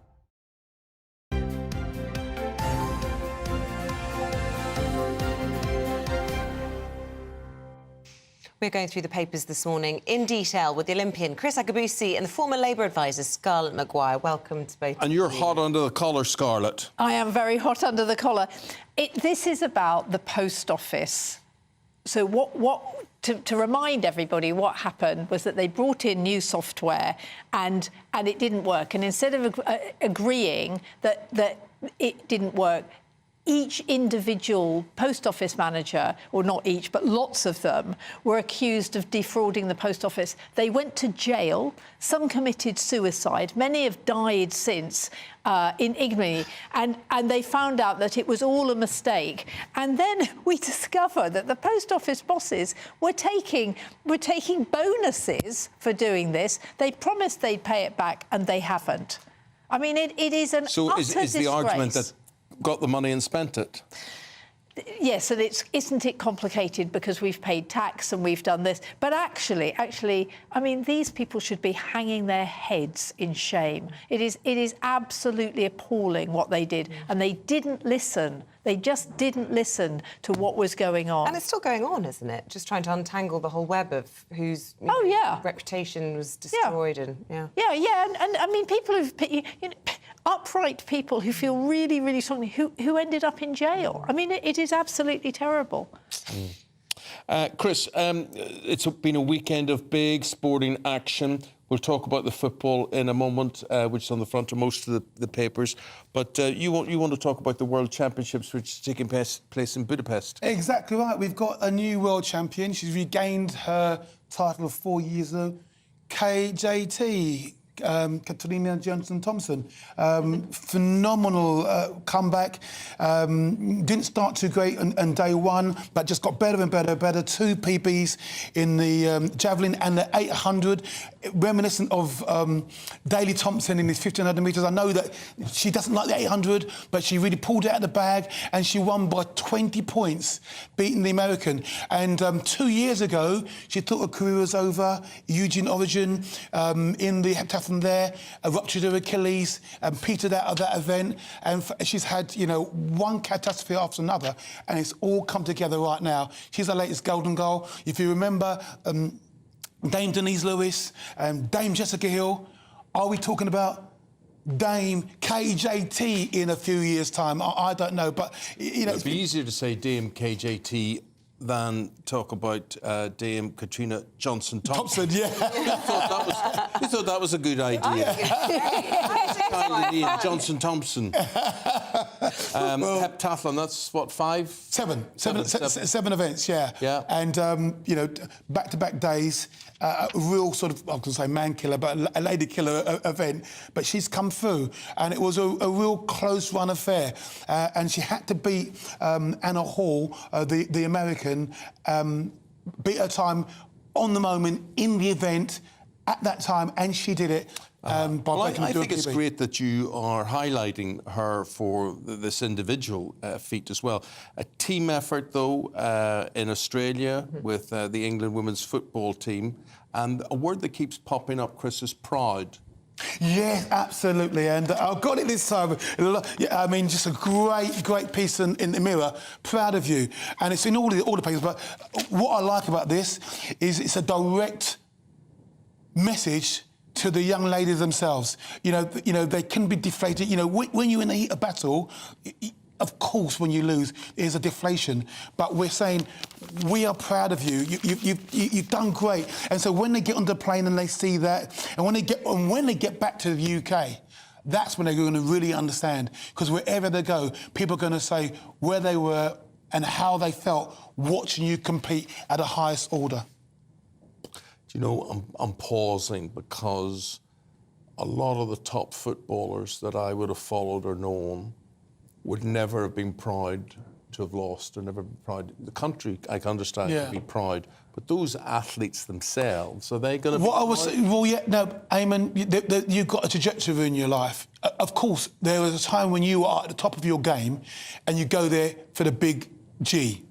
Speaker 2: We're going through the papers this morning in detail with the Olympian Chris Agabusi and the former Labour advisor Scarlett Maguire. Welcome to both.
Speaker 1: And you're hot under the collar, Scarlett.
Speaker 30: I am very hot under the collar. This is about the post office. So to remind everybody, what happened was that they brought in new software and it didn't work. And instead of agreeing that it didn't work, each individual post office manager, or not each, but lots of them, were accused of defrauding the post office. They went to jail. Some committed suicide. Many have died since in ignominy. And they found out that it was all a mistake. And then we discovered that the post office bosses were taking bonuses for doing this. They promised they'd pay it back, and they haven't. I mean, it is an utter disgrace.
Speaker 1: So is the argument that got the money and spent it?
Speaker 30: Yes, and isn't it complicated because we've paid tax and we've done this? But actually, I mean, these people should be hanging their heads in shame. It is absolutely appalling what they did, and they didn't listen. They just didn't listen to what was going on.
Speaker 2: And it's still going on, isn't it? Just trying to untangle the whole web of whose reputation was destroyed. And
Speaker 30: and I mean, people who've, upright people who feel really, really strongly, who ended up in jail. I mean, it is absolutely terrible.
Speaker 1: Chris, it's been a weekend of big sporting action. We'll talk about the football in a moment, which is on the front of most of the papers. But you want to talk about the World Championships, which is taking place in Budapest.
Speaker 3: Exactly right. We've got a new world champion. She's regained her title of 4 years ago. KJT, Katarina Johnson-Thompson. Phenomenal comeback. Didn't start too great on day one, but just got better and better. 2 PBs in the javelin and the 800, reminiscent of Daley Thompson in his 1500 metres. I know that she doesn't like the 800, but she really pulled it out of the bag, and she won by 20 points, beating the American. And 2 years ago, she thought her career was over. Eugene Origin in the heptathlon there, ruptured her Achilles and petered out of that event. And she's had, one catastrophe after another, and it's all come together right now. She's our latest golden goal. If you remember, Dame Denise Lewis, Dame Jessica Hill, are we talking about Dame KJT in a few years' time? I don't know, but,
Speaker 1: It'd be easier to say Dame KJT than talk about Dame Katrina Johnson-Thompson.
Speaker 3: Yeah.
Speaker 1: You thought that was a good idea. Kylie Johnson-Thompson. Heptathlon, that's what, 5?
Speaker 3: 7 events, yeah.
Speaker 1: Yeah.
Speaker 3: And, back-to-back days, a real sort of, I was going to say man killer, but a lady killer event. But she's come through, and it was a real close-run affair. And she had to beat Anna Hall, the American, beat her time on the moment in the event at that time, and she did it. I think it's great that you are highlighting her for this individual feat as well. A team effort, though, in Australia with the England women's football team. And a word that keeps popping up, Chris, is proud. Yes, absolutely. And I've got it this time. I mean, just a great piece in the Mirror. Proud of you. And it's in all the papers. But what I like about this is it's a direct message to the young ladies themselves. They can be deflated. When you're in the heat of battle, of course, when you lose, there's a deflation. But we're saying, we are proud of you. You've done great. And so when they get on the plane and they see that, and when they get back to the UK, that's when they're going to really understand. Because wherever they go, people are going to say where they were and how they felt watching you compete at the highest order. I'm pausing because a lot of the top footballers that I would have followed or known would never have been proud to have lost or never been proud. The country, I can understand, can be proud, but those athletes themselves, are they going to be proud? Eamonn, you've got a trajectory in your life. Of course, there was a time when you were at the top of your game and you go there for the big G.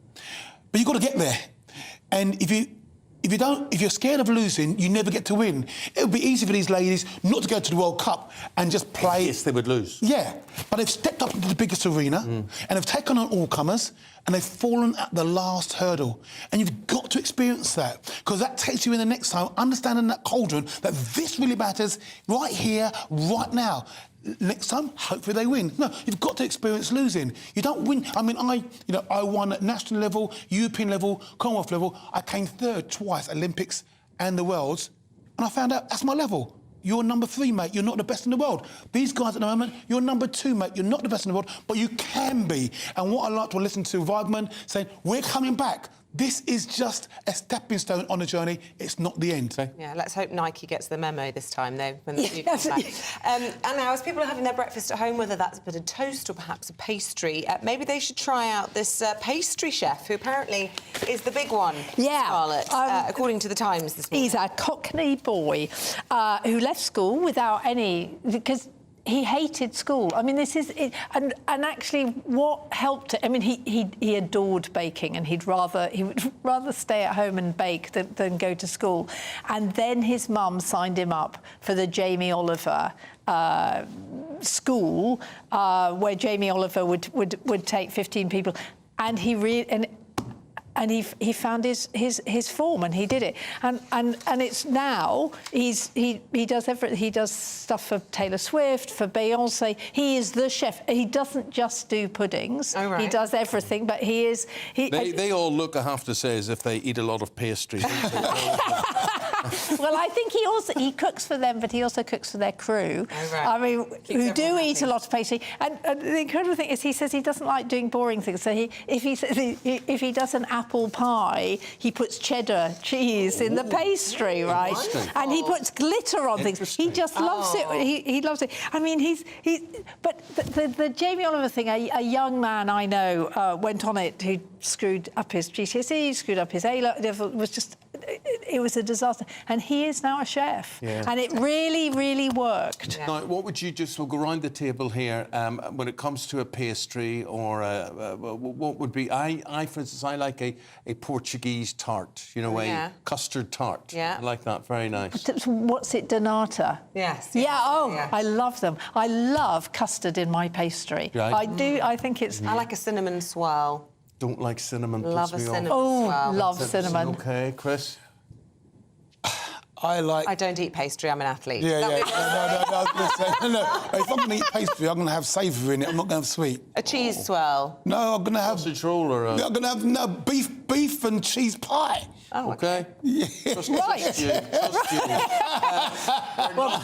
Speaker 3: But you've got to get there. And if you're scared of losing, you never get to win. It would be easy for these ladies not to go to the World Cup and just play. Yes, they would lose. Yeah, but they've stepped up into the biggest arena and they've taken on all comers and they've fallen at the last hurdle. And you've got to experience that because that takes you in the next time, understanding that cauldron, that this really matters right here, right now. Next time, hopefully they win. No, you've got to experience losing. You don't win. I mean, I won at national level, European level, Commonwealth level. I came third twice, Olympics and the Worlds, and I found out that's my level. you're number 3, mate. You're not the best in the world. These guys at the moment, you're number 2, mate. You're not the best in the world, but you can be. And what I like to listen to Weidman saying, we're coming back. This is just a stepping stone on the journey. It's not the end.
Speaker 2: Yeah, let's hope Nike gets the memo this time, though, when the food comes back. And now, as people are having their breakfast at home, whether that's a bit of toast or perhaps a pastry, maybe they should try out this pastry chef, who apparently is the big one, Scarlett, according to the Times this morning.
Speaker 30: He's a Cockney boy who left school without any... because he hated school. I mean, this is it, and actually, what helped it? I mean, he adored baking, and he would rather stay at home and bake than go to school. And then his mum signed him up for the Jamie Oliver school, where Jamie Oliver would take 15 people, and and he found his form, and he did it, and it's now he does everything. He does stuff for Taylor Swift, for Beyonce. He is the chef. He doesn't just do puddings.
Speaker 2: Oh, right.
Speaker 30: He does everything, but he is.
Speaker 1: They all look, I have to say, as if they eat a lot of pastry.
Speaker 30: Well, I think he cooks for them, but he also cooks for their crew.
Speaker 2: Oh, right.
Speaker 30: I mean, who do eat
Speaker 2: happy.
Speaker 30: a lot of pastry. And the incredible thing is, he says he doesn't like doing boring things. So if he does an apple pie, he puts cheddar cheese in the pastry, right? And he puts glitter on things. He just loves it. He loves it. I mean, but the Jamie Oliver thing, a young man I know went on it who screwed up his GCSE, screwed up his A-level. It was a disaster. And he is now a chef.
Speaker 1: Yeah.
Speaker 30: And it really, really worked.
Speaker 1: Yeah. Now, what would you we'll go round the table here, when it comes to a pastry or what would be... I, for instance, I like a Portuguese tart, you know, a custard tart.
Speaker 30: Yeah.
Speaker 1: I like that, very nice.
Speaker 30: What's it, Donata?
Speaker 2: Yes.
Speaker 30: Yeah, I love them. I love custard in my pastry.
Speaker 1: Right.
Speaker 30: I do, I think it's...
Speaker 2: I like a cinnamon swirl.
Speaker 1: Don't like cinnamon.
Speaker 2: Love a cinnamon
Speaker 30: swirl. Love
Speaker 1: Is
Speaker 30: cinnamon.
Speaker 1: OK, Chris?
Speaker 2: I don't eat pastry, I'm an athlete.
Speaker 3: Yeah. No, I was going to say, no. If I'm going to eat pastry, I'm going to have savoury in it. I'm not going to have sweet.
Speaker 2: A cheese swirl?
Speaker 3: No, I'm going to have...
Speaker 1: sausage roll or
Speaker 3: I'm going to have beef and cheese pie.
Speaker 2: Oh,
Speaker 1: OK.
Speaker 3: Yeah.
Speaker 30: Right. Well,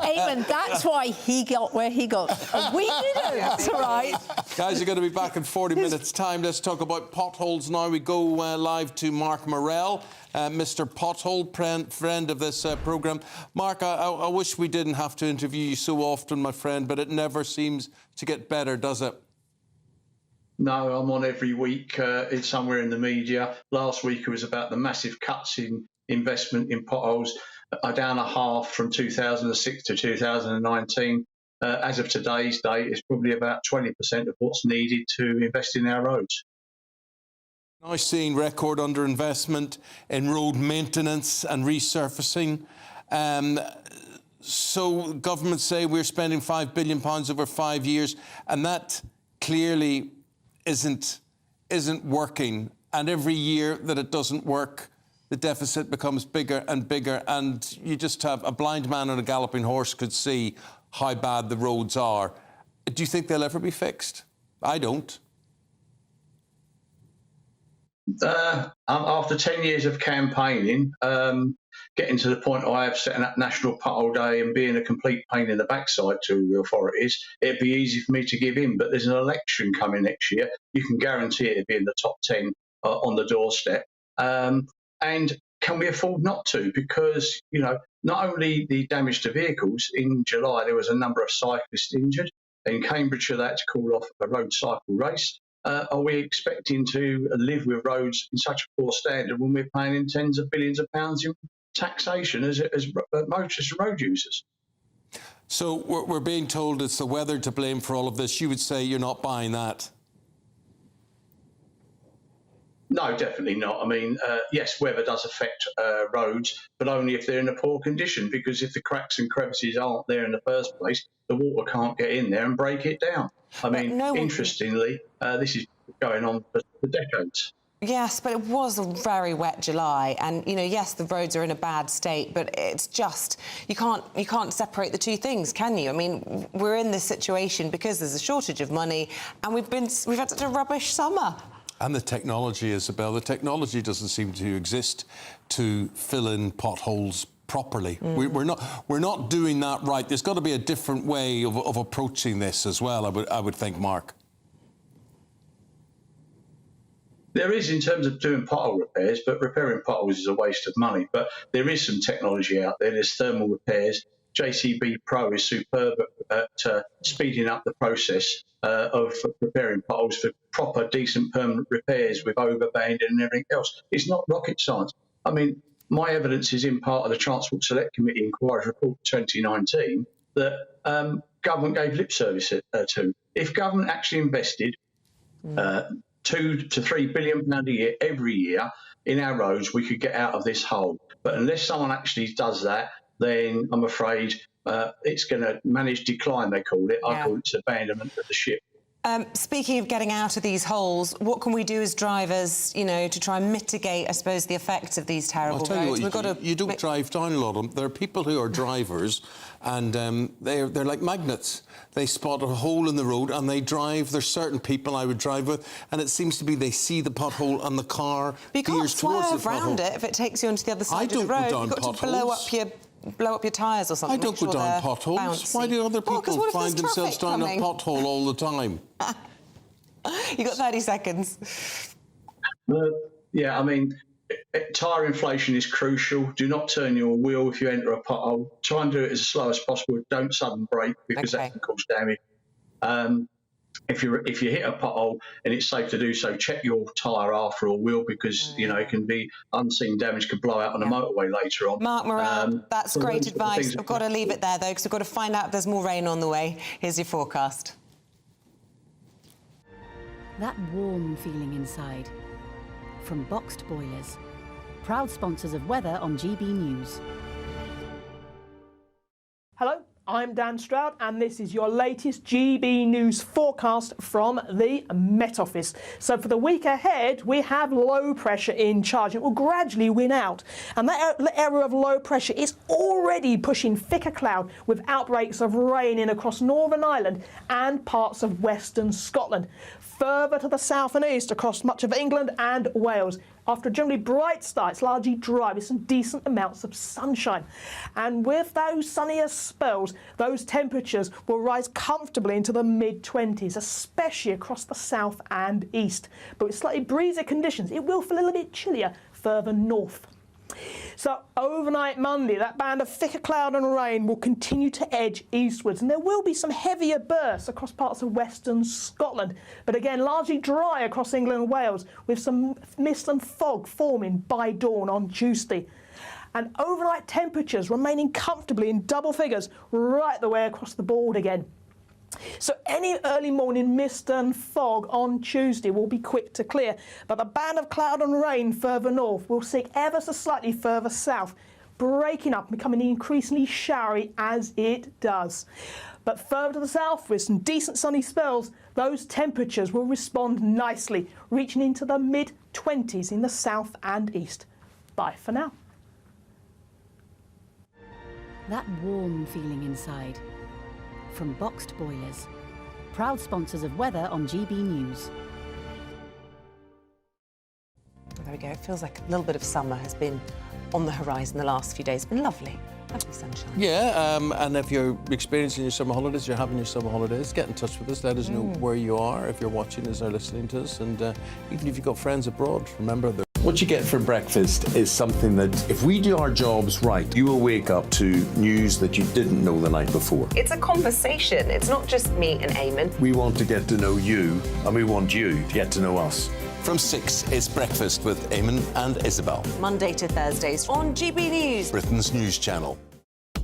Speaker 30: Eamonn, that's why he got where he got. We didn't. That's right.
Speaker 1: Guys, you're going to be back in 40 minutes' time. Let's talk about potholes now. We go live to Mark Morell, Mr. Pothole, friend of this programme. Mark, I wish we didn't have to interview you so often, my friend, but it never seems to get better, does it?
Speaker 4: No, I'm on every week. It's somewhere in the media. Last week it was about the massive cuts in investment in potholes, down a half from 2006 to 2019. As of today's date, it's probably about 20% of what's needed to invest in our roads.
Speaker 1: Now seeing record underinvestment in road maintenance and resurfacing. So governments say we're spending £5 billion over 5 years, and that clearly isn't working. And every year that it doesn't work, the deficit becomes bigger and bigger, and you just have a blind man on a galloping horse could see how bad the roads are. Do you think they'll ever be fixed? I don't.
Speaker 4: After 10 years of campaigning, getting to the point I have setting up National Pothole Day and being a complete pain in the backside to the authorities, it'd be easy for me to give in. But there's an election coming next year. You can guarantee it'll be in the top 10 on the doorstep. And can we afford not to? Because, you know, not only the damage to vehicles, in July there was a number of cyclists injured. In Cambridgeshire, they had to call off a road cycle race. Are we expecting to live with roads in such a poor standard when we're paying in tens of billions of pounds in taxation as motorists and road users?
Speaker 1: So we're being told it's the weather to blame for all of this. You would say you're not buying that?
Speaker 4: No, definitely not. I mean, yes, weather does affect roads, but only if they're in a poor condition, because if the cracks and crevices aren't there in the first place, the water can't get in there and break it down. I mean, interestingly, this is going on for decades.
Speaker 2: Yes, but it was a very wet July, and, you know, yes, the roads are in a bad state, but it's just, you can't separate the two things, can you? I mean, we're in this situation because there's a shortage of money, and we've had such a rubbish summer.
Speaker 1: And the technology, Isabel, the technology doesn't seem to exist to fill in potholes properly. We're not doing that right. There's got to be a different way of approaching this as well, I would think, Mark.
Speaker 4: There is in terms of doing pothole repairs, but repairing potholes is a waste of money. But there is some technology out there. There's thermal repairs. JCB Pro is superb at speeding up the process of repairing potholes for proper, decent, permanent repairs with overbanding and everything else. It's not rocket science. I mean, my evidence is in part of the Transport Select Committee Inquiry Report 2019 that government gave lip service to. If government actually invested £2 to £3 billion a year every year in our roads, we could get out of this hole. But unless someone actually does that, then I'm afraid it's going to manage decline, they call it. I call it abandonment of the ship.
Speaker 2: Speaking of getting out of these holes, what can we do as drivers, you know, to try and mitigate, I suppose, the effects of these terrible roads?
Speaker 1: I'll tell you what, you don't drive down a lot of them. There are people who are drivers and they're like magnets. They spot a hole in the road and they drive. There's certain people I would drive with and it seems to be they see the pothole and the car veers towards the pothole.
Speaker 2: You can't swerve around it if it takes you onto the other side of the road.
Speaker 1: You've got
Speaker 2: to blow up your tyres or something.
Speaker 1: I don't go down potholes.
Speaker 2: Bouncy.
Speaker 1: Why do other people find themselves down a pothole all the time?
Speaker 2: You've got 30 seconds.
Speaker 4: Yeah, I mean, tyre inflation is crucial. Do not turn your wheel if you enter a pothole. Try and do it as slow as possible. Don't sudden brake because that can cause damage. If you hit a pothole and it's safe to do so, check your tyre after or wheel because you know it can be unseen damage, could blow out on the motorway later on.
Speaker 2: Mark Morrell, that's great advice. I've got to leave it there though because we've got to find out if there's more rain on the way. Here's your forecast.
Speaker 6: That warm feeling inside. From Boxed Boilers, proud sponsors of weather on GB News.
Speaker 28: Hello, I'm Dan Stroud and this is your latest GB News forecast from the Met Office. So for the week ahead, we have low pressure in charge. It will gradually win out. And that area of low pressure is already pushing thicker cloud with outbreaks of rain in across Northern Ireland and parts of Western Scotland. Further to the south and east across much of England and Wales. After a generally bright start, it's largely dry with some decent amounts of sunshine. And with those sunnier spells, those temperatures will rise comfortably into the mid-20s, especially across the south and east. But with slightly breezy conditions, it will feel a little bit chillier further north. So overnight Monday, that band of thicker cloud and rain will continue to edge eastwards and there will be some heavier bursts across parts of western Scotland, but again largely dry across England and Wales with some mist and fog forming by dawn on Tuesday. And overnight temperatures remaining comfortably in double figures right the way across the board again. So any early morning mist and fog on Tuesday will be quick to clear, but the band of cloud and rain further north will sink ever so slightly further south, breaking up and becoming increasingly showery as it does. But further to the south, with some decent sunny spells, those temperatures will respond nicely, reaching into the mid-20s in the south and east. Bye for now.
Speaker 6: That warm feeling inside. From Boxed Boilers, proud sponsors of weather on GB News.
Speaker 2: There we go. It feels like a little bit of summer has been on the horizon the last few days. It's been lovely. Lovely sunshine.
Speaker 1: Yeah, and if you're experiencing your summer holidays, you're having your summer holidays, get in touch with us. Let us know where you are, if you're watching us or listening to us. And even if you've got friends abroad, remember that what you get for breakfast is something that, if we do our jobs right, you will wake up to news that you didn't know the night before.
Speaker 2: It's a conversation. It's not just me and Eamonn.
Speaker 21: We want to get to know you, and we want you to get to know us.
Speaker 12: From 6, it's Breakfast with Eamonn and Isabel.
Speaker 2: Monday to Thursdays on GB News.
Speaker 12: Britain's news channel.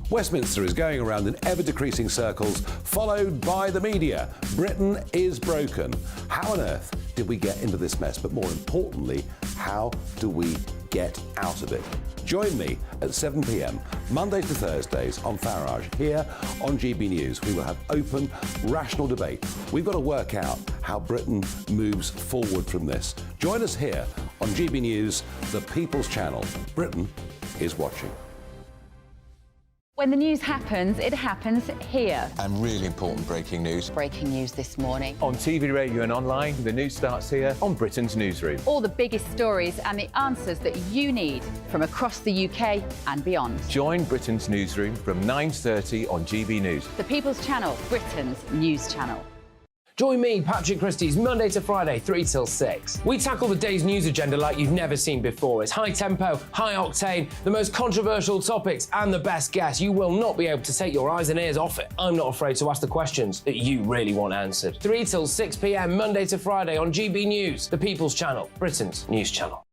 Speaker 7: Westminster is going around in ever-decreasing circles, followed by the media. Britain is broken. How on earth did we get into this mess? But more importantly, how do we get out of it? Join me at 7 p.m, Mondays to Thursdays on Farage, here on GB News. We will have open, rational debate. We've got to work out how Britain moves forward from this. Join us here on GB News, the People's Channel. Britain is watching.
Speaker 5: When the news happens, it happens here.
Speaker 12: And really important breaking news.
Speaker 5: Breaking news this morning.
Speaker 8: On TV, radio and online, the news starts here on Britain's Newsroom.
Speaker 5: All the biggest stories and the answers that you need from across the UK and beyond.
Speaker 8: Join Britain's Newsroom from 9:30 on GB News.
Speaker 5: The People's Channel, Britain's news channel.
Speaker 13: Join me, Patrick Christie's, Monday to Friday, 3 till 6. We tackle the day's news agenda like you've never seen before. It's high tempo, high octane, the most controversial topics and the best guests. You will not be able to take your eyes and ears off it. I'm not afraid to ask the questions that you really want answered. 3 till 6 p.m, Monday to Friday on GB News, the People's Channel, Britain's news channel.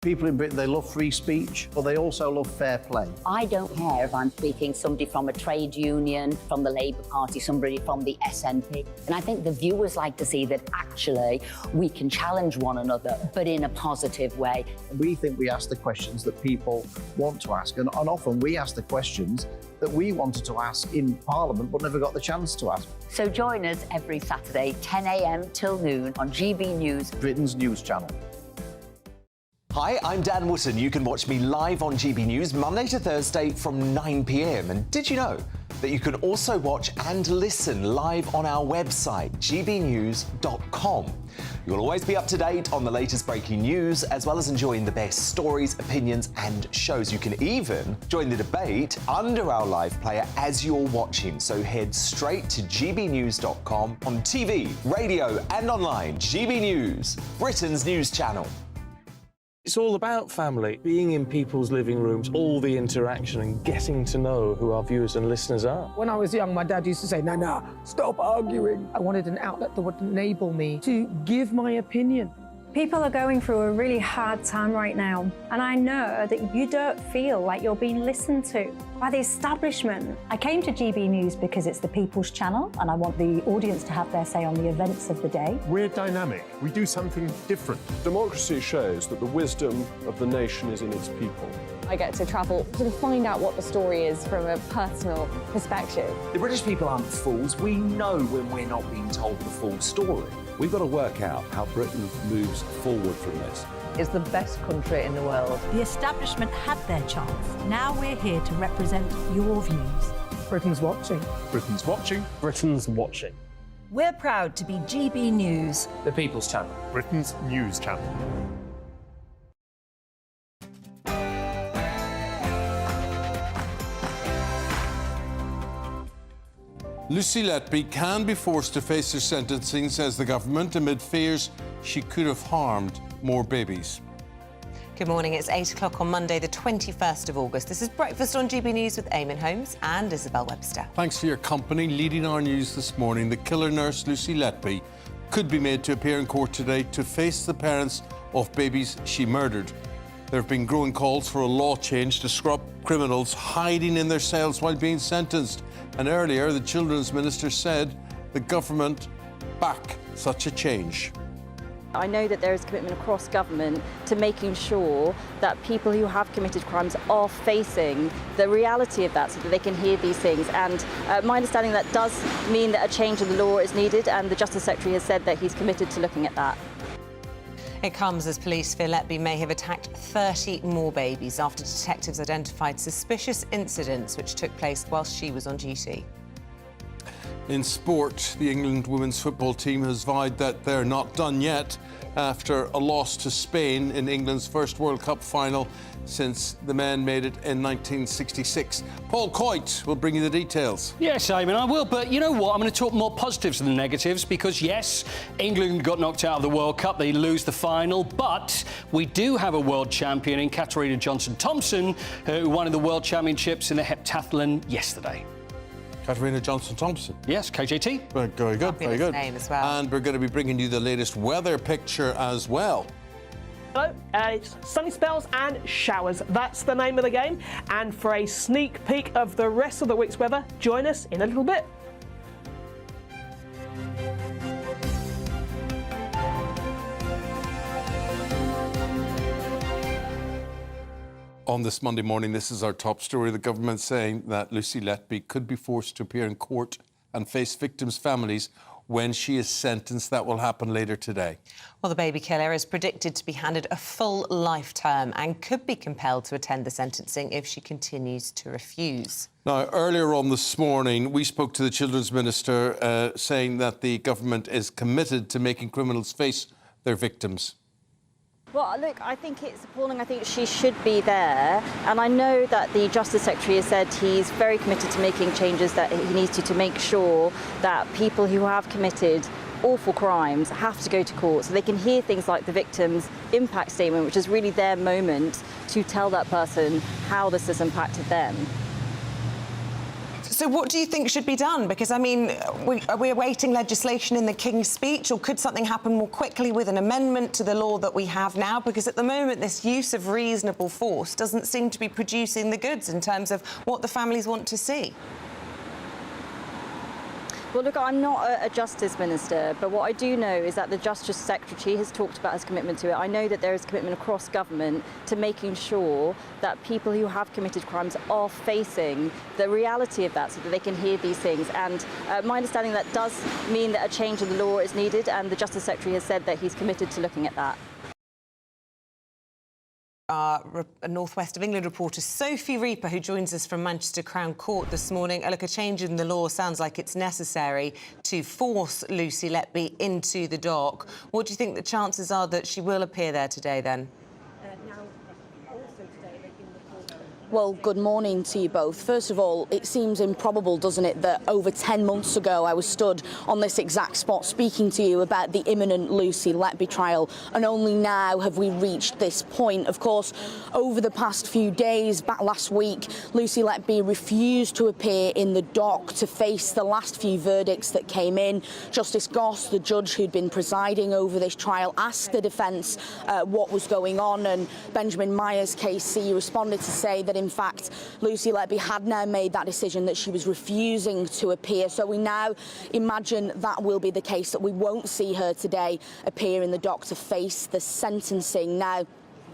Speaker 22: People in Britain, they love free speech, but they also love fair play.
Speaker 23: I don't care if I'm speaking somebody from a trade union, from the Labour Party, somebody from the SNP. And I think the viewers like to see that actually we can challenge one another, but in a positive way.
Speaker 22: We think we ask the questions that people want to ask, and often we ask the questions that we wanted to ask in Parliament but never got the chance to ask.
Speaker 23: So join us every Saturday, 10 a.m. till noon on GB News,
Speaker 22: Britain's news channel.
Speaker 24: Hi, I'm Dan Wootton. You can watch me live on GB News Monday to Thursday from 9 p.m. And did you know that you can also watch and listen live on our website, gbnews.com? You'll always be up to date on the latest breaking news, as well as enjoying the best stories, opinions and shows. You can even join the debate under our live player as you're watching. So head straight to gbnews.com on TV, radio and online. GB News, Britain's news channel.
Speaker 20: It's all about family, being in people's living rooms, all the interaction and getting to know who our viewers and listeners are.
Speaker 9: When I was young, my dad used to say, "Nana, stop arguing." I wanted an outlet that would enable me to give my opinion.
Speaker 15: People are going through a really hard time right now, and I know that you don't feel like you're being listened to by the establishment. I came to GB News because it's the People's Channel, and I want the audience to have their say on the events of the day.
Speaker 10: We're dynamic. We do something different.
Speaker 20: Democracy shows that the wisdom of the nation is in its people.
Speaker 14: I get to travel to find out what the story is from a personal perspective.
Speaker 16: The British people aren't fools. We know when we're not being told the full story.
Speaker 7: We've got to work out how Britain moves forward from this.
Speaker 17: It's the best country in the world.
Speaker 6: The establishment had their chance. Now we're here to represent your views.
Speaker 9: Britain's watching.
Speaker 10: Britain's watching.
Speaker 20: Britain's watching.
Speaker 6: We're proud to be GB News,
Speaker 13: The People's Channel,
Speaker 10: Britain's news channel.
Speaker 1: Lucy Letby can be forced to face her sentencing, says the government, amid fears she could have harmed more babies.
Speaker 2: Good morning. It's 8 o'clock on Monday, the 21st of August. This is Breakfast on GB News with Eamonn, Holmes and Isabel Webster.
Speaker 1: Thanks for your company. Leading our news this morning, the killer nurse Lucy Letby could be made to appear in court today to face the parents of babies she murdered. There have been growing calls for a law change to stop criminals hiding in their cells while being sentenced. And earlier, the Children's Minister said the government back such a change.
Speaker 18: I know that there is commitment across government to making sure that people who have committed crimes are facing the reality of that so that they can hear these things. And my understanding that does mean that a change in the law is needed, and the Justice Secretary has said that he's committed to looking at that.
Speaker 2: It comes as police fear Letby may have attacked 30 more babies after detectives identified suspicious incidents which took place whilst she was on duty.
Speaker 1: In sport, the England women's football team has vowed that they're not done yet after a loss to Spain in England's first World Cup final since the men made it in 1966. Paul Coyte will bring you the details.
Speaker 19: Yes, Eamonn, I will, but you know what? I'm going to talk more positives than negatives because, yes, England got knocked out of the World Cup. They lose the final, but we do have a world champion in Katarina Johnson-Thompson who won the World Championships in the heptathlon yesterday.
Speaker 1: Katarina Johnson-Thompson.
Speaker 19: Yes, KJT.
Speaker 1: Very good, very good.
Speaker 2: Name as well.
Speaker 1: And we're going to be bringing you the latest weather picture as well.
Speaker 28: Hello, it's sunny spells and showers. That's the name of the game. And for a sneak peek of the rest of the week's weather, join us in a little bit.
Speaker 1: On this Monday morning, this is our top story. The government saying that Lucy Letby could be forced to appear in court and face victims' families when she is sentenced. That will happen later today.
Speaker 2: Well, the baby killer is predicted to be handed a full life term and could be compelled to attend the sentencing if she continues to refuse.
Speaker 1: Now, earlier on this morning, we spoke to the Children's Minister saying that the government is committed to making criminals face their victims.
Speaker 18: Well, look, I think it's appalling. I think she should be there. And I know that the Justice Secretary has said he's very committed to making changes that he needs to make sure that people who have committed awful crimes have to go to court so they can hear things like the victim's impact statement, which is really their moment to tell that person how this has impacted them.
Speaker 2: So what do you think should be done? Because, I mean, are we awaiting legislation in the King's Speech, or could something happen more quickly with an amendment to the law that we have now? Because at the moment, this use of reasonable force doesn't seem to be producing the goods in terms of what the families want to see.
Speaker 18: Well, look, I'm not a Justice Minister, but what I do know is that the Justice Secretary has talked about his commitment to it. I know that there is commitment across government to making sure that people who have committed crimes are facing the reality of that so that they can hear these things. And my understanding that does mean that a change in the law is needed, and the Justice Secretary has said that he's committed to looking at that.
Speaker 2: Our North West of England reporter Sophie Reaper, who joins us from Manchester Crown Court this morning. Look, a change in the law sounds like it's necessary to force Lucy Letby into the dock. What do you think the chances are that she will appear there today, then?
Speaker 3: Well, good morning to you both. First of all, it seems improbable, doesn't it, that over 10 months ago I was stood on this exact spot speaking to you about the imminent Lucy Letby trial, and only now have we reached this point. Of course, over the past few days, back last week, Lucy Letby refused to appear in the dock to face the last few verdicts that came in. Justice Goss, the judge who'd been presiding over this trial, asked the defence what was going on, and Benjamin Myers, KC, responded to say that in fact Lucy Letby had now made that decision, that she was refusing to appear. So we now imagine that will be the case, that we won't see her today appear in the dock to face the sentencing. Now,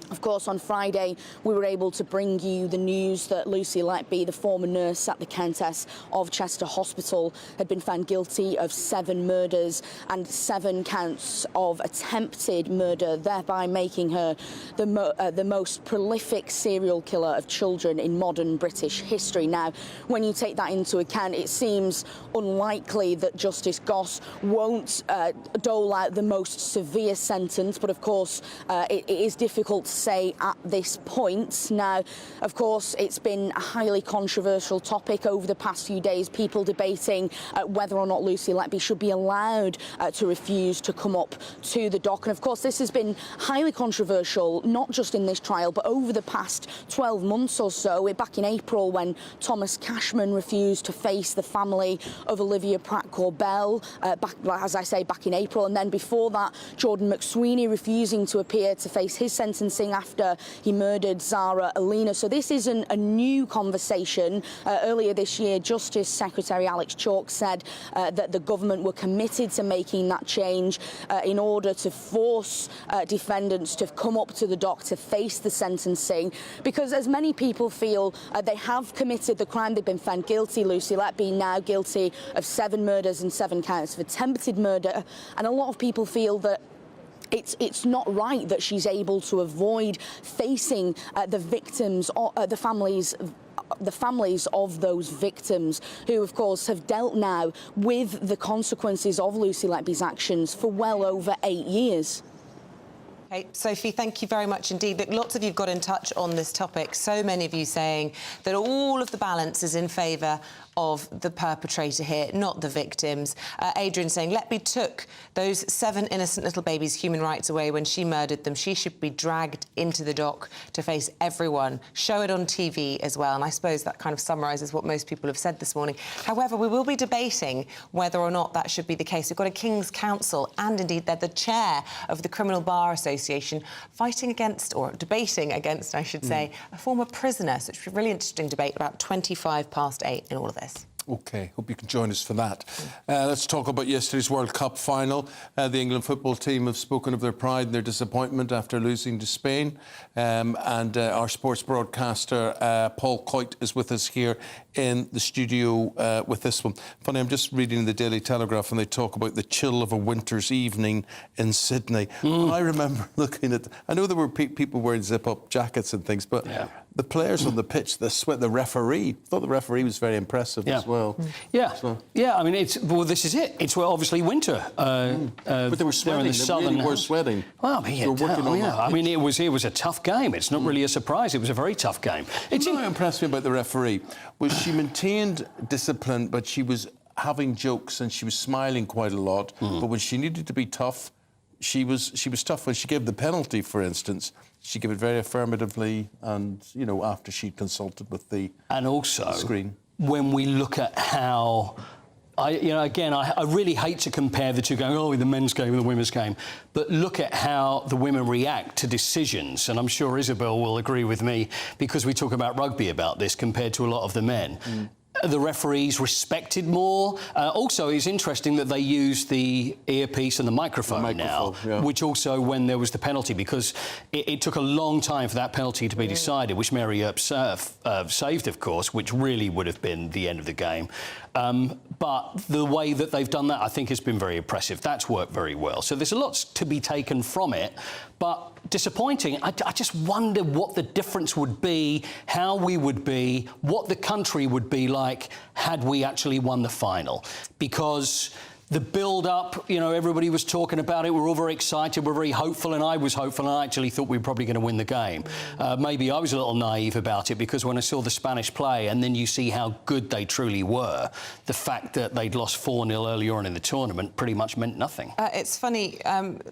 Speaker 3: of course, on Friday, we were able to bring you the news that Lucy Letby, the former nurse at the Countess of Chester Hospital, had been found guilty of 7 murders and 7 counts of attempted murder, thereby making her the most prolific serial killer of children in modern British history. Now, when you take that into account, it seems unlikely that Justice Goss won't dole out the most severe sentence, but of course, it is difficult to say at this point. Now, of course, it's been a highly controversial topic over the past few days, people debating whether or not Lucy Letby should be allowed to refuse to come up to the dock. And of course, this has been highly controversial, not just in this trial, but over the past 12 months or so. Back in April, when Thomas Cashman refused to face the family of Olivia Pratt-Corbell, as I say, back in April. And then before that, Jordan McSweeney refusing to appear to face his sentencing after he murdered Zara Alina. So this isn't a new conversation. Earlier this year, Justice Secretary Alex Chalk said that the government were committed to making that change in order to force defendants to come up to the dock to face the sentencing, because as many people feel they have committed the crime, they've been found guilty. Lucy Letby now guilty of 7 murders and 7 counts of attempted murder, and a lot of people feel that it's not right that she's able to avoid facing the victims, the families of those victims, who of course have dealt now with the consequences of Lucy Letby's actions for well over 8 years.
Speaker 2: Okay, Sophie, thank you very much indeed. Look, lots of you got in touch on this topic, so many of you saying that all of the balance is in favour of the perpetrator here, not the victims. Adrian saying Letby took those 7 innocent little babies' human rights away when she murdered them. She should be dragged into the dock to face everyone. Show it on TV as well. And I suppose that kind of summarises what most people have said this morning. However, we will be debating whether or not that should be the case. We've got a King's Counsel and indeed they're the chair of the Criminal Bar Association fighting against, or debating against, I should say, a former prisoner. So it's a really interesting debate about 8:25 in all of this.
Speaker 1: OK, hope you can join us for that. Let's talk about yesterday's World Cup final. The England football team have spoken of their pride and their disappointment after losing to Spain. And our sports broadcaster, Paul Coyte, is with us here in the studio with this one. Funny, I'm just reading the Daily Telegraph and they talk about the chill of a winter's evening in Sydney. I remember looking at... I know there were people wearing zip-up jackets and things, but the players on the pitch, the sweat, the referee... I thought the referee was very impressive as well.
Speaker 19: Yeah, yeah. I mean, this is it. It's obviously winter.
Speaker 1: But they were sweating. They really were sweating.
Speaker 19: Well, I mean, it was a tough game. It's not really a surprise. It was a very tough game.
Speaker 1: What impressed me about the referee was she maintained discipline, but she was having jokes and she was smiling quite a lot. But when she needed to be tough, she was tough. When she gave the penalty, for instance, she gave it very affirmatively, and after she'd consulted with the screen.
Speaker 19: When we look at how, I really hate to compare the two, going, the men's game and the women's game, but look at how the women react to decisions, and I'm sure Isabel will agree with me, because we talk about rugby about this compared to a lot of the men. The referees respected more. Also, it's interesting that they used the earpiece and the microphone now, which also when there was the penalty, because it took a long time for that penalty to be decided, which Mary Earp saved, of course, which really would have been the end of the game. But the way that they've done that, I think, has been very impressive. That's worked very well. So there's a lot to be taken from it, but disappointing. I just wonder what the difference would be, how we would be, what the country would be like had we actually won the final. Because the build-up, everybody was talking about it. We're all very excited. We're very hopeful, and I was hopeful, and I actually thought we were probably going to win the game. Maybe I was a little naive about it, because when I saw the Spanish play, and then you see how good they truly were, the fact that they'd lost 4-0 earlier on in the tournament pretty much meant nothing.
Speaker 2: It's funny,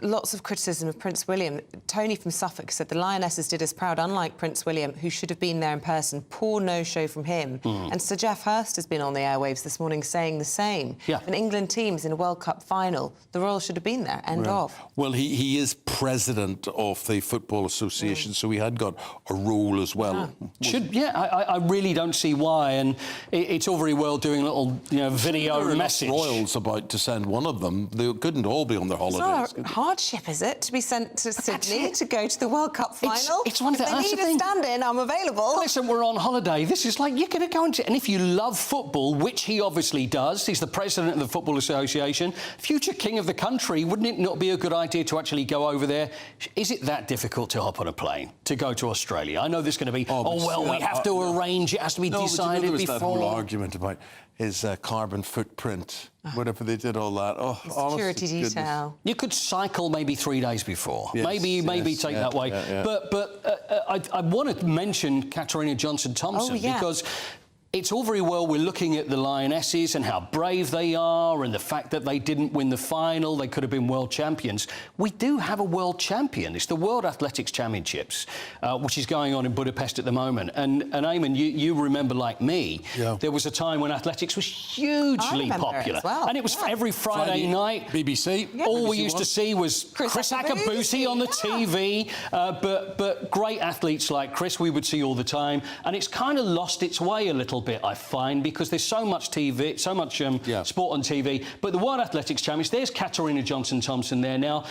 Speaker 2: lots of criticism of Prince William. Tony from Suffolk said the Lionesses did us proud, unlike Prince William, who should have been there in person. Poor no-show from him. And Sir Geoff Hurst has been on the airwaves this morning saying the same. An England team's in a World Cup final, the Royals should have been there. End of.
Speaker 1: Well, he is president of the Football Association, so he had got a role as well.
Speaker 19: I really don't see why, and it's all very well doing a little, video message.
Speaker 1: Royals about to send one of them. They couldn't all be on their holidays.
Speaker 2: It's not a hardship, is it, to be sent to Sydney to go to the World Cup final?
Speaker 19: It's one of the
Speaker 2: things. If they need a stand-in, I'm available.
Speaker 19: Listen, we're on holiday. This is like, you're going to go and if you love football, which he obviously does, he's the president of the Football Association, future king of the country, wouldn't it not be a good idea to actually go over there? Is it that difficult to hop on a plane to go to Australia? I know there's going to be, we have to arrange, it has to be decided
Speaker 1: there was
Speaker 19: before.
Speaker 1: That whole argument about his carbon footprint, whatever they did all that.
Speaker 2: Security detail.
Speaker 19: You could cycle maybe 3 days before. Maybe take that way. But I want to mention Katarina Johnson-Thompson because it's all very well we're looking at the Lionesses and how brave they are and the fact that they didn't win the final, they could have been world champions. We do have a world champion. It's the World Athletics Championships, which is going on in Budapest at the moment. And Eamonn, you remember, like me, there was a time when athletics was hugely popular. And it was every Friday night.
Speaker 1: BBC.
Speaker 19: All we used to see was Chris Akabusi on the TV. But great athletes like Chris we would see all the time. And it's kind of lost its way a little bit, I find, because there's so much TV, so much sport on TV. But the World Athletics Champions, there's Katarina Johnson-Thompson there now.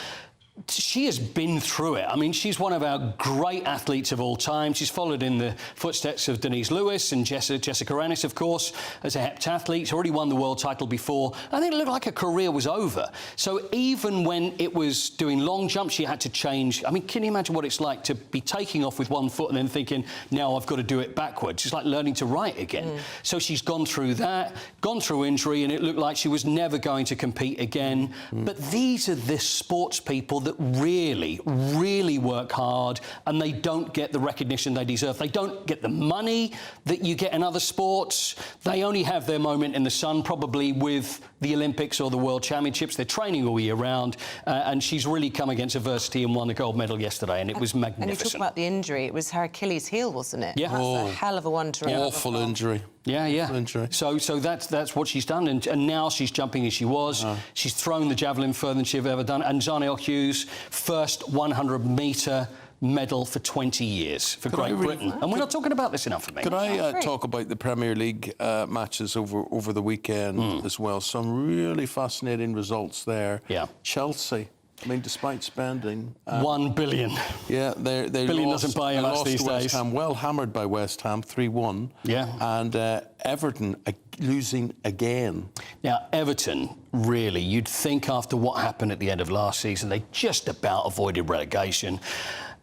Speaker 19: She has been through it. I mean, she's one of our great athletes of all time. She's followed in the footsteps of Denise Lewis and Jessica Ennis, of course, as a heptathlete. She's already won the world title before. I think it looked like her career was over. So even when it was doing long jumps, she had to change. I mean, can you imagine what it's like to be taking off with one foot and then thinking, now I've got to do it backwards? It's like learning to write again. So she's gone through that, gone through injury, and it looked like she was never going to compete again. But these are the sports people that really, really work hard, and they don't get the recognition they deserve. They don't get the money that you get in other sports. They only have their moment in the sun, probably with the Olympics or the World Championships. They're training all year round, and she's really come against adversity and won the gold medal yesterday, and it was magnificent.
Speaker 2: And you talk about the injury. It was her Achilles heel, wasn't it?
Speaker 19: Yeah.
Speaker 2: That's a hell of a one to remember.
Speaker 1: Awful injury.
Speaker 19: Yeah.
Speaker 1: Injury.
Speaker 19: So that's what she's done, and now she's jumping as she was. She's thrown the javelin further than she's ever done. And Zarnell Hughes, first 100-metre medal for 20 years for Great Britain. And we're not talking about this enough, I mean.
Speaker 1: Could I talk about the Premier League matches over the weekend as well? Some really fascinating results there.
Speaker 19: Yeah.
Speaker 1: Chelsea, I mean, despite spending...
Speaker 19: $1 billion.
Speaker 1: Yeah, they
Speaker 19: billion
Speaker 1: lost,
Speaker 19: doesn't buy you much these
Speaker 1: West
Speaker 19: days.
Speaker 1: Ham, well hammered by West Ham, 3-1.
Speaker 19: Yeah.
Speaker 1: And Everton losing again.
Speaker 19: Now, Everton, really, you'd think after what happened at the end of last season, they just about avoided relegation.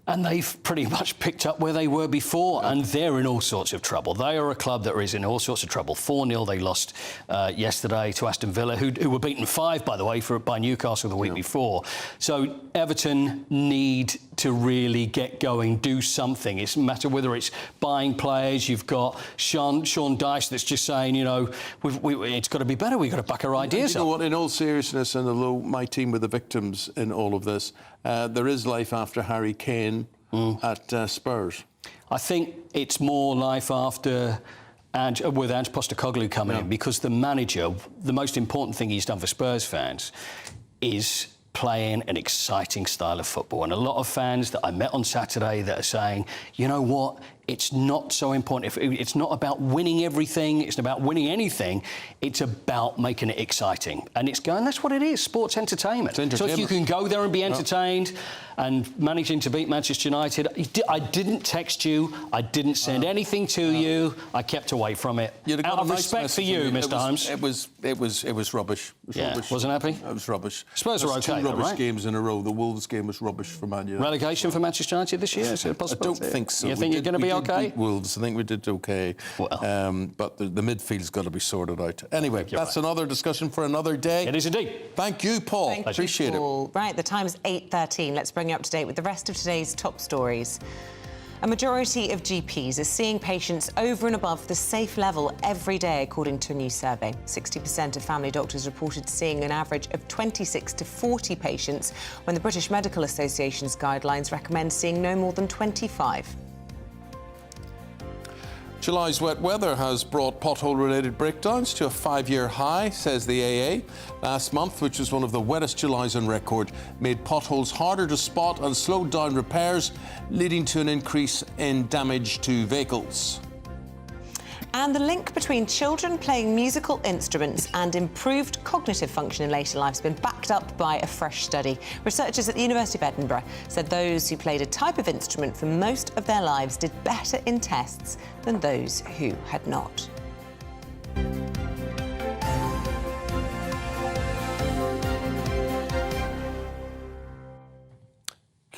Speaker 19: And they've pretty much picked up where they were before, and they're in all sorts of trouble. They are a club that is in all sorts of trouble. 4-0 they lost yesterday to Aston Villa, who were beaten 5, by the way, by Newcastle the week before. So Everton need to really get going, do something. It's a matter whether it's buying players. You've got Sean Dyche that's just saying, you know, it's got to be better. We've got to back our ideas
Speaker 1: up. You know
Speaker 19: up.
Speaker 1: what, in all seriousness, and although my team were the victims in all of this, there is life after Harry Kane at Spurs.
Speaker 19: I think it's more life after... And with Ange Postecoglou coming in, because the manager, the most important thing he's done for Spurs fans is playing an exciting style of football. And a lot of fans that I met on Saturday that are saying, you know what, it's not so important. It's not about winning everything. It's not about winning anything. It's about making it exciting. And that's what it is, sports entertainment. So if you can go there and be entertained and managing to beat Manchester United, I didn't text you. I didn't send anything to you. I kept away from it. Out of respect for you, Mr. Holmes.
Speaker 1: It was rubbish. Rubbish.
Speaker 19: Wasn't happy?
Speaker 1: It was rubbish.
Speaker 19: Spurs are okay,
Speaker 1: two rubbish
Speaker 19: right?
Speaker 1: games in a row. The Wolves game was rubbish for Man United.
Speaker 19: Relegation for Manchester United this year? Is it a possibility?
Speaker 1: I don't think so.
Speaker 19: You think you're going to be okay?
Speaker 1: Beat Wolves. I think we did okay.
Speaker 19: Well.
Speaker 1: But the midfield's got to be sorted out. Anyway, that's another discussion for another day.
Speaker 19: It is indeed.
Speaker 1: Thank you, Paul. Appreciate it.
Speaker 2: Right, the time's 8:13. Let's bring you up to date with the rest of today's top stories. A majority of GPs are seeing patients over and above the safe level every day, according to a new survey. 60% of family doctors reported seeing an average of 26 to 40 patients, when the British Medical Association's guidelines recommend seeing no more than 25.
Speaker 1: July's wet weather has brought pothole-related breakdowns to a 5-year high, says the AA. Last month, which was one of the wettest Julys on record, made potholes harder to spot and slowed down repairs, leading to an increase in damage to vehicles.
Speaker 2: And the link between children playing musical instruments and improved cognitive function in later life has been backed up by a fresh study. Researchers at the University of Edinburgh said those who played a type of instrument for most of their lives did better in tests than those who had not.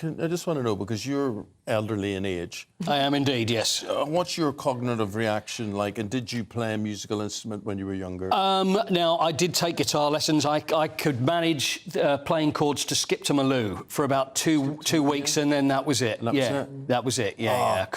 Speaker 1: I just want to know, because you're elderly in age.
Speaker 19: I am indeed, yes.
Speaker 1: What's your cognitive reaction like, and did you play a musical instrument when you were younger?
Speaker 19: Now, I did take guitar lessons. I could manage playing chords to Skip to Malou for about two weeks, and then that was it. That was it, yeah.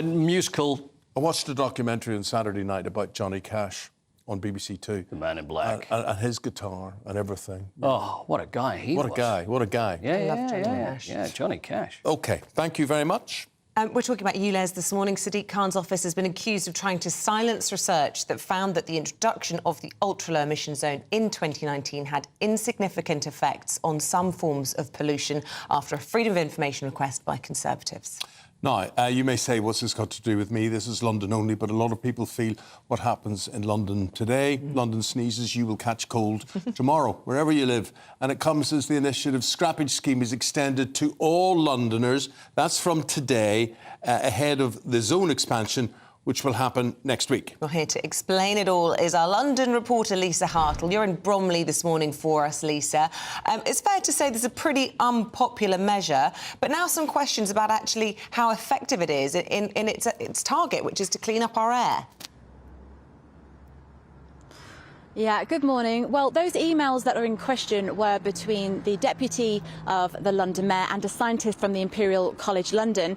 Speaker 19: Musical...
Speaker 1: I watched a documentary on Saturday night about Johnny Cash on BBC Two.
Speaker 19: The Man in Black.
Speaker 1: And his guitar and everything.
Speaker 19: Oh, what a guy he was.
Speaker 1: What a guy.
Speaker 19: Yeah, Johnny Cash.
Speaker 1: OK, thank you very much.
Speaker 2: We're talking about ULEZ this morning. Sadiq Khan's office has been accused of trying to silence research that found that the introduction of the ultra-low emission zone in 2019 had insignificant effects on some forms of pollution after a Freedom of Information request by Conservatives.
Speaker 1: Now, you may say, what's this got to do with me? This is London only, but a lot of people feel what happens in London today. London sneezes, you will catch cold tomorrow, wherever you live. And it comes as the initiative scrappage scheme is extended to all Londoners. That's from today, ahead of the zone expansion, which will happen next week.
Speaker 2: Well, here to explain it all is our London reporter, Lisa Hartle. You're in Bromley this morning for us, Lisa. It's fair to say this is a pretty unpopular measure, but now some questions about actually how effective it is in its target, which is to clean up our air.
Speaker 3: Yeah, good morning. Well, those emails that are in question were between the deputy of the London Mayor and a scientist from the Imperial College London.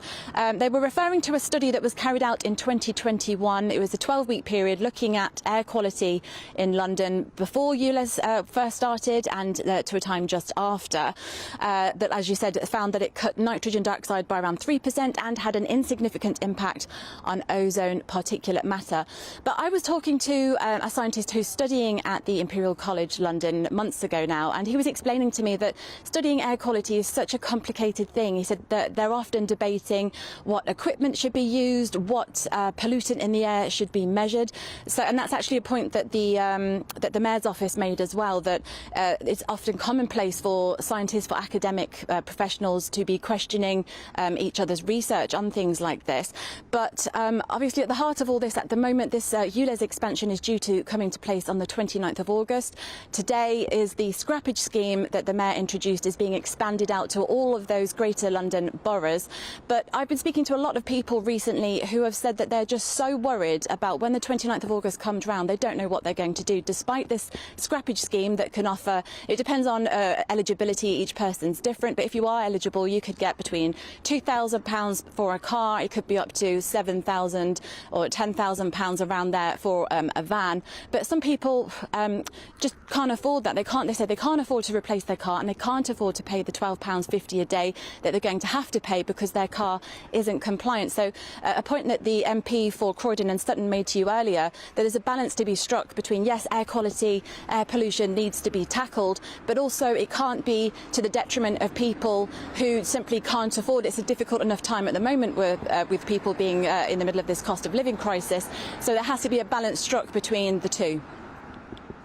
Speaker 3: They were referring to a study that was carried out in 2021. It was a 12-week period looking at air quality in London before ULEZ first started and to a time just after. That, as you said, found that it cut nitrogen dioxide by around 3% and had an insignificant impact on ozone particulate matter. But I was talking to a scientist who's studying
Speaker 4: studying at the Imperial College London months ago now, and he was explaining to me that studying air quality is such a complicated thing. He said that they're often debating what equipment should be used, what pollutant in the air should be measured. So, and that's actually a point that the Mayor's office made as well, that it's often commonplace for scientists, for academic professionals to be questioning each other's research on things like this. But obviously at the heart of all this at the moment, this ULEZ expansion is due to come into place on the 29th of August. Today is the scrappage scheme that the Mayor introduced is being expanded out to all of those Greater London boroughs. But I've been speaking to a lot of people recently who have said that they're just so worried about when the 29th of August comes round, they don't know what they're going to do, despite this scrappage scheme that can offer, it depends on eligibility, each person's different, but if you are eligible, you could get between £2,000 for a car, it could be up to £7,000 or £10,000 around there for a van. But some people just can't afford that. They say they can't afford to replace their car, and they can't afford to pay the £12.50 a day that they're going to have to pay because their car isn't compliant. So a point that the MP for Croydon and Sutton made to you earlier, that there's a balance to be struck between, yes, air quality, air pollution needs to be tackled, but also it can't be to the detriment of people who simply can't afford it. It's a difficult enough time at the moment with people being in the middle of this cost of living crisis. So there has to be a balance struck between the two.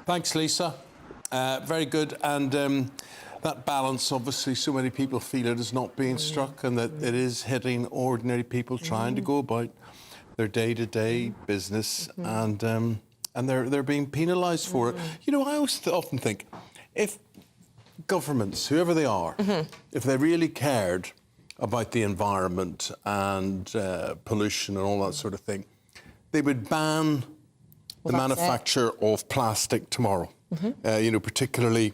Speaker 1: Thanks, Lisa. Very good. And that balance, obviously, so many people feel it is not being struck, and that it is hitting ordinary people trying to go about their day-to-day business, and they're being penalised for it. You know, I always often think, if governments, whoever they are, if they really cared about the environment and pollution and all that sort of thing, they would ban the manufacture of plastic tomorrow. You know, particularly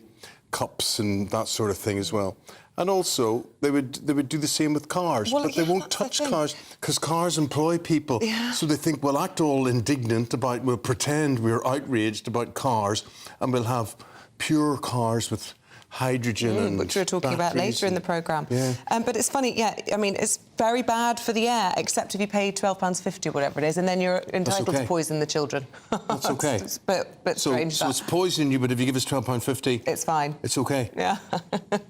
Speaker 1: cups and that sort of thing as well. And also, they would do the same with cars, but they won't touch cars because cars employ people. So they think, we'll act all indignant about, we'll pretend we're outraged about cars, and we'll have pure cars with hydrogen and
Speaker 2: which we're talking about later in the programme. But it's funny, I mean, it's very bad for the air, except if you pay £12.50 or whatever it is, and then you're entitled to poison the children.
Speaker 1: That's okay.
Speaker 2: It's a bit strange.
Speaker 1: So it's poisoning you, but if you give us £12.50...
Speaker 2: It's fine.
Speaker 1: It's okay.
Speaker 2: Yeah.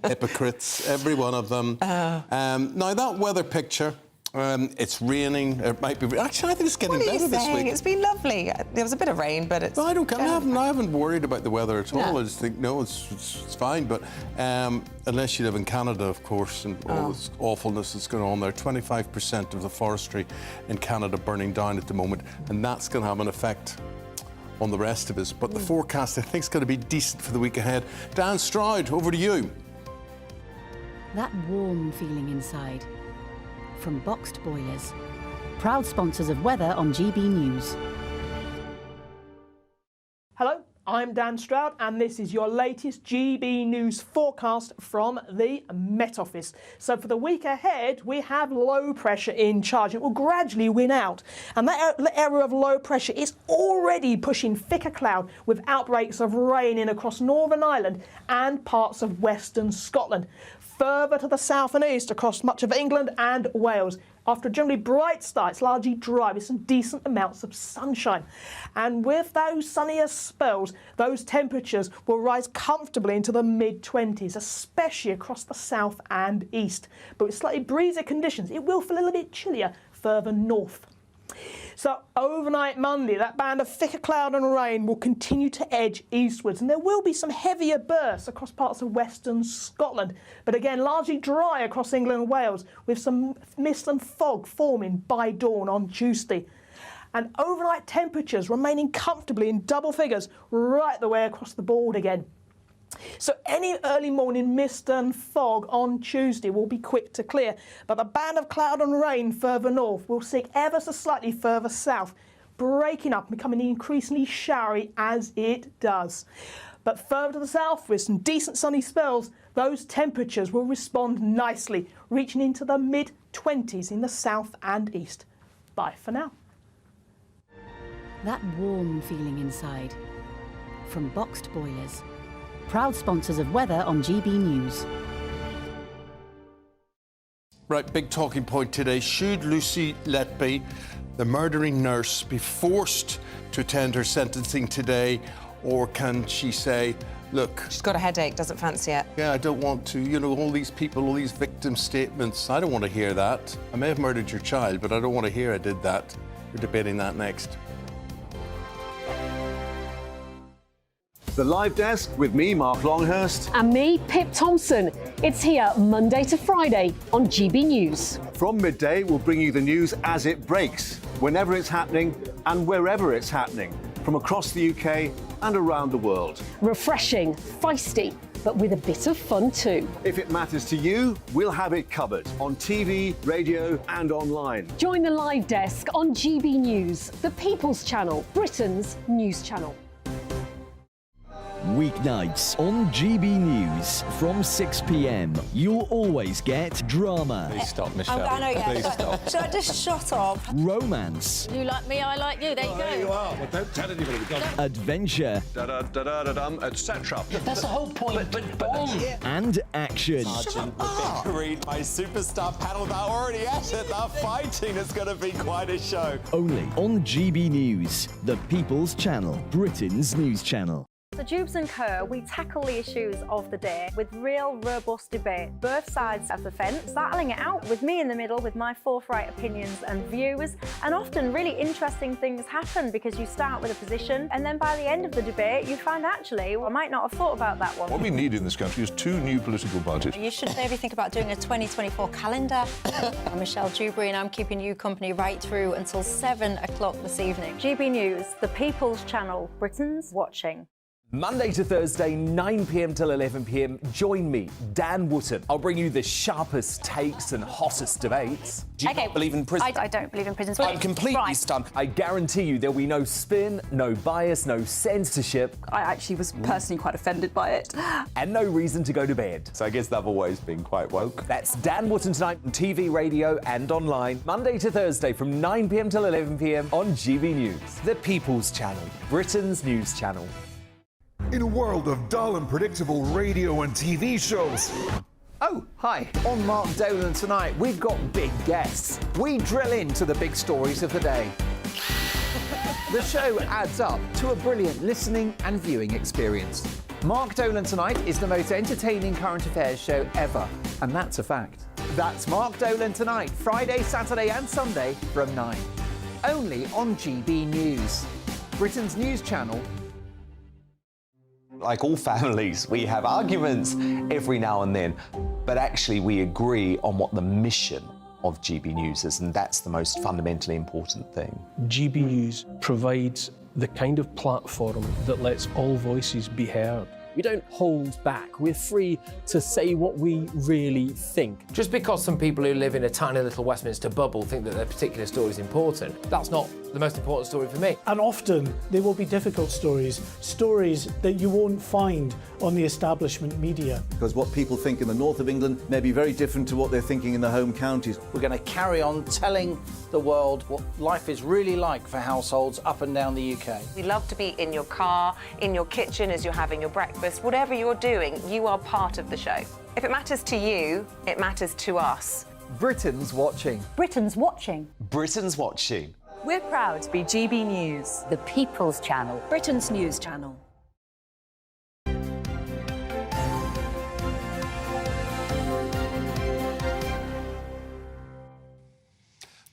Speaker 1: Hypocrites, every one of them. Now, that weather picture... it's raining. It might be. Actually, I think it's getting better this week.
Speaker 2: It's been lovely. There was a bit of rain, but it's.
Speaker 1: No, I haven't worried about the weather at all. I just think it's fine. But unless you live in Canada, of course, and all this awfulness that's going on there, 25% of the forestry in Canada burning down at the moment, and that's going to have an effect on the rest of us. But the forecast, I think, is going to be decent for the week ahead. Dan Stroud, over to you.
Speaker 6: That warm feeling inside. From Boxed Boilers, proud sponsors of weather on GB News.
Speaker 28: Hello, I'm Dan Stroud, and this is your latest GB News forecast from the Met Office. So for the week ahead, we have low pressure in charge. It will gradually win out. And that area of low pressure is already pushing thicker cloud with outbreaks of rain in across Northern Ireland and parts of Western Scotland. Further to the south and east across much of England and Wales. After a generally bright start, it's largely dry with some decent amounts of sunshine. And with those sunnier spells, those temperatures will rise comfortably into the mid-20s, especially across the south and east. But with slightly breezy conditions, it will feel a little bit chillier further north. So overnight Monday, that band of thicker cloud and rain will continue to edge eastwards, and there will be some heavier bursts across parts of western Scotland, but again largely dry across England and Wales, with some mist and fog forming by dawn on Tuesday. And overnight temperatures remaining comfortably in double figures right the way across the board again. So any early morning mist and fog on Tuesday will be quick to clear, but the band of cloud and rain further north will seek ever so slightly further south, breaking up and becoming increasingly showery as it does. But further to the south, with some decent sunny spells, those temperatures will respond nicely, reaching into the mid-20s in the south and east. Bye for now.
Speaker 6: That warm feeling inside. From Boxed Boilers, proud sponsors of weather on GB News.
Speaker 1: Right, big talking point today. Should Lucy Letby, the murdering nurse, be forced to attend her sentencing today, Or can she say, look...
Speaker 2: She's got a headache, doesn't fancy it.
Speaker 1: Yeah, I don't want to, you know, all these people, all these victim statements, I don't want to hear that. I may have murdered your child, but I don't want to hear I did that. We're debating that next.
Speaker 5: The Live Desk with me, Mark Longhurst.
Speaker 8: And me, Pip Thompson. It's here Monday to Friday on GB News.
Speaker 5: From midday, we'll bring you the news as it breaks, whenever it's happening and wherever it's happening, from across the UK and around the world.
Speaker 8: Refreshing, feisty, but with a bit of fun too.
Speaker 5: If it matters to you, we'll have it covered on TV, radio and online.
Speaker 8: Join the Live Desk on GB News, the People's Channel, Britain's news channel.
Speaker 11: Weeknights on GB News from 6 p.m. You'll always get drama.
Speaker 12: Please stop, Michelle.
Speaker 21: I know, yeah.
Speaker 12: Please stop.
Speaker 21: Should I just shut up?
Speaker 11: Romance.
Speaker 21: You like me, I like you. There you go.
Speaker 5: There you are. Well, don't tell anybody.
Speaker 11: Adventure.
Speaker 5: Etc.
Speaker 12: That's the whole point.
Speaker 11: And action.
Speaker 24: Sergeant Green, my superstar panel, they're already at it. They're fighting. It's going to be quite a show.
Speaker 11: Only on GB News, the People's Channel, Britain's news channel.
Speaker 15: So Jubes and Kerr, we tackle the issues of the day with real robust debate, both sides of the fence, battling it out with me in the middle with my forthright opinions and views. And often really interesting things happen because you start with a position and then by the end of the debate you find actually, well, I might not have thought about that one.
Speaker 25: What we need in this country is 2 new political parties.
Speaker 21: You should maybe think about doing a 2024 calendar. I'm Michelle Dewberry and I'm keeping you company right through until 7 o'clock this evening.
Speaker 15: GB News, the People's Channel, Britain's watching.
Speaker 16: Monday to Thursday, 9 p.m. till 11 p.m. Join me, Dan Wootton. I'll bring you the sharpest takes and hottest debates. Do you not believe in prisons?
Speaker 15: I don't believe in prisons.
Speaker 16: I'm completely stunned. I guarantee you there'll be no spin, no bias, no censorship.
Speaker 21: I actually was personally quite offended by it.
Speaker 16: And no reason to go to bed.
Speaker 24: So I guess they've always been quite woke.
Speaker 16: That's Dan Wootton tonight on TV, radio and online. Monday to Thursday from 9 p.m. till 11 p.m. on GB News. The People's Channel, Britain's news channel.
Speaker 26: In a world of dull and predictable radio and TV shows.
Speaker 27: Oh, hi. On Mark Dolan tonight, we've got big guests. We drill into the big stories of the day. The show adds up to a brilliant listening and viewing experience. Mark Dolan Tonight is the most entertaining current affairs show ever, and that's a fact. That's Mark Dolan Tonight, Friday, Saturday and Sunday from 9. Only on GB News, Britain's news channel.
Speaker 24: Like all families, we have arguments every now and then, but actually we agree on what the mission of GB News is, and that's the most fundamentally important thing.
Speaker 20: GB News provides the kind of platform that lets all voices be heard. We don't hold back. We're free to say what we really think.
Speaker 13: Just because some people who live in a tiny little Westminster bubble think that their particular story is important, that's not the most important story for me.
Speaker 29: And often there will be difficult stories, stories that you won't find on the establishment media.
Speaker 22: Because what people think in the north of England may be very different to what they're thinking in the home counties.
Speaker 30: We're going to carry on telling the world what life is really like for households up and down the UK.
Speaker 2: We love to be in your car, in your kitchen as you're having your breakfast. Whatever you're doing, you are part of the show. If it matters to you, it matters to us.
Speaker 16: Britain's watching.
Speaker 15: Britain's watching.
Speaker 24: Britain's watching.
Speaker 31: We're proud to be GB News,
Speaker 23: the People's Channel,
Speaker 31: Britain's news channel.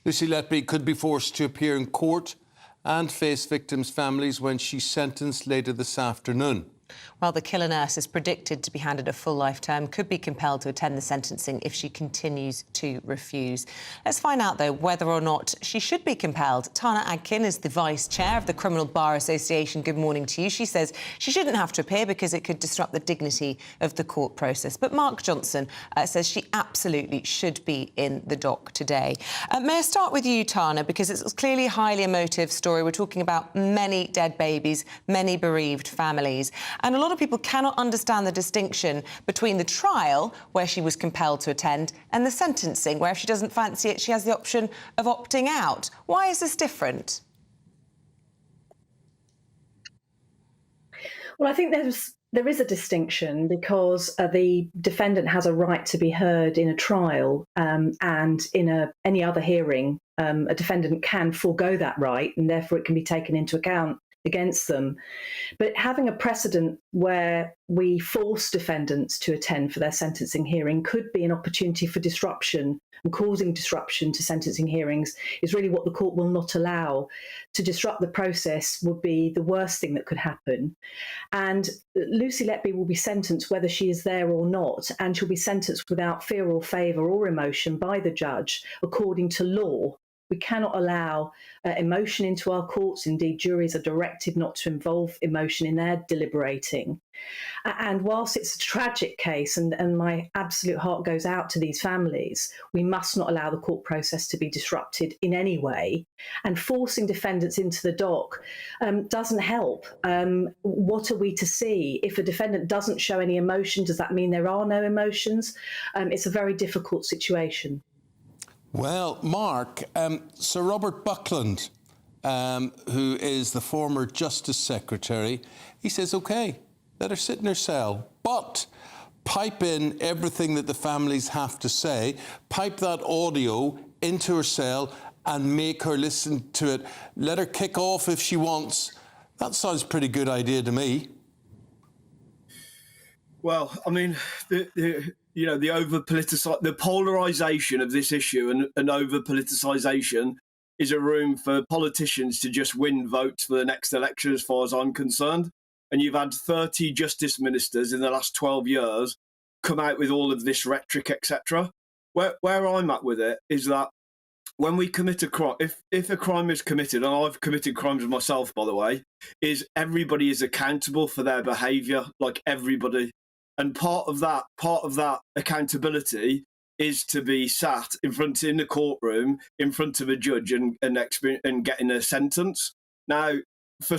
Speaker 1: Lucy Letby could be forced to appear in court and face victims' families when she's sentenced later this afternoon.
Speaker 2: Well, the killer nurse is predicted to be handed a full life term, could be compelled to attend the sentencing if she continues to refuse. Let's find out, though, whether or not she should be compelled. Tana Adkin is the Vice Chair of the Criminal Bar Association. Good morning to you. She says she shouldn't have to appear because it could disrupt the dignity of the court process. But Mark Johnson says she absolutely should be in the dock today. May I start with you, Tana, because it's clearly a highly emotive story. We're talking about many dead babies, many bereaved families. And a lot of people cannot understand the distinction between the trial, where she was compelled to attend, and the sentencing, where if she doesn't fancy it, she has the option of opting out. Why is this different?
Speaker 32: Well, I think there is a distinction because the defendant has a right to be heard in a trial, and in any other hearing, a defendant can forego that right, and therefore it can be taken into account against them. But having a precedent where we force defendants to attend for their sentencing hearing could be an opportunity for disruption, and causing disruption to sentencing hearings is really what the court will not allow. To disrupt the process would be the worst thing that could happen. And Lucy Letby will be sentenced whether she is there or not, and she'll be sentenced without fear or favour or emotion by the judge according to law. We cannot allow emotion into our courts. Indeed, juries are directed not to involve emotion in their deliberating. And whilst it's a tragic case, and my absolute heart goes out to these families, we must not allow the court process to be disrupted in any way. And forcing defendants into the dock doesn't help. What are we to see? If a defendant doesn't show any emotion, does that mean there are no emotions? It's a very difficult situation.
Speaker 1: Well, Mark, Sir Robert Buckland, who is the former Justice Secretary, he says, OK, let her sit in her cell, but pipe in everything that the families have to say, pipe that audio into her cell and make her listen to it. Let her kick off if she wants. That sounds a pretty good idea to me.
Speaker 3: Well, I mean, the polarisation of this issue and over-politicisation is a room for politicians to just win votes for the next election, as far as I'm concerned. And you've had 30 justice ministers in the last 12 years come out with all of this rhetoric, etc. Where I'm at with it is that when we commit a crime, if a crime is committed, and I've committed crimes myself, by the way, is everybody is accountable for their behaviour, like everybody. And part of that accountability is to be sat in the courtroom in front of a judge and getting a sentence. Now, for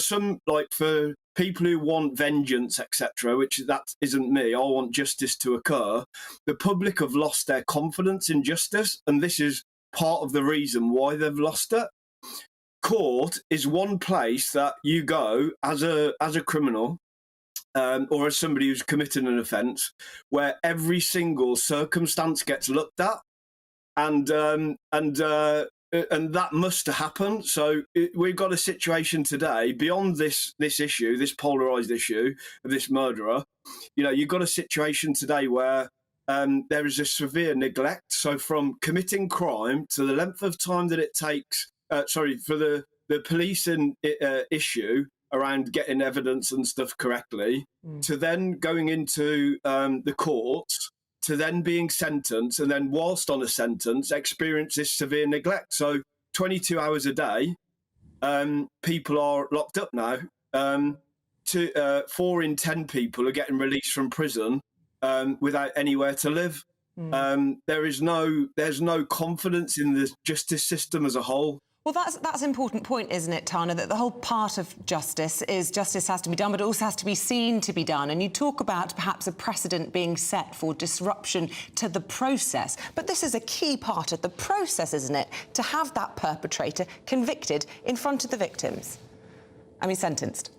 Speaker 3: people who want vengeance, etc., which that isn't me, I want justice to occur. The public have lost their confidence in justice, and this is part of the reason why they've lost it. Court is one place that you go as a criminal. Or as somebody who's committed an offence, where every single circumstance gets looked at, and that must happen. So we've got a situation today beyond this issue, this polarised issue of this murderer. You've got a situation today where there is a severe neglect. So from committing crime to the length of time that it takes, for the police issue around getting evidence and stuff correctly, to then going into the courts, to then being sentenced, and then whilst on a sentence, experience this severe neglect. So 22 hours a day, people are locked up now. 4 in 10 people are getting released from prison without anywhere to live. There's no confidence in the justice system as a whole.
Speaker 2: Well, that's an important point, isn't it, Tana, that the whole part of justice is justice has to be done, but it also has to be seen to be done. And you talk about perhaps a precedent being set for disruption to the process. But this is a key part of the process, isn't it, to have that perpetrator convicted in front of the victims? I mean, sentenced.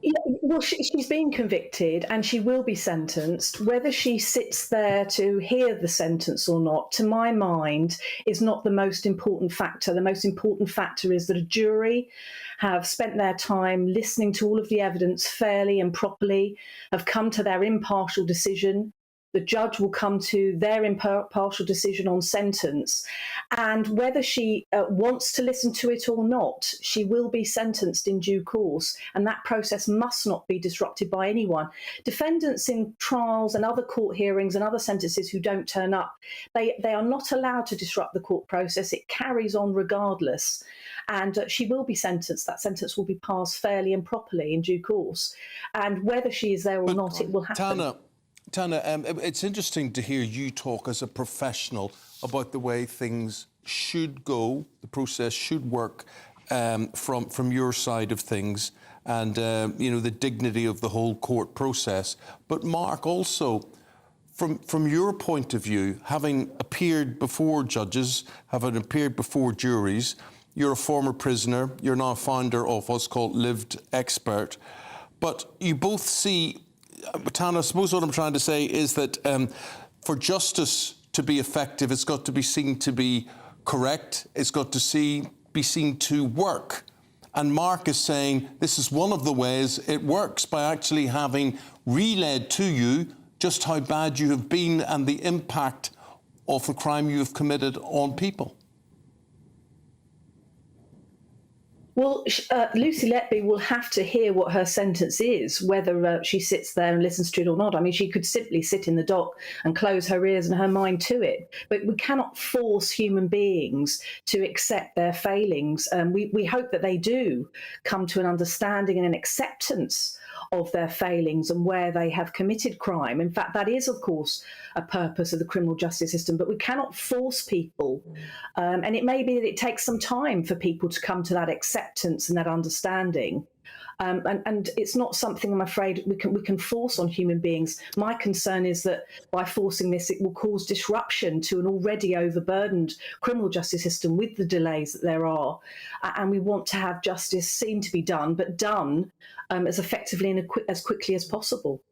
Speaker 32: Yeah, well, she's been convicted and she will be sentenced. Whether she sits there to hear the sentence or not, to my mind, is not the most important factor. The most important factor is that a jury have spent their time listening to all of the evidence fairly and properly, have come to their impartial decision. The judge will come to their impartial decision on sentence. And whether she wants to listen to it or not, she will be sentenced in due course. And that process must not be disrupted by anyone. Defendants in trials and other court hearings and other sentences who don't turn up, they are not allowed to disrupt the court process. It carries on regardless. And she will be sentenced. That sentence will be passed fairly and properly in due course. And whether she is there or not, it will happen.
Speaker 1: Tana, it's interesting to hear you talk as a professional about the way things should go, the process should work from your side of things, and the dignity of the whole court process. But Mark, also from your point of view, having appeared before judges, having appeared before juries, you're a former prisoner. You're now founder of what's called Lived Expert, but you both see. Tana, I suppose what I'm trying to say is that for justice to be effective, it's got to be seen to be correct. It's got to be seen to work. And Mark is saying this is one of the ways it works, by actually having relayed to you just how bad you have been and the impact of the crime you have committed on people.
Speaker 32: Well, Lucy Letby will have to hear what her sentence is, whether she sits there and listens to it or not. I mean, she could simply sit in the dock and close her ears and her mind to it. But we cannot force human beings to accept their failings. We hope that they do come to an understanding and an acceptance of their failings and where they have committed crime. In fact, that is, of course, a purpose of the criminal justice system, but we cannot force people. And it may be that it takes some time for people to come to that acceptance and that understanding. And it's not something, I'm afraid, we can force on human beings. My concern is that by forcing this, it will cause disruption to an already overburdened criminal justice system with the delays that there are. And we want to have justice seen to be done, but done as effectively and as quickly as possible.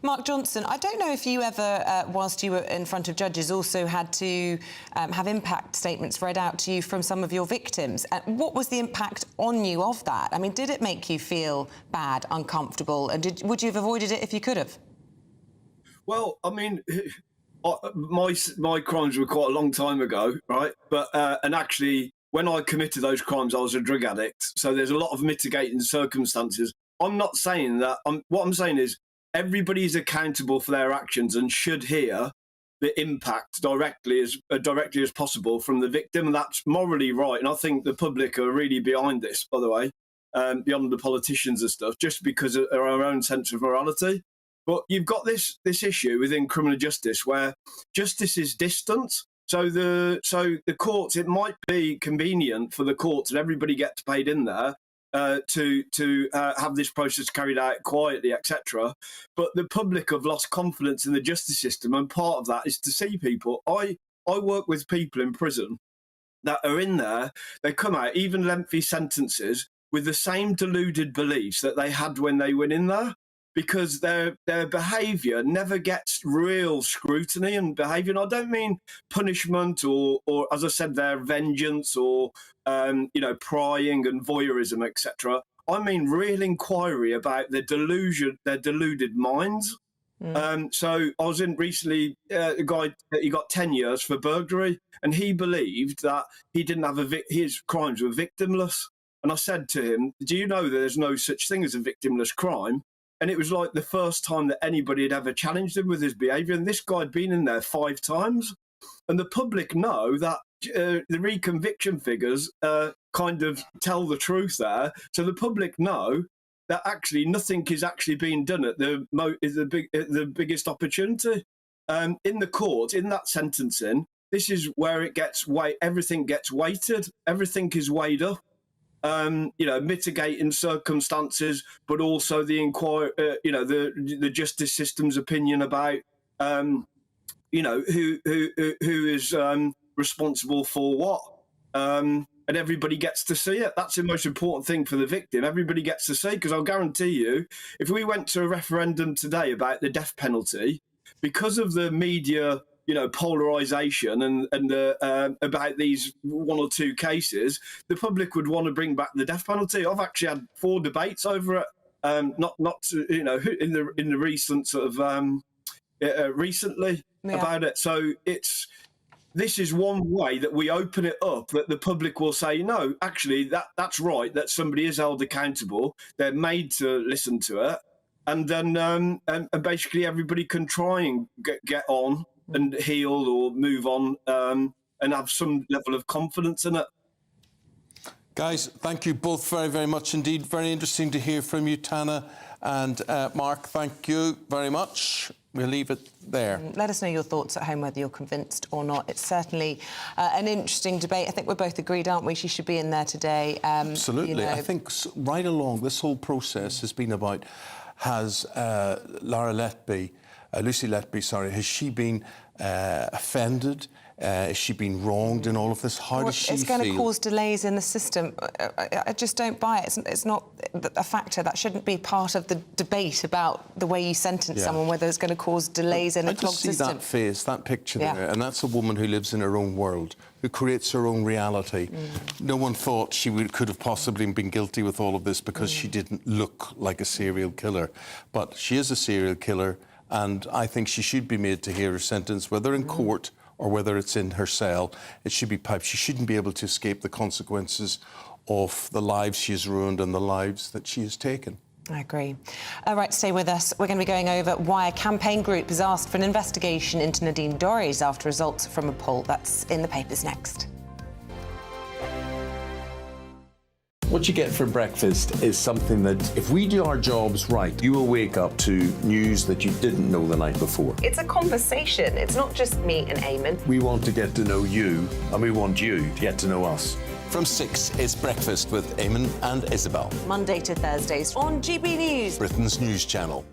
Speaker 2: Mark Johnson, I don't know if you ever, whilst you were in front of judges, also had to have impact statements read out to you from some of your victims. What was the impact on you of that? I mean, did it make you feel bad, uncomfortable, and would you have avoided it if you could have?
Speaker 3: Well, I mean, my crimes were quite a long time ago, right? But and actually, when I committed those crimes, I was a drug addict. So there's a lot of mitigating circumstances. I'm not saying that. What I'm saying is everybody's accountable for their actions and should hear the impact directly as possible from the victim, and that's morally right. And I think the public are really behind this, by the way, beyond the politicians and stuff, just because of our own sense of morality. But you've got this issue within criminal justice where justice is distant. So the courts, it might be convenient for the courts and everybody gets paid in there to have this process carried out quietly, etc. But the public have lost confidence in the justice system, and part of that is to see people. I work with people in prison that are in there. They come out, even lengthy sentences, with the same deluded beliefs that they had when they went in there, because their behaviour never gets real scrutiny and behaviour. And I don't mean punishment or as I said, their vengeance or prying and voyeurism, etc. I mean real inquiry about their deluded minds. So I was in recently a guy that he got 10 years for burglary, and he believed that he didn't have his crimes were victimless. And I said to him, "Do you know that there's no such thing as a victimless crime?" And it was like the first time that anybody had ever challenged him with his behaviour. And this guy had been in there 5 times. And the public know that the reconviction figures kind of tell the truth there. So the public know that actually nothing is actually being done at the biggest opportunity. In the court, in that sentencing, this is where it gets everything gets weighted. Everything is weighed up. Mitigating circumstances, but also the inquiry, the justice system's opinion about, who is responsible for what, and everybody gets to see it. That's the most important thing for the victim. Everybody gets to see, because I'll guarantee you, if we went to a referendum today about the death penalty, because of the media polarisation and about these 1 or 2 cases, the public would want to bring back the death penalty. I've actually had 4 debates over it, not in the recent sort of recently about it. So this is one way that we open it up, that the public will say, no, actually that's right, that somebody is held accountable. They're made to listen to it, and then and basically everybody can try and get on and heal or move on and have some level of confidence in it.
Speaker 1: Guys, thank you both very, very much indeed. Very interesting to hear from you, Tana and Mark. Thank you very much. We'll leave it there.
Speaker 2: Let us know your thoughts at home, whether you're convinced or not. It's certainly an interesting debate. I think we're both agreed, aren't we? She should be in there today.
Speaker 1: Absolutely. I think right along this whole process has been about, has Lucy Letby, has she been offended? Has she been wronged in all of this? How does she feel?
Speaker 2: It's going to cause delays in the system. I just don't buy it. It's not a factor. That shouldn't be part of the debate about the way you sentence someone, whether it's going to cause delays in a clogged system.
Speaker 1: I just see that face, that picture there, and that's a woman who lives in her own world, who creates her own reality. No one thought she could have possibly been guilty with all of this because she didn't look like a serial killer. But she is a serial killer, and I think she should be made to hear her sentence, whether in court or whether it's in her cell. It should be piped. She shouldn't be able to escape the consequences of the lives she has ruined and the lives that she has taken.
Speaker 2: I agree. All right, stay with us. We're going to be going over why a campaign group has asked for an investigation into Nadine Dorries after results from a poll. That's in the papers next.
Speaker 25: What you get for breakfast is something that, if we do our jobs right, you will wake up to news that you didn't know the night before.
Speaker 2: It's a conversation. It's not just me and Eamonn.
Speaker 25: We want to get to know you, and we want you to get to know us.
Speaker 1: From 6, it's Breakfast with Eamonn and Isabel.
Speaker 2: Monday to Thursdays on GB News,
Speaker 1: Britain's news channel.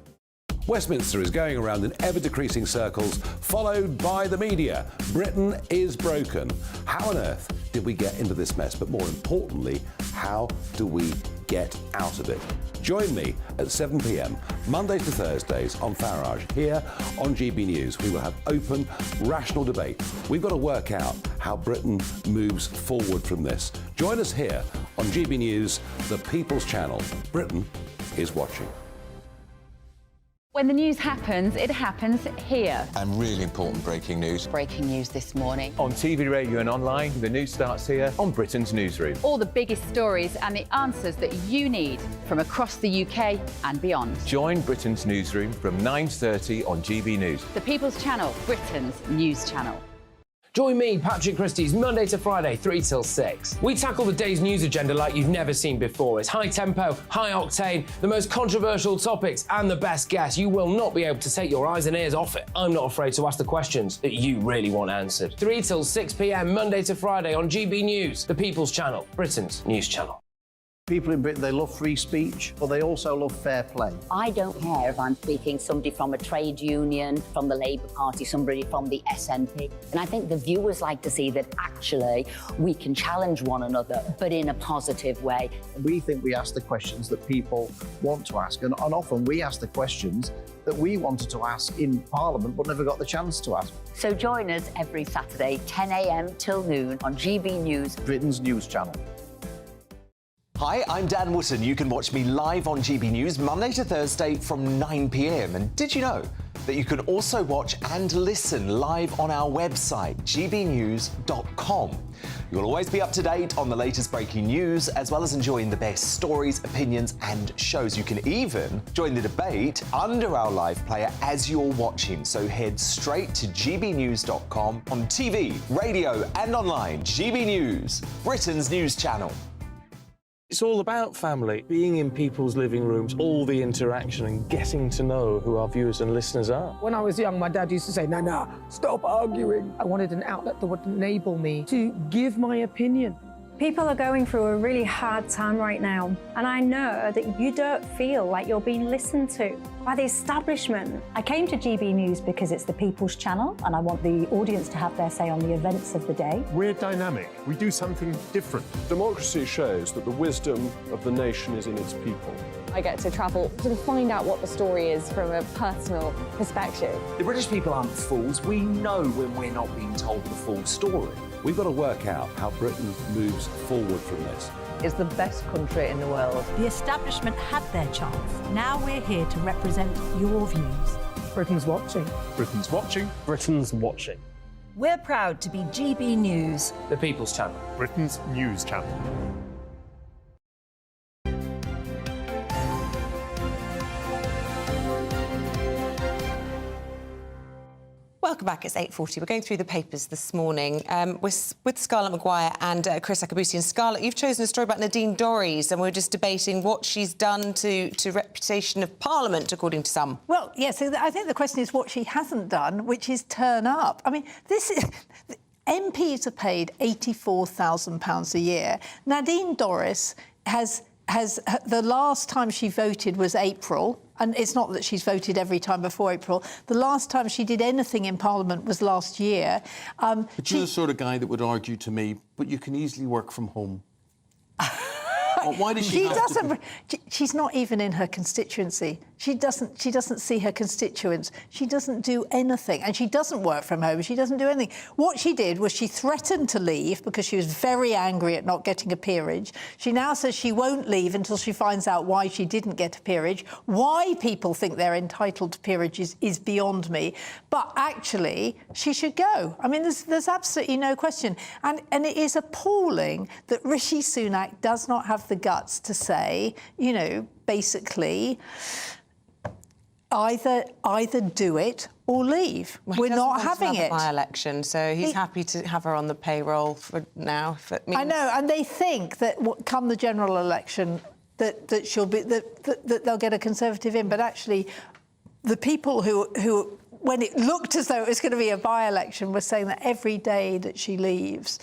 Speaker 4: Westminster is going around in ever-decreasing circles, followed by the media. Britain is broken. How on earth did we get into this mess? But more importantly, how do we get out of it? Join me at 7 p.m, Mondays to Thursdays on Farage, here on GB News. We will have open, rational debate. We've got to work out how Britain moves forward from this. Join us here on GB News, the People's Channel. Britain is watching.
Speaker 6: When the news happens, it happens here.
Speaker 7: And really important breaking news.
Speaker 6: Breaking news this morning.
Speaker 16: On TV, radio and online, the news starts here on Britain's Newsroom.
Speaker 6: All the biggest stories and the answers that you need from across the UK and beyond.
Speaker 16: Join Britain's Newsroom from 9:30 on GB News.
Speaker 6: The People's Channel, Britain's news channel.
Speaker 13: Join me, Patrick Christie's Monday to Friday, 3 till 6. We tackle the day's news agenda like you've never seen before. It's high tempo, high octane, the most controversial topics and the best guests. You will not be able to take your eyes and ears off it. I'm not afraid to ask the questions that you really want answered. 3 till 6 p.m, Monday to Friday on GB News, the People's Channel, Britain's news channel.
Speaker 22: People in Britain, they love free speech, but they also love fair play.
Speaker 23: I don't care if I'm speaking somebody from a trade union, from the Labour Party, somebody from the SNP. And I think the viewers like to see that actually we can challenge one another, but in a positive way.
Speaker 22: We think we ask the questions that people want to ask, and often we ask the questions that we wanted to ask in Parliament but never got the chance to ask.
Speaker 23: So join us every Saturday, 10 a.m. till noon on GB News,
Speaker 22: Britain's news channel.
Speaker 24: Hi, I'm Dan Wootton. You can watch me live on GB News Monday to Thursday from 9 p.m. And did you know that you can also watch and listen live on our website, gbnews.com? You'll always be up to date on the latest breaking news, as well as enjoying the best stories, opinions and shows. You can even join the debate under our live player as you're watching. So head straight to gbnews.com on TV, radio and online. GB News, Britain's news channel.
Speaker 20: It's all about family, being in people's living rooms, all the interaction and getting to know who our viewers and listeners are.
Speaker 8: When I was young, my dad used to say, "Nana, stop arguing." I wanted an outlet that would enable me to give my opinion.
Speaker 15: People are going through a really hard time right now, and I know that you don't feel like you're being listened to by the establishment. I came to GB News because it's the People's Channel, and I want the audience to have their say on the events of the day.
Speaker 9: We're dynamic. We do something different. Democracy shows that the wisdom of the nation is in its people.
Speaker 10: I get to travel to find out what the story is from a personal perspective.
Speaker 16: The British people aren't fools. We know when we're not being told the full story.
Speaker 4: We've got to work out how Britain moves forward from this.
Speaker 12: It's the best country in the world.
Speaker 14: The establishment had their chance. Now we're here to represent your views.
Speaker 8: Britain's watching.
Speaker 9: Britain's watching.
Speaker 20: Britain's watching.
Speaker 14: We're proud to be GB News,
Speaker 13: The People's Channel,
Speaker 9: Britain's news channel.
Speaker 2: Welcome back. It's 8:40. We're going through the papers this morning with Scarlett Maguire and Chris Akabusian. Scarlett, you've chosen a story about Nadine Dorries, and we're just debating what she's done to reputation of Parliament, according to some.
Speaker 17: Well, yes, I think the question is what she hasn't done, which is turn up. I mean, this is... MPs are paid £84,000 a year. Nadine Dorries has the last time she voted was April. and it's not that she's voted every time before April. The last time she did anything in Parliament was last year.
Speaker 1: But you're the sort of guy that would argue to me, but you can easily work from home. Why does she have to be...
Speaker 17: She's not even in her constituency. She doesn't see her constituents. She doesn't do anything, and she doesn't work from home. She doesn't do anything. What she did was she threatened to leave because she was very angry at not getting a peerage. She now says she won't leave until she finds out why she didn't get a peerage. Why people think they're entitled to peerages is beyond me. But actually, she should go. I mean, there's absolutely no question. And it is appalling that Rishi Sunak does not have the guts to say, you know, basically, either do it or leave.
Speaker 2: Well,
Speaker 17: we're not having it.
Speaker 2: By-election, so he's happy to have her on the payroll for now.
Speaker 17: I know, and they think that come the general election, that she'll be that they'll get a Conservative in, but actually, the people who when it looked as though it was going to be a by-election were saying that every day that she leaves,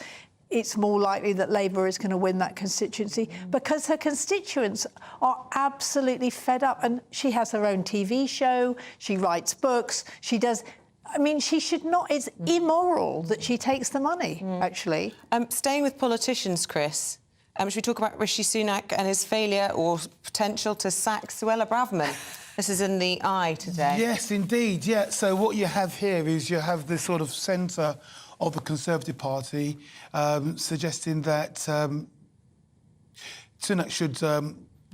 Speaker 17: it's more likely that Labour is going to win that constituency because her constituents are absolutely fed up. And she has her own TV show, she writes books, she does... I mean, she should not... It's immoral that she takes the money, actually.
Speaker 2: Staying with politicians, Chris, should we talk about Rishi Sunak and his failure or potential to sack Suella Braverman? This is in the Eye today.
Speaker 5: Yes, indeed, yeah. So what you have here is you have this sort of centre of the Conservative Party suggesting that Sunak should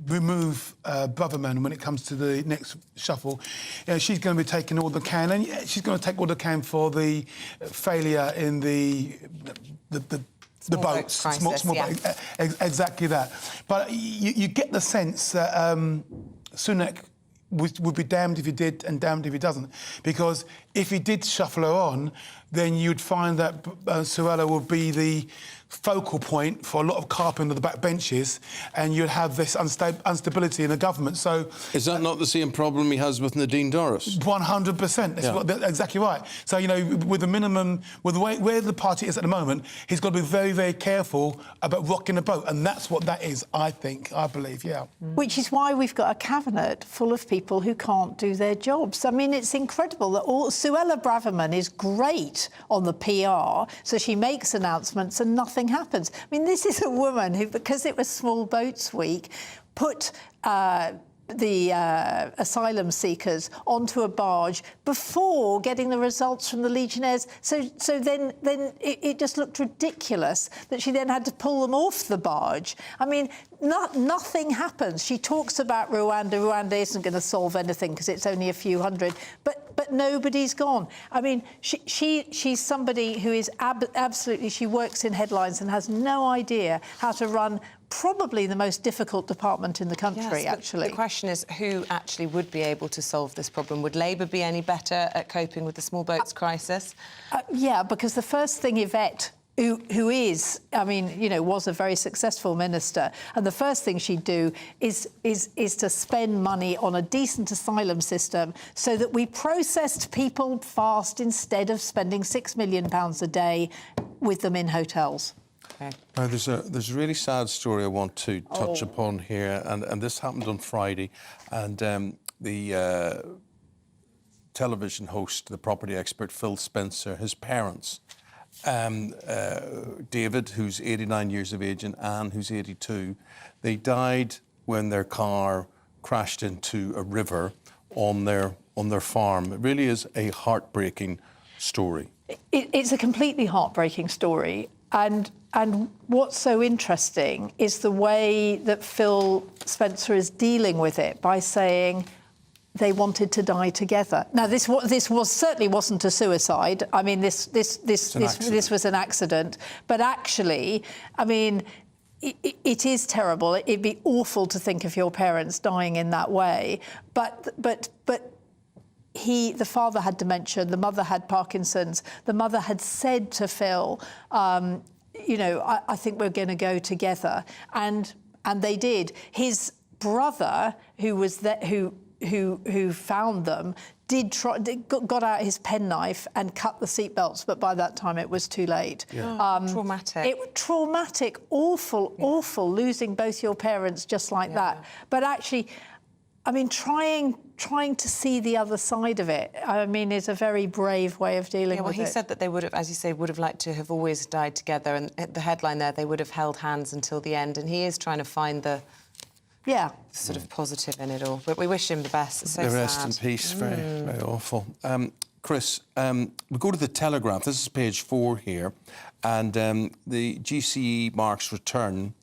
Speaker 5: remove Braverman when it comes to the next shuffle. You know, she's going to be taking all the can, and she's going to take all the can for the failure in the boats. Small boats. Exactly that. But you get the sense that Sunak would be damned if he did and damned if he doesn't. Because if he did shuffle her on, then you'd find that Suella would be the focal point for a lot of carping of the back benches, and you'd have this instability in the government. So
Speaker 1: is that not the same problem he has with Nadine Dorries?
Speaker 5: 100%. That's exactly right. So, you know, with the minimum, with the way where the party is at the moment, he's got to be very, very careful about rocking the boat, and that's what that is, I believe, yeah.
Speaker 17: Which is why we've got a cabinet full of people who can't do their jobs. I mean, it's incredible that Suella Braverman is great on the PR, so she makes announcements and nothing happens. I mean, this is a woman who, because it was Small Boats Week, put the asylum seekers onto a barge before getting the results from the Legionnaires. So then it just looked ridiculous that she then had to pull them off the barge. I mean, nothing happens. She talks about Rwanda. Rwanda isn't going to solve anything because it's only a few hundred. But nobody's gone. I mean, she's somebody who is absolutely... She works in headlines and has no idea how to run probably the most difficult department in the country, actually.
Speaker 2: The question is who actually would be able to solve this problem. Would Labour be any better at coping with the small boats crisis?
Speaker 17: Yeah, because the first thing Yvette, who is, I mean, you know, was a very successful minister, and the first thing she'd do is to spend money on a decent asylum system so that we processed people fast instead of spending £6 million a day with them in hotels.
Speaker 2: Okay.
Speaker 1: Now, there's a really sad story I want to touch upon here, and this happened on Friday, and the television host, the property expert Phil Spencer, his parents, David, who's 89 years of age, and Anne, who's 82, they died when their car crashed into a river on their farm. It really is a heartbreaking story.
Speaker 17: It's a completely heartbreaking story. And what's so interesting is the way that Phil Spencer is dealing with it by saying they wanted to die together. Now, this certainly wasn't a suicide. I mean, this was an accident. But actually, I mean, it is terrible. It'd be awful to think of your parents dying in that way. But the father had dementia, the mother had Parkinson's. The mother had said to Phil, you know, I think we're going to go together, and they did. His brother, who was there, who found them, got out his penknife and cut the seatbelts, but by that time it was too late.
Speaker 2: Yeah. Traumatic.
Speaker 17: Traumatic, awful, losing both your parents just like that. But actually, I mean, trying trying to see the other side of it, I mean, is a very brave way of dealing with it.
Speaker 2: He said that they would have, as you say, would have liked to have always died together, and the headline there, they would have held hands until the end, and he is trying to find the sort of positive in it all. But we wish him the best. It's so sad.
Speaker 1: Rest in peace. Very, very awful. Chris, we go to the Telegraph. This is page 4 here, and the GCE marks return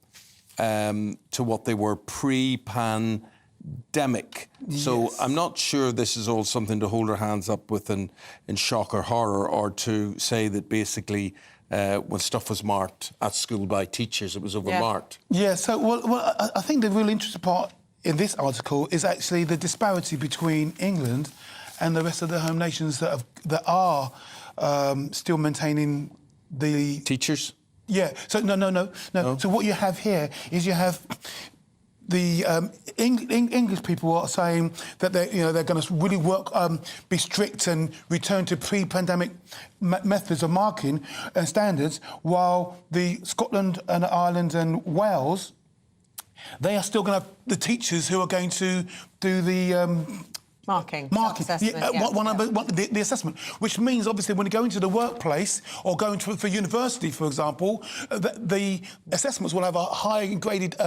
Speaker 1: to what they were pre-pandemic. So I'm not sure this is all something to hold our hands up with in shock or horror, or to say that basically when stuff was marked at school by teachers, it was overmarked.
Speaker 5: Yeah, so, well, I think the really interesting part in this article is actually the disparity between England and the rest of the home nations that are still maintaining the...
Speaker 1: Teachers?
Speaker 5: Yeah, so no. So what you have here is you have the English people are saying that they're going to really work, be strict and return to pre-pandemic methods of marking and standards, while the Scotland and Ireland and Wales, they are still going to have the teachers who are going to do the...
Speaker 2: Marking.
Speaker 5: The assessment, which means, obviously, when you go into the workplace or going for university, for example, the assessments will have a higher graded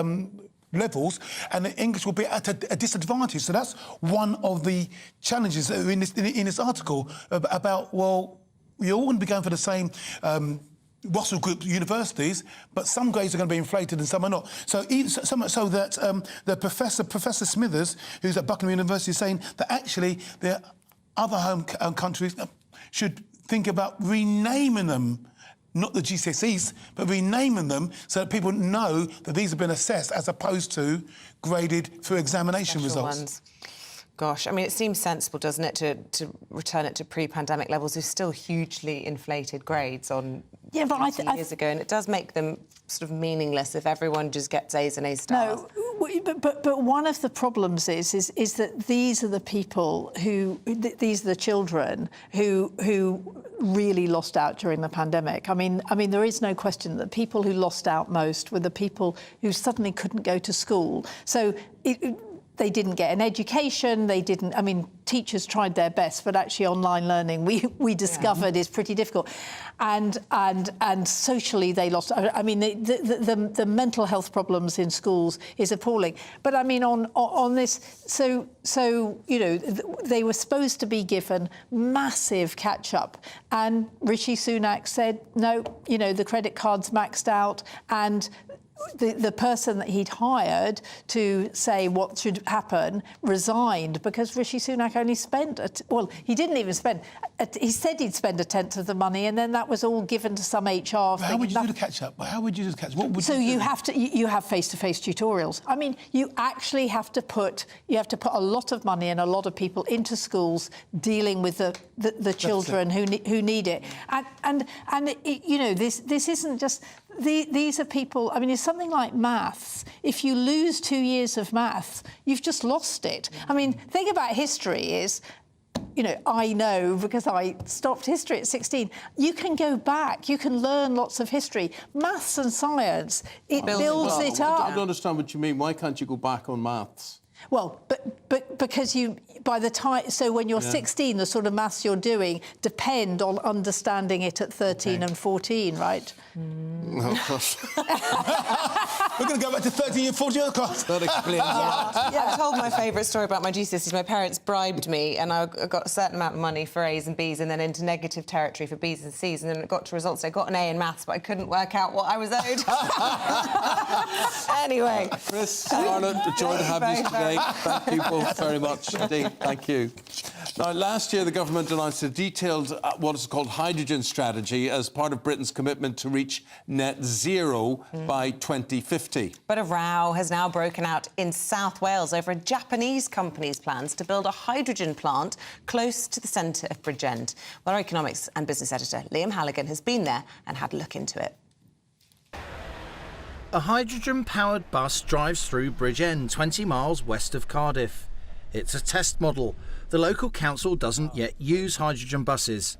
Speaker 5: levels, and the English will be at a disadvantage. So that's one of the challenges that are in this article about, well, you're all going to be going for the same Russell Group universities, but some grades are going to be inflated and some are not. So much so that the Professor Smithers, who's at Buckingham University, is saying that actually the other home countries should think about renaming them, not the GCSEs, but renaming them so that people know that these have been assessed as opposed to graded through examination results.
Speaker 2: Ones. Gosh, I mean, it seems sensible, doesn't it, to return it to pre-pandemic levels. There's still hugely inflated grades on years ago, and it does make them sort of meaningless if everyone just gets A's and A stars.
Speaker 17: No, but one of the problems is that these are the people these are the children who really lost out during the pandemic. I mean, there is no question that people who lost out most were the people who suddenly couldn't go to school. So they didn't get an education, they didn't... I mean, teachers tried their best, but actually online learning, we discovered, is pretty difficult. And socially they lost... I mean, the mental health problems in schools is appalling. But, I mean, on this... So they were supposed to be given massive catch-up, and Rishi Sunak said, no, the credit card's maxed out, and... The person that he'd hired to say what should happen resigned because Rishi Sunak only spent... he didn't even spend... he said he'd spend a tenth of the money, and then that was all given to some HR thing.
Speaker 5: How would you do the catch-up? How would you do the catch-up? What would
Speaker 17: you have to... You have face-to-face tutorials. I mean, you actually have to put... You have to put a lot of money and a lot of people into schools dealing with the children who need it. And this isn't just... These are people... I mean, it's something like maths. If you lose 2 years of maths, you've just lost it. I mean, the thing about history is, I know because I stopped history at 16. You can go back. You can learn lots of history. Maths and science, it builds it up.
Speaker 1: I don't understand what you mean. Why can't you go back on maths?
Speaker 17: Well, but because by the time... So when you're 16, the sort of maths you're doing depend on understanding it at 13 and 14, right?
Speaker 1: Oh, of course.
Speaker 5: We're going to go back to 13 and 14, of course.
Speaker 1: That explains
Speaker 2: I told my favourite story about my GCSEs. My parents bribed me, and I got a certain amount of money for A's and B's, and then into negative territory for B's and C's, and then it got to results. I got an A in maths, but I couldn't work out what I was owed. Anyway.
Speaker 1: Chris, Arnold, a joy to have you today. Thank you both very much indeed. Thank you. Now, last year, the government announced a detailed, what is called hydrogen strategy as part of Britain's commitment to reach net zero by 2050.
Speaker 2: But a row has now broken out in South Wales over a Japanese company's plans to build a hydrogen plant close to the centre of Bridgend. Well, our economics and business editor, Liam Halligan, has been there and had a look into it.
Speaker 3: A hydrogen-powered bus drives through Bridgend, 20 miles west of Cardiff. It's a test model. The local council doesn't yet use hydrogen buses.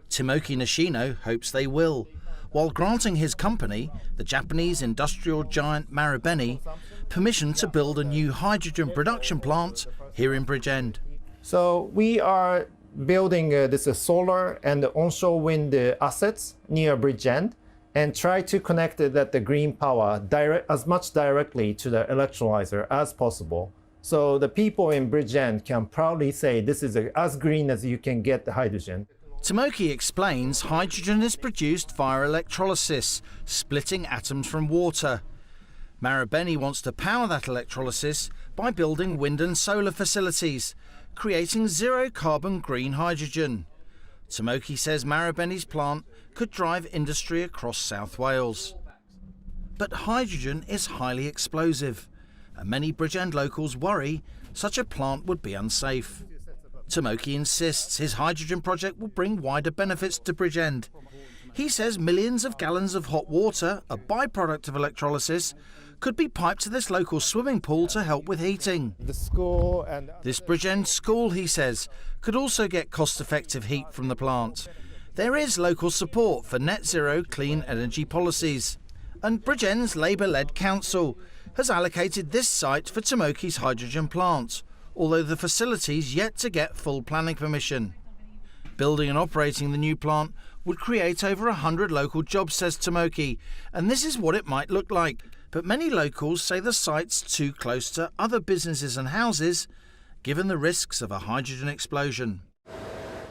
Speaker 3: Timoki Nishino hopes they will, while granting his company, the Japanese industrial giant Marubeni, permission to build a new hydrogen production plant here in Bridgend.
Speaker 8: So we are building this solar and onshore wind assets near Bridgend and try to connect the green power as much directly to the electrolyzer as possible. So the people in Bridgend can proudly say this is as green as you can get the hydrogen.
Speaker 3: Tomoki explains hydrogen is produced via electrolysis, splitting atoms from water. Marubeni wants to power that electrolysis by building wind and solar facilities, creating zero-carbon green hydrogen. Tomoki says Marubeni's plant could drive industry across South Wales. But hydrogen is highly explosive, and many Bridgend locals worry such a plant would be unsafe. Tomoki insists his hydrogen project will bring wider benefits to Bridgend. He says millions of gallons of hot water, a byproduct of electrolysis, could be piped to this local swimming pool to help with heating.
Speaker 8: This
Speaker 3: Bridgend school, he says, could also get cost-effective heat from the plant. There is local support for net zero clean energy policies, and Bridgend's Labour-led council has allocated this site for Tomoki's hydrogen plant, although the facility's yet to get full planning permission. Building and operating the new plant would create over 100 local jobs, says Tomoki, and this is what it might look like. But many locals say the site's too close to other businesses and houses, given the risks of a hydrogen explosion.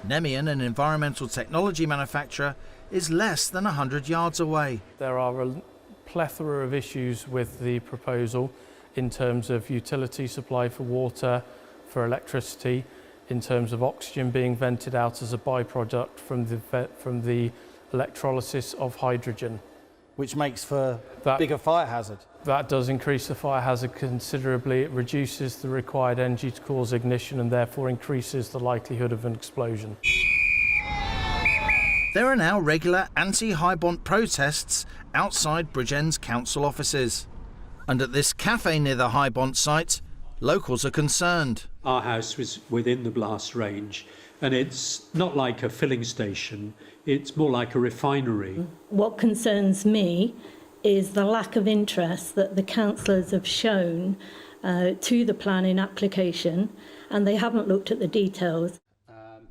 Speaker 3: Eamonn, an environmental technology manufacturer, is less than 100 yards away.
Speaker 20: There are a plethora of issues with the proposal in terms of utility supply for water, for electricity, in terms of oxygen being vented out as a byproduct from the electrolysis of hydrogen.
Speaker 3: Which makes for a bigger fire hazard.
Speaker 20: That does increase the fire hazard considerably. It reduces the required energy to cause ignition and therefore increases the likelihood of an explosion.
Speaker 3: There are now regular anti-Hybont protests outside Bridgend's council offices. And at this cafe near the Hybont site, locals are concerned.
Speaker 11: Our house was within the blast range, and it's not like a filling station, it's more like a refinery.
Speaker 18: What concerns me is the lack of interest that the councillors have shown to the planning application, and they haven't looked at the details.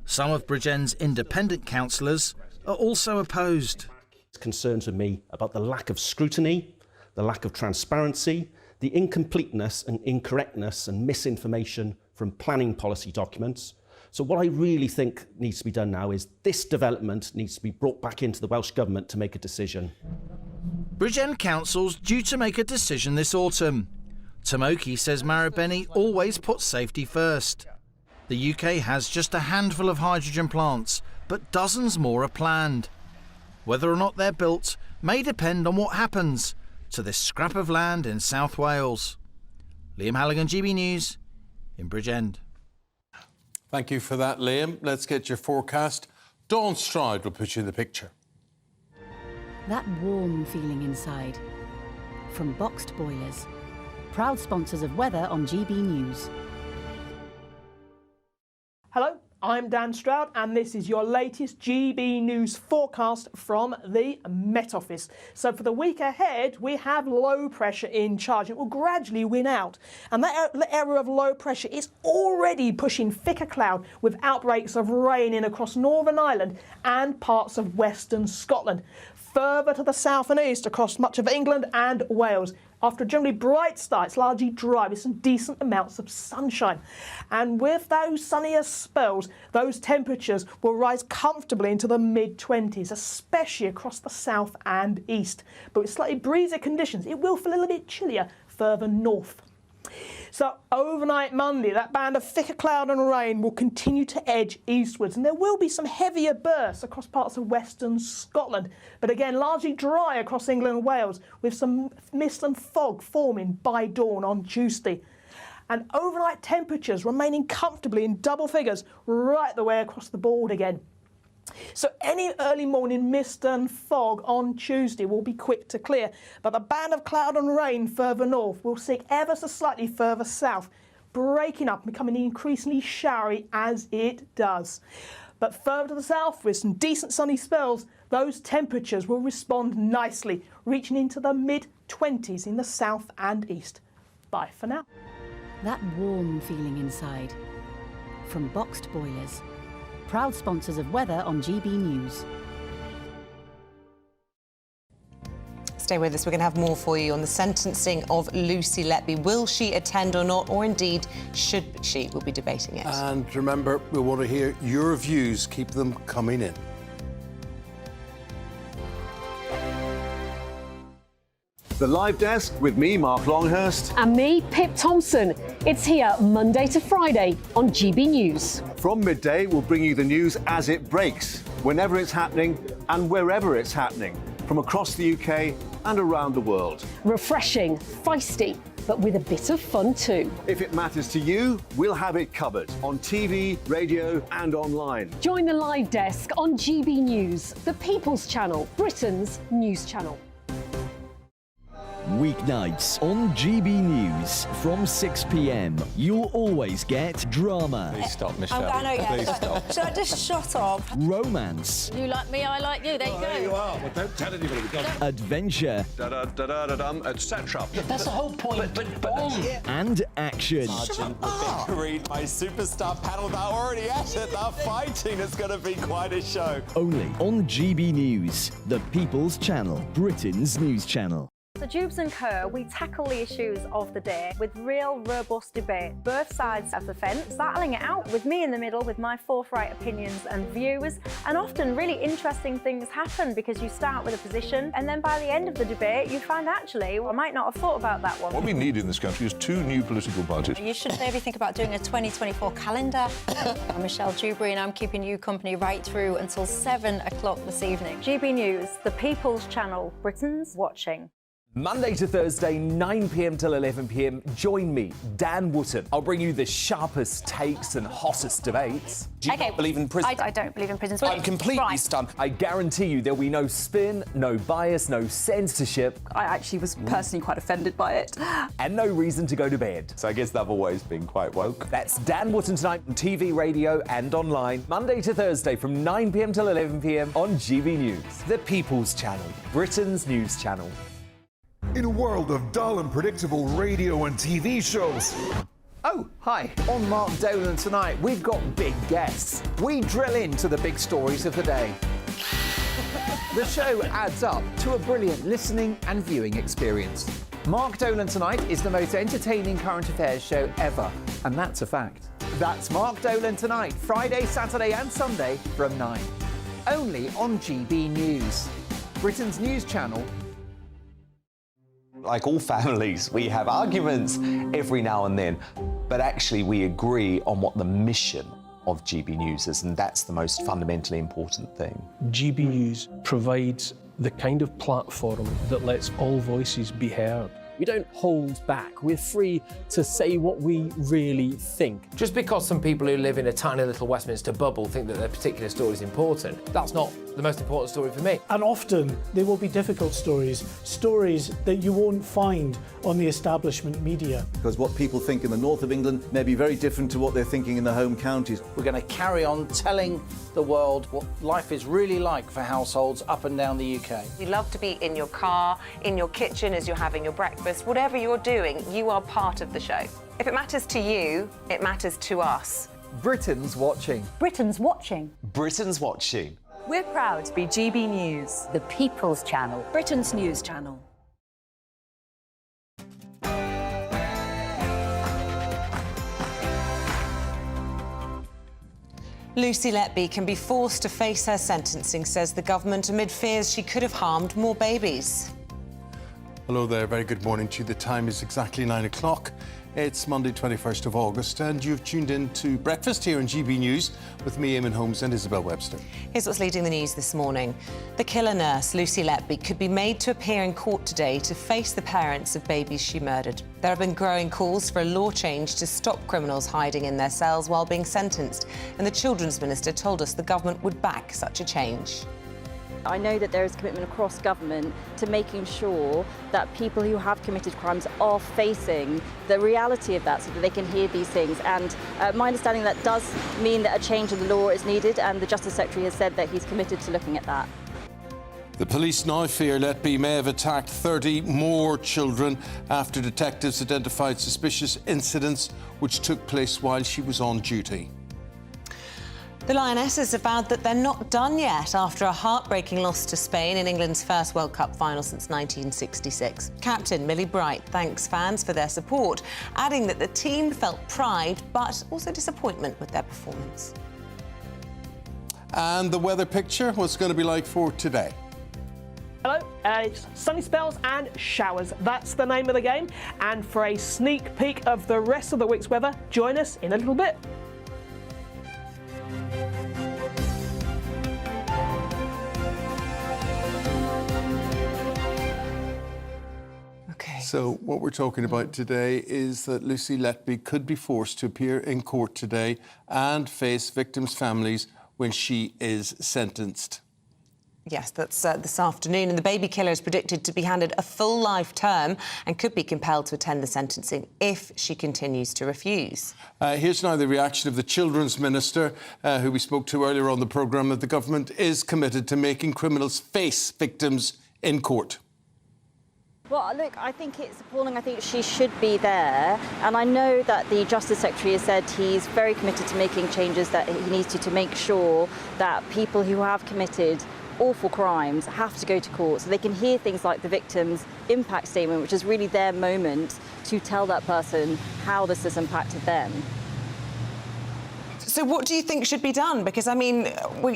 Speaker 3: Some of Bridgend's independent councillors are also opposed.
Speaker 19: It's concerns with me about the lack of scrutiny, the lack of transparency, the incompleteness and incorrectness and misinformation from planning policy documents. So what I really think needs to be done now is this development needs to be brought back into the Welsh Government to make a decision.
Speaker 3: Bridgend Council's due to make a decision this autumn. Tomoki says Marubeni always puts safety first. The UK has just a handful of hydrogen plants, but dozens more are planned. Whether or not they're built may depend on what happens to this scrap of land in South Wales. Liam Halligan, GB News, in Bridgend.
Speaker 1: Thank you for that, Liam. Let's get your forecast. Dawn Stride will put you in the picture.
Speaker 21: That warm feeling inside. From Boxed Boilers. Proud sponsors of weather on GB News.
Speaker 8: Hello, I'm Dan Stroud and this is your latest GB News forecast from the Met Office. So for the week ahead, we have low pressure in charge. It will gradually win out. And that area of low pressure is already pushing thicker cloud with outbreaks of rain in across Northern Ireland and parts of Western Scotland. Further to the south and east across much of England and Wales. After a generally bright start, it's largely dry with some decent amounts of sunshine. And with those sunnier spells, those temperatures will rise comfortably into the mid-20s, especially across the south and east. But with slightly breezy conditions, it will feel a little bit chillier further north. So overnight Monday, that band of thicker cloud and rain will continue to edge eastwards, and there will be some heavier bursts across parts of western Scotland, but again largely dry across England and Wales, with some mist and fog forming by dawn on Tuesday. And overnight temperatures remaining comfortably in double figures right the way across the board again. So any early morning mist and fog on Tuesday will be quick to clear, but the band of cloud and rain further north will seek ever so slightly further south, breaking up and becoming increasingly showery as it does. But further to the south, with some decent sunny spells, those temperatures will respond nicely, reaching into the mid-20s in the south and east. Bye for now.
Speaker 21: That warm feeling inside. From Boxed Boilers, proud sponsors of weather on GB News.
Speaker 2: Stay with us, we're going to have more for you on the sentencing of Lucy Letby. Will she attend or not, or indeed should she? We'll be debating it.
Speaker 1: And remember, we want to hear your views. Keep them coming in.
Speaker 6: The Live Desk with me, Mark Longhurst.
Speaker 7: And me, Pip Thompson. It's here Monday to Friday on GB News.
Speaker 6: From midday, we'll bring you the news as it breaks, whenever it's happening and wherever it's happening, from across the UK and around the world.
Speaker 7: Refreshing, feisty, but with a bit of fun too.
Speaker 6: If it matters to you, we'll have it covered on TV, radio and online.
Speaker 7: Join the Live Desk on GB News, the People's Channel, Britain's news channel.
Speaker 22: Weeknights on GB News from 6 p.m. You'll always get drama.
Speaker 23: Please stop, Michelle.
Speaker 25: I know, yeah.
Speaker 23: Please stop.
Speaker 25: Should I just shut up?
Speaker 22: Romance.
Speaker 25: You like me, I like you. There you go.
Speaker 6: There you are. Well, don't tell anybody.
Speaker 22: Adventure.
Speaker 6: Etc.
Speaker 23: That's the whole point. But
Speaker 22: and action.
Speaker 24: Sergeant, the Bickery, my superstar panel, they're already at it. They're fighting. It's going to be quite a show.
Speaker 22: Only on GB News, the People's Channel, Britain's news channel.
Speaker 15: So Jubes and Kerr, we tackle the issues of the day with real robust debate, both sides of the fence, battling it out with me in the middle with my forthright opinions and views. And often really interesting things happen because you start with a position and then by the end of the debate you find actually, well, I might not have thought about that one.
Speaker 26: What we need in this country is 2 new political parties.
Speaker 25: You should maybe think about doing a 2024 calendar. I'm Michelle Dewberry and I'm keeping you company right through until 7 o'clock this evening.
Speaker 15: GB News, the People's Channel, Britain's watching.
Speaker 16: Monday to Thursday, 9 p.m. till 11 p.m. Join me, Dan Wootton. I'll bring you the sharpest takes and hottest debates.
Speaker 25: Do you not
Speaker 16: believe in prison?
Speaker 25: I don't believe in prisons.
Speaker 16: I'm completely stunned. I guarantee you there'll be no spin, no bias, no censorship.
Speaker 25: I actually was personally quite offended by it.
Speaker 16: And no reason to go to bed. So I guess they've always been quite woke. That's Dan Wootton tonight on TV, radio and online. Monday to Thursday from 9 p.m. till 11 p.m. on GB News. The People's Channel, Britain's news channel.
Speaker 27: In a world of dull and predictable radio and TV shows.
Speaker 28: Oh, hi. On Mark Dolan tonight, we've got big guests. We drill into the big stories of the day. The show adds up to a brilliant listening and viewing experience. Mark Dolan Tonight is the most entertaining current affairs show ever, and that's a fact. That's Mark Dolan Tonight, Friday, Saturday and Sunday from 9. Only on GB News, Britain's news channel.
Speaker 24: Like all families, we have arguments every now and then, but actually we agree on what the mission of GB News is, and that's the most fundamentally important thing.
Speaker 29: GB News provides the kind of platform that lets all voices be heard.
Speaker 30: We don't hold back. We're free to say what we really think.
Speaker 13: Just because some people who live in a tiny little Westminster bubble think that their particular story is important, that's not the most important story for me.
Speaker 31: And often there will be difficult stories, stories that you won't find on the establishment media.
Speaker 32: Because what people think in the north of England may be very different to what they're thinking in the home counties.
Speaker 33: We're going to carry on telling the world what life is really like for households up and down the UK.
Speaker 2: You love to be in your car, in your kitchen as you're having your breakfast. Whatever you're doing, you are part of the show. If it matters to you, it matters to us.
Speaker 16: Britain's watching.
Speaker 15: Britain's watching.
Speaker 24: Britain's watching.
Speaker 21: We're proud to be GB News, the People's Channel, Britain's news channel.
Speaker 2: Lucy Letby can be forced to face her sentencing, says the government, amid fears she could have harmed more babies.
Speaker 1: Hello there, very good morning to you. The time is exactly 9 o'clock. It's Monday, 21st of August, and you've tuned in to Breakfast here on GB News with me, Eamonn, Holmes and Isabel Webster.
Speaker 2: Here's what's leading the news this morning. The killer nurse, Lucy Letby, could be made to appear in court today to face the parents of babies she murdered. There have been growing calls for a law change to stop criminals hiding in their cells while being sentenced, and the Children's Minister told us the government would back such a change.
Speaker 34: I know that there is commitment across government to making sure that people who have committed crimes are facing the reality of that so that they can hear these things. And my understanding that does mean that a change in the law is needed, and the Justice Secretary has said that he's committed to looking at that.
Speaker 1: The police now fear Letby may have attacked 30 more children after detectives identified suspicious incidents which took place while she was on duty.
Speaker 2: The Lionesses have vowed that they're not done yet after a heartbreaking loss to Spain in England's first World Cup final since 1966. Captain Millie Bright thanks fans for their support, adding that the team felt pride but also disappointment with their performance.
Speaker 1: And the weather picture, what's going to be like for today?
Speaker 3: Hello, it's sunny spells and showers. That's the name of the game. And for a sneak peek of the rest of the week's weather, join us in a little bit.
Speaker 2: Okay.
Speaker 1: So what we're talking about today is that Lucy Letby could be forced to appear in court today and face victims' families when she is sentenced.
Speaker 2: Yes, that's this afternoon, and the baby killer is predicted to be handed a full life term and could be compelled to attend the sentencing if she continues to refuse.
Speaker 1: Here's now the reaction of the Children's Minister, who we spoke to earlier on the programme, that the government is committed to making criminals face victims in court.
Speaker 34: Well, look, I think it's appalling. I think she should be there. And I know that the Justice Secretary has said he's very committed to making changes that he needs to make sure that people who have committed awful crimes have to go to court so they can hear things like the victim's impact statement, which is really their moment to tell that person how this has impacted them.
Speaker 2: So what do you think should be done? Because, I mean,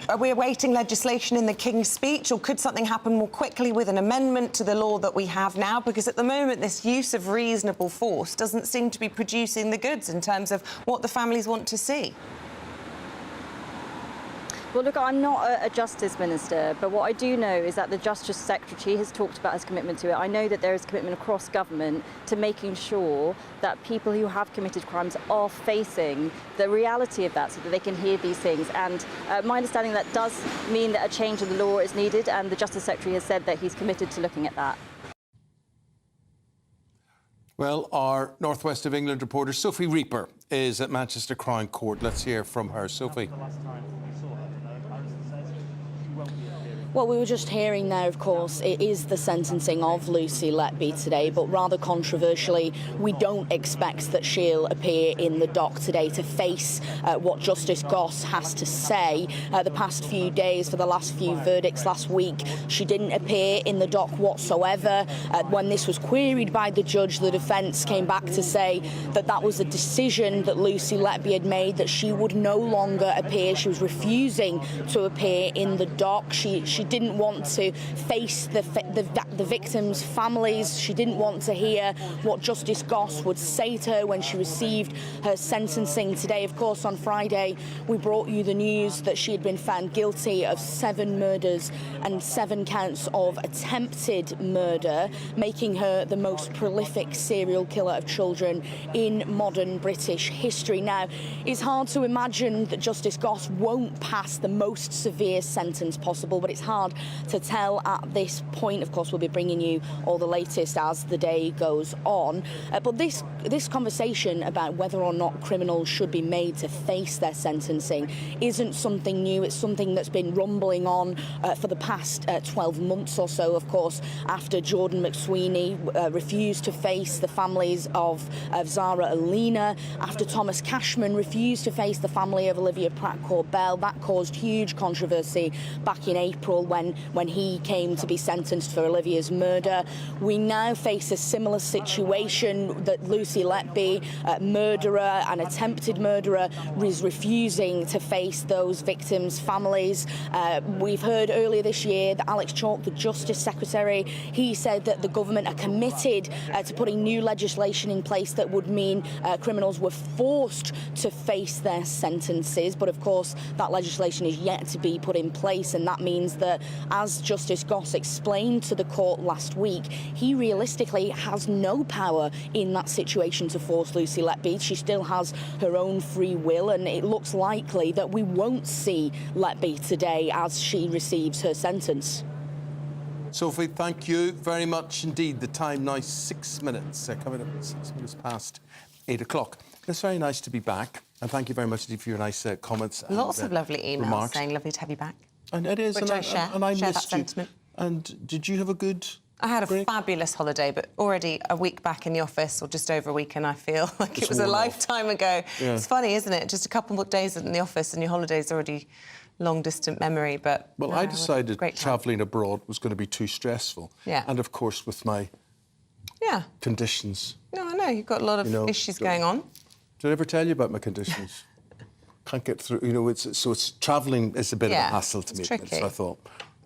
Speaker 2: are we awaiting legislation in the King's Speech, or could something happen more quickly with an amendment to the law that we have now? Because at the moment, this use of reasonable force doesn't seem to be producing the goods in terms of what the families want to see.
Speaker 34: Well, look, I'm not a Justice Minister, but what I do know is that the Justice Secretary has talked about his commitment to it. I know that there is commitment across government to making sure that people who have committed crimes are facing the reality of that so that they can hear these things. And my understanding that does mean that a change in the law is needed, and the Justice Secretary has said that he's committed to looking at that.
Speaker 1: Well, our North West of England reporter Sophie Reaper is at Manchester Crown Court. Let's hear from her. Sophie.
Speaker 4: Well, we were just hearing there, of course, it is the sentencing of Lucy Letby today, but rather controversially, we don't expect that she'll appear in the dock today to face what Justice Goss has to say. The past few days, for the last few verdicts last week, she didn't appear in the dock whatsoever. When this was queried by the judge, the defence came back to say that that was a decision that Lucy Letby had made, that she would no longer appear. She was refusing to appear in the dock. She didn't want to face the victims' families. She didn't want to hear what Justice Goss would say to her when she received her sentencing today. Of course, on Friday, we brought you the news that she had been found guilty of 7 murders and 7 counts of attempted murder, making her the most prolific serial killer of children in modern British history. Now, it's hard to imagine that Justice Goss won't pass the most severe sentence possible, but it's hard to tell at this point. Of course, we'll be bringing you all the latest as the day goes on. But this conversation about whether or not criminals should be made to face their sentencing isn't something new. It's something that's been rumbling on for the past 12 months or so, of course, after Jordan McSweeney refused to face the families of Zara Alina, after Thomas Cashman refused to face the family of Olivia Pratt-Corbell. That caused huge controversy back in April when he came to be sentenced for Olivia's murder. We now face a similar situation that Lucy Letby, murderer and attempted murderer, is refusing to face those victims' families. We've heard earlier this year that Alex Chalk, the Justice Secretary, he said that the government are committed to putting new legislation in place that would mean criminals were forced to face their sentences. But of course, that legislation is yet to be put in place, and that means that, as Justice Goss explained to the court last week, he realistically has no power in that situation to force Lucy Letby. She still has her own free will, and it looks likely that we won't see Letby today as she receives her sentence.
Speaker 1: Sophie, thank you very much indeed. The time now 6 minutes, coming up 6 minutes past 8 o'clock. It's very nice to be back, and thank you very much indeed for your nice comments.
Speaker 2: Lots of lovely emails
Speaker 1: remarks.
Speaker 2: saying lovely to have you back.
Speaker 1: And it is,
Speaker 2: which I share.
Speaker 1: And I
Speaker 2: share that
Speaker 1: missed you.
Speaker 2: sentiment.
Speaker 1: And did you have a good
Speaker 2: I had a
Speaker 1: break?
Speaker 2: fabulous holiday, but already a week back in the office, or just over a week, and I feel like it was a lifetime ago.
Speaker 1: Yeah.
Speaker 2: It's funny, isn't it? Just a couple more days in the office and your holiday's already long distant memory, but...
Speaker 1: Well,
Speaker 2: no,
Speaker 1: I decided
Speaker 2: great time.
Speaker 1: travelling abroad was going to be too stressful.
Speaker 2: Yeah.
Speaker 1: And, of course, with my conditions.
Speaker 2: No, I know, you've got a lot of issues going on.
Speaker 1: Did I ever tell you about my conditions? Can't get through, it's travelling is a bit of a hassle to me.
Speaker 2: Tricky.
Speaker 1: So I thought,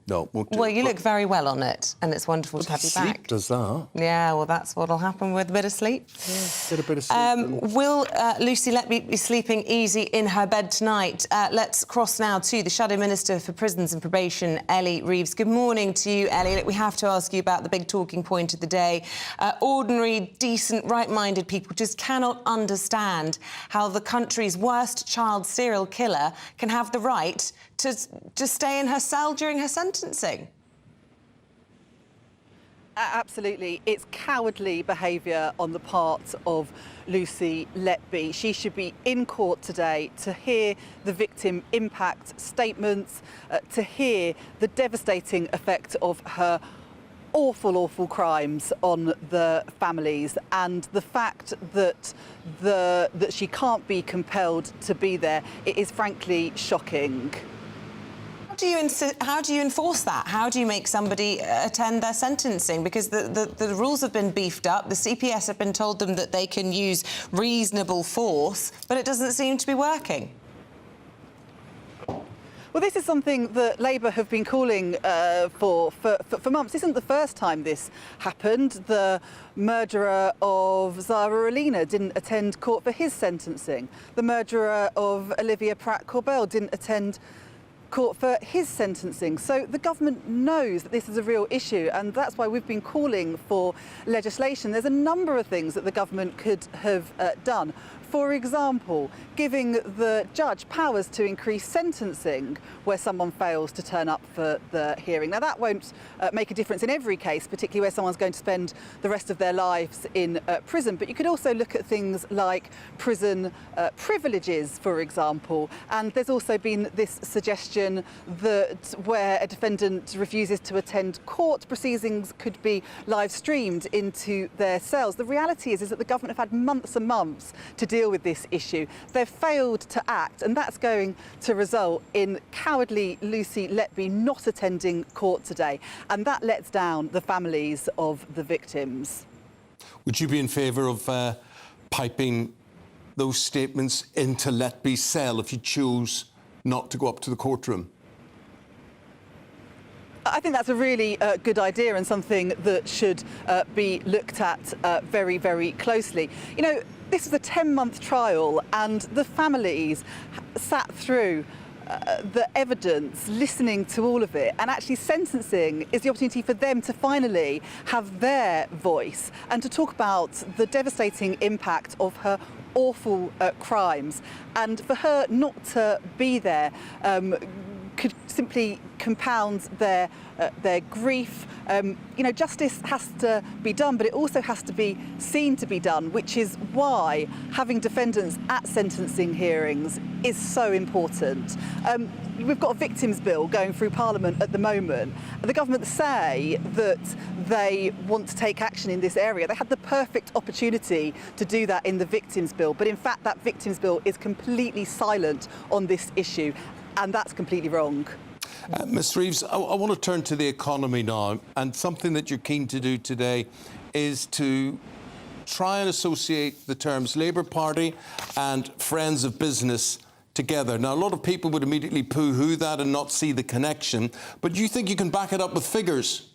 Speaker 1: no, won't do
Speaker 2: Well,
Speaker 1: it.
Speaker 2: you
Speaker 1: But
Speaker 2: look very well on it, and it's wonderful to have you
Speaker 1: sleep
Speaker 2: back.
Speaker 1: does that.
Speaker 2: Yeah, well, that's what'll happen with a bit of sleep.
Speaker 1: Yeah, get a bit of sleep.
Speaker 2: Will Lucy Letby be sleeping easy in her bed tonight? Let's cross now to the Shadow Minister for Prisons and Probation, Ellie Reeves. Good morning to you, Ellie. Look, we have to ask you about the big talking point of the day. Ordinary, decent, right-minded people just cannot understand how the country's worst child serial killer can have the right to just stay in her cell during her sentencing.
Speaker 5: Absolutely. It's cowardly behaviour on the part of Lucy Letby. She should be in court today to hear the victim impact statements, to hear the devastating effect of her awful, awful crimes on the families, and the fact that that she can't be compelled to be there. It is frankly shocking.
Speaker 2: How do you enforce that? How do you make somebody attend their sentencing? Because the rules have been beefed up. The CPS have been told them that they can use reasonable force, but it doesn't seem to be working.
Speaker 5: Well, this is something that Labour have been calling for months. This isn't the first time this happened. The murderer of Zara Alina didn't attend court for his sentencing. The murderer of Olivia Pratt-Corbell didn't attend court for his sentencing. So the government knows that this is a real issue, and that's why we've been calling for legislation. There's a number of things that the government could have done. For example, giving the judge powers to increase sentencing where someone fails to turn up for the hearing. Now, that won't make a difference in every case, particularly where someone's going to spend the rest of their lives in prison. But you could also look at things like prison privileges, for example. And there's also been this suggestion that where a defendant refuses to attend court, proceedings could be live streamed into their cells. The reality is that the government have had months and months to deal with this issue. They've failed to act, and that's going to result in cowardly Lucy Letby not attending court today, and that lets down the families of the victims.
Speaker 1: Would you be in favour of piping those statements into Letby's cell if you chose not to go up to the courtroom?
Speaker 5: I think that's a really good idea, and something that should be looked at very, very closely. You know, this was a 10-month trial, and the families sat through the evidence, listening to all of it, and actually sentencing is the opportunity for them to finally have their voice and to talk about the devastating impact of her awful crimes. And for her not to be there could simply compound their grief. You know, justice has to be done, but it also has to be seen to be done, which is why having defendants at sentencing hearings is so important. We've got a victims bill going through Parliament at the moment. The government say that they want to take action in this area. They had the perfect opportunity to do that in the victims bill, but in fact that victims bill is completely silent on this issue, and that's completely wrong.
Speaker 1: Ms Reeves, I want to turn to the economy now, and something that you're keen to do today is to try and associate the terms Labour Party and Friends of Business together. Now, a lot of people would immediately poo-hoo that and not see the connection, but do you think you can back it up with figures?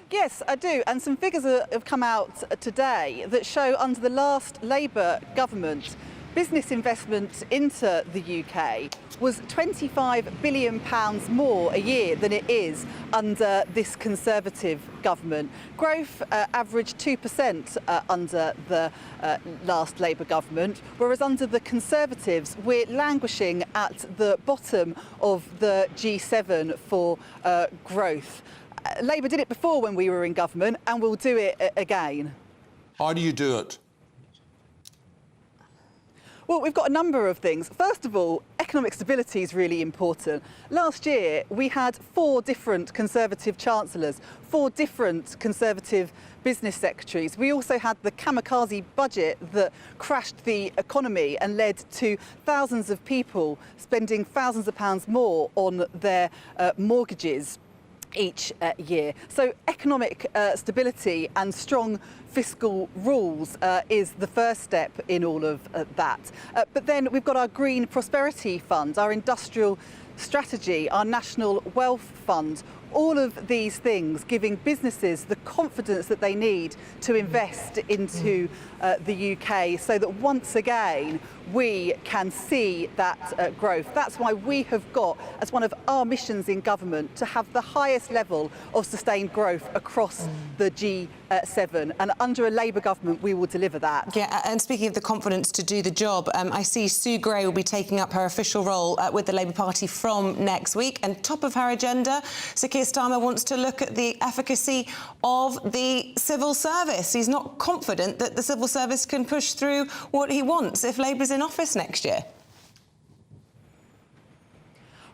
Speaker 5: Yes, I do, and some figures have come out today that show under the last Labour government, business investment into the UK was £25 billion more a year than it is under this Conservative government. Growth averaged 2% under the last Labour government, whereas under the Conservatives we're languishing at the bottom of the G7 for growth. Labour did it before when we were in government, and we'll do it again.
Speaker 1: How do you do it?
Speaker 5: Well, we've got a number of things. First of all, economic stability is really important. Last year, we had 4 different Conservative chancellors, 4 different Conservative business secretaries. We also had the kamikaze budget that crashed the economy and led to thousands of people spending thousands of pounds more on their mortgages each year. So economic stability and strong fiscal rules is the first step in all of that. But then we've got our Green Prosperity Fund, our industrial strategy, our National Wealth Fund, all of these things giving businesses the confidence that they need to invest into the UK so that once again we can see that growth. That's why we have got as one of our missions in government to have the highest level of sustained growth across the G7, and under a Labour government we will deliver that.
Speaker 2: Yeah, and speaking of the confidence to do the job, I see Sue Gray will be taking up her official role with the Labour Party from next week, and top of her agenda, Sir Keir Starmer wants to look at the efficacy of the civil service. He's not confident that the civil service can push through what he wants if Labour's in office next year.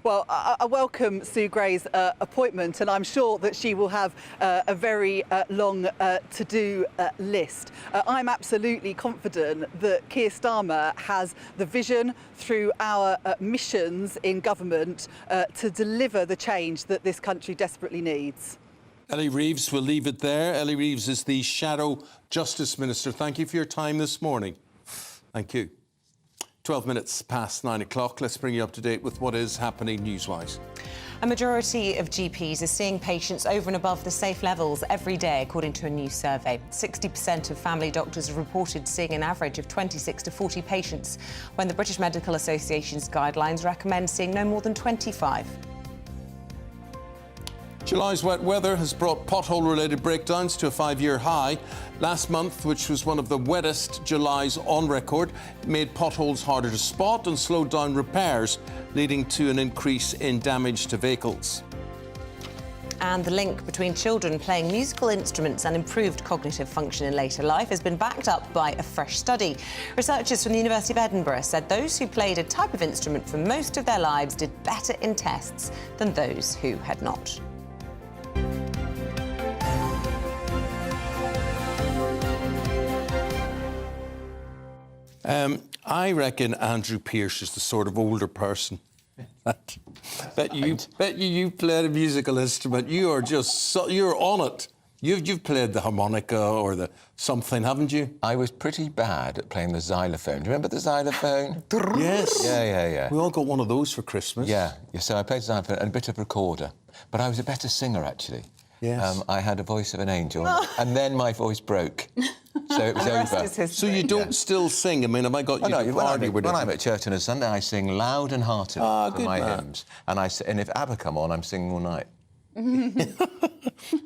Speaker 5: Well, I welcome Sue Gray's appointment, and I'm sure that she will have a very long to-do list. I'm absolutely confident that Keir Starmer has the vision through our missions in government to deliver the change that this country desperately needs.
Speaker 1: Ellie Reeves, we'll leave it there. Ellie Reeves is the Shadow Justice Minister. Thank you for your time this morning. Thank you. 12 minutes past 9 o'clock. Let's bring you up to date with what is happening news-wise.
Speaker 2: A majority of GPs are seeing patients over and above the safe levels every day, according to a new survey. 60% of family doctors have reported seeing an average of 26 to 40 patients, when the British Medical Association's guidelines recommend seeing no more than 25.
Speaker 1: July's wet weather has brought pothole-related breakdowns to a 5-year high. Last month, which was one of the wettest Julys on record, made potholes harder to spot and slowed down repairs, leading to an increase in damage to vehicles.
Speaker 2: And the link between children playing musical instruments and improved cognitive function in later life has been backed up by a fresh study. Researchers from the University of Edinburgh said those who played a type of instrument for most of their lives did better in tests than those who had not.
Speaker 1: I reckon Andrew Pearce is the sort of older person bet you played a musical instrument. You are just you're on it. You've played the harmonica or the something, haven't you?
Speaker 6: I was pretty bad at playing the xylophone. Do you remember the xylophone?
Speaker 1: Yes.
Speaker 6: Yeah.
Speaker 1: We all got one of those for Christmas.
Speaker 6: Yeah. So I played xylophone and a bit of recorder, but I was a better singer actually.
Speaker 1: Yes.
Speaker 6: I had a voice of an angel, and then my voice broke. So it was over.
Speaker 1: So you don't still sing? I mean, have I got you to party with it?
Speaker 6: When I'm at church on a Sunday, I sing loud and heartily for my hymns. And if ABBA come on, I'm singing all night.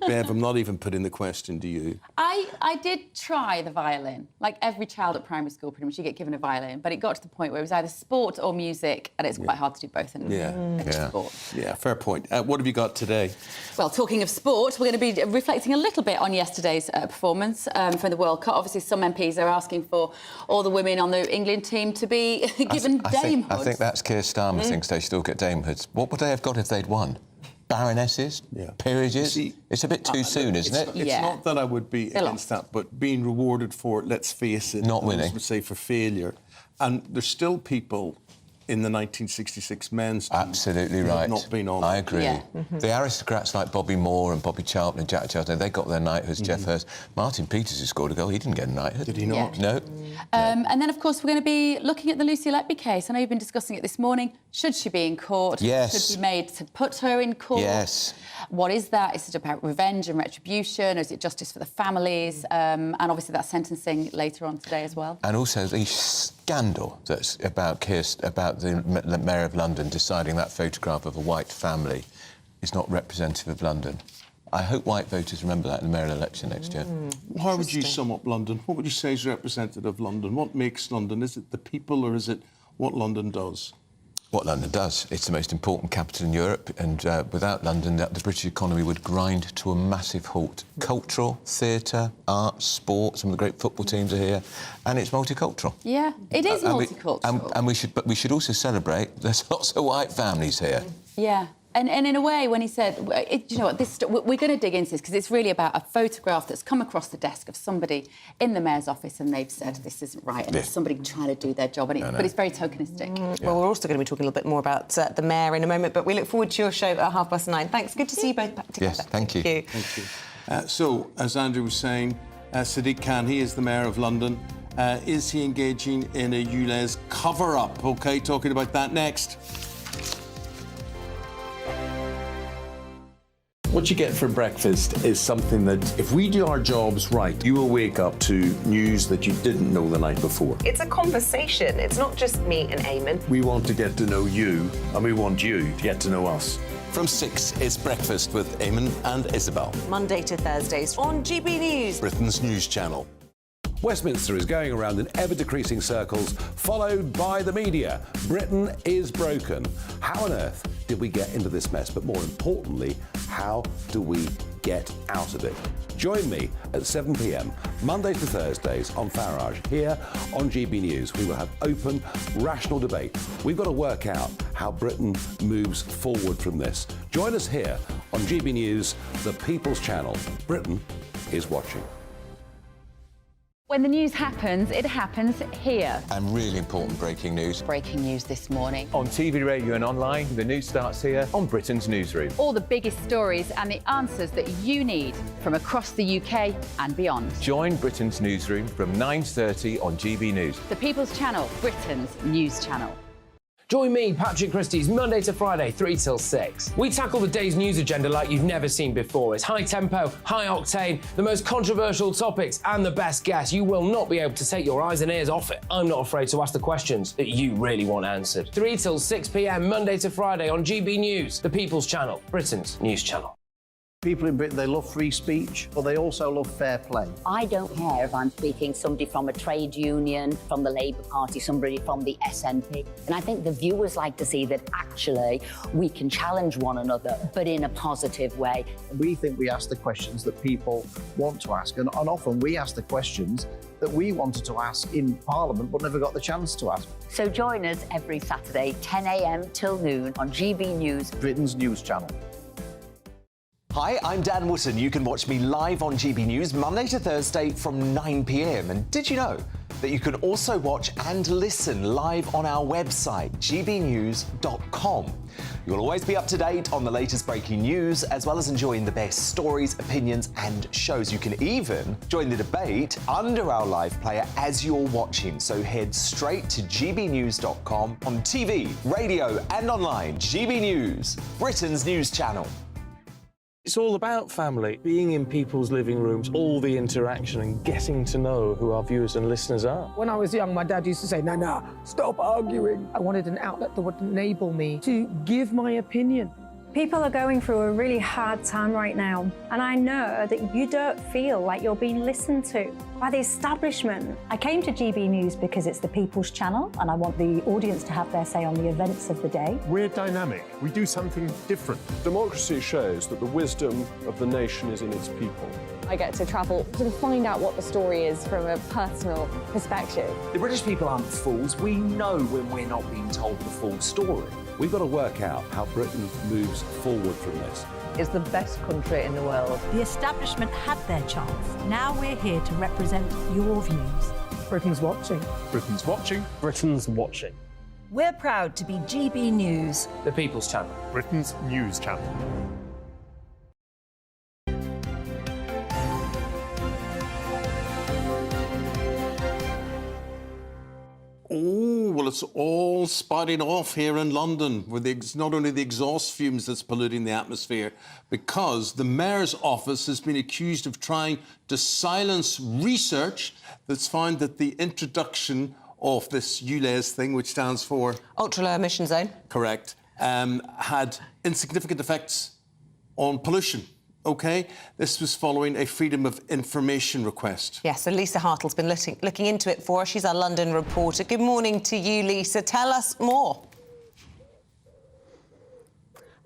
Speaker 1: Bev, I'm not even putting the question to you.
Speaker 7: I did try the violin. Like every child at primary school, pretty much, you get given a violin. But it got to the point where it was either sport or music, and it's quite hard to do both in sport.
Speaker 1: Yeah, fair point. What have you got today?
Speaker 7: Well, talking of sport, we're going to be reflecting a little bit on yesterday's performance from the World Cup. Obviously, some MPs are asking for all the women on the England team to be given damehoods.
Speaker 6: I think that's Keir Starmer thinks they still get damehoods. What would they have got if they'd won? Baronesses, peerages. It's a bit too soon, isn't it?
Speaker 1: It's not that I would be against that, but being rewarded for, let's face it,
Speaker 6: not winning,
Speaker 1: I would say for failure. And there's still people in the 1966 men's team
Speaker 6: absolutely
Speaker 1: who
Speaker 6: right.
Speaker 1: have not been on.
Speaker 6: I agree. The aristocrats like Bobby Moore and Bobby Charlton and Jack Charlton, they got their knighthoods. Jeff Hurst, Martin Peters, who scored a goal, he didn't get a knighthood.
Speaker 1: Did he not?
Speaker 6: No.
Speaker 7: And then, of course, we're going to be looking at the Lucy Letby case. I know you've been discussing it this morning. Should she be in court?
Speaker 6: Yes.
Speaker 7: Should be made to put her in court?
Speaker 6: Yes.
Speaker 7: What is that? Is it about revenge and retribution? Or is it justice for the families? And obviously that sentencing later on today as well.
Speaker 6: And also the scandal that's about the Mayor of London deciding that photograph of a white family is not representative of London. I hope white voters remember that in the mayoral election next year.
Speaker 1: How would you sum up London? What would you say is representative of London? What makes London? Is it the people or is it what London does?
Speaker 6: what London does. It's the most important capital in Europe, and without London, the British economy would grind to a massive halt. Cultural, theatre, art, sport, some of the great football teams are here, and it's multicultural.
Speaker 7: Yeah, it is multicultural.
Speaker 6: But we should also celebrate there's lots of white families here.
Speaker 7: Yeah. And in a way, when he said, you know what, we're going to dig into this because it's really about a photograph that's come across the desk of somebody in the mayor's office and they've said this isn't right, and it's somebody trying to do their job, but it's very tokenistic.
Speaker 2: Well, we're also going to be talking a little bit more about the mayor in a moment, but we look forward to your show at 9:30. Thanks. Good to see you both back together.
Speaker 6: Yes, thank you.
Speaker 1: Thank you. So, as Andrew was saying, Sadiq Khan, he is the mayor of London. Is he engaging in a ULEZ cover-up? OK, talking about that next.
Speaker 8: What you get for breakfast is something that, if we do our jobs right, you will wake up to news that you didn't know the night before.
Speaker 2: It's a conversation. It's not just me and Eamonn.
Speaker 8: We want to get to know you, and we want you to get to know us.
Speaker 1: From 6, it's Breakfast with Eamonn and Isabel.
Speaker 2: Monday to Thursdays on GB News,
Speaker 1: Britain's news channel.
Speaker 9: Westminster is going around in ever-decreasing circles, followed by the media. Britain is broken. How on earth did we get into this mess? But more importantly, how do we get out of it? Join me at 7 p.m, Mondays to Thursdays on Farage, here on GB News. We will have open, rational debate. We've got to work out how Britain moves forward from this. Join us here on GB News, the People's Channel. Britain is watching.
Speaker 7: When the news happens, it happens here.
Speaker 6: And really important breaking news.
Speaker 7: Breaking news this morning.
Speaker 16: On TV, radio and online, the news starts here on Britain's Newsroom.
Speaker 7: All the biggest stories and the answers that you need from across the UK and beyond.
Speaker 16: Join Britain's Newsroom from 9:30 on GB News.
Speaker 7: The People's Channel, Britain's news channel.
Speaker 13: Join me, Patrick Christie's, Monday to Friday, 3 till 6. We tackle the day's news agenda like you've never seen before. It's high tempo, high octane, the most controversial topics and the best guests. You will not be able to take your eyes and ears off it. I'm not afraid to ask the questions that you really want answered. 3 till 6 p.m, Monday to Friday on GB News, the People's Channel, Britain's news channel.
Speaker 33: People in Britain, they love free speech, but they also love fair play.
Speaker 10: I don't care if I'm speaking somebody from a trade union, from the Labour Party, somebody from the SNP. And I think the viewers like to see that actually we can challenge one another, but in a positive way.
Speaker 33: We think we ask the questions that people want to ask, and often we ask the questions that we wanted to ask in Parliament but never got the chance to ask.
Speaker 10: So join us every Saturday, 10 a.m. till noon on GB News,
Speaker 33: Britain's news channel.
Speaker 24: Hi, I'm Dan Wootton. You can watch me live on GB News Monday to Thursday from 9 p.m. And did you know that you can also watch and listen live on our website, gbnews.com? You'll always be up to date on the latest breaking news, as well as enjoying the best stories, opinions and shows. You can even join the debate under our live player as you're watching. So head straight to gbnews.com on TV, radio and online. GB News, Britain's news channel.
Speaker 29: It's all about family, being in people's living rooms, all the interaction and getting to know who our viewers and listeners are.
Speaker 11: When I was young, my dad used to say, Nana, stop arguing. I wanted an outlet that would enable me to give my opinion.
Speaker 15: People are going through a really hard time right now, and I know that you don't feel like you're being listened to by the establishment. I came to GB News because it's the People's Channel, and I want the audience to have their say on the events of the day.
Speaker 12: We're dynamic. We do something different. Democracy shows that the wisdom of the nation is in its people.
Speaker 14: I get to travel to find out what the story is from a personal perspective.
Speaker 16: The British people aren't fools. We know when we're not being told the full story. We've got to work out how Britain moves forward from this.
Speaker 17: It's the best country in the world.
Speaker 21: The establishment had their chance. Now we're here to represent your views.
Speaker 11: Britain's watching.
Speaker 12: Britain's watching.
Speaker 29: Britain's watching.
Speaker 21: We're proud to be GB News,
Speaker 13: The People's Channel,
Speaker 12: Britain's news channel.
Speaker 1: Oh, well, it's all spouting off here in London with not only the exhaust fumes that's polluting the atmosphere, because the mayor's office has been accused of trying to silence research that's found that the introduction of this ULEZ thing, which stands for...
Speaker 2: Ultra Low Emission Zone.
Speaker 1: Correct. Had insignificant effects on pollution. OK, this was following a Freedom of Information request.
Speaker 2: Yes, so Lisa Hartle's been looking into it for us. She's our London reporter. Good morning to you, Lisa. Tell us more.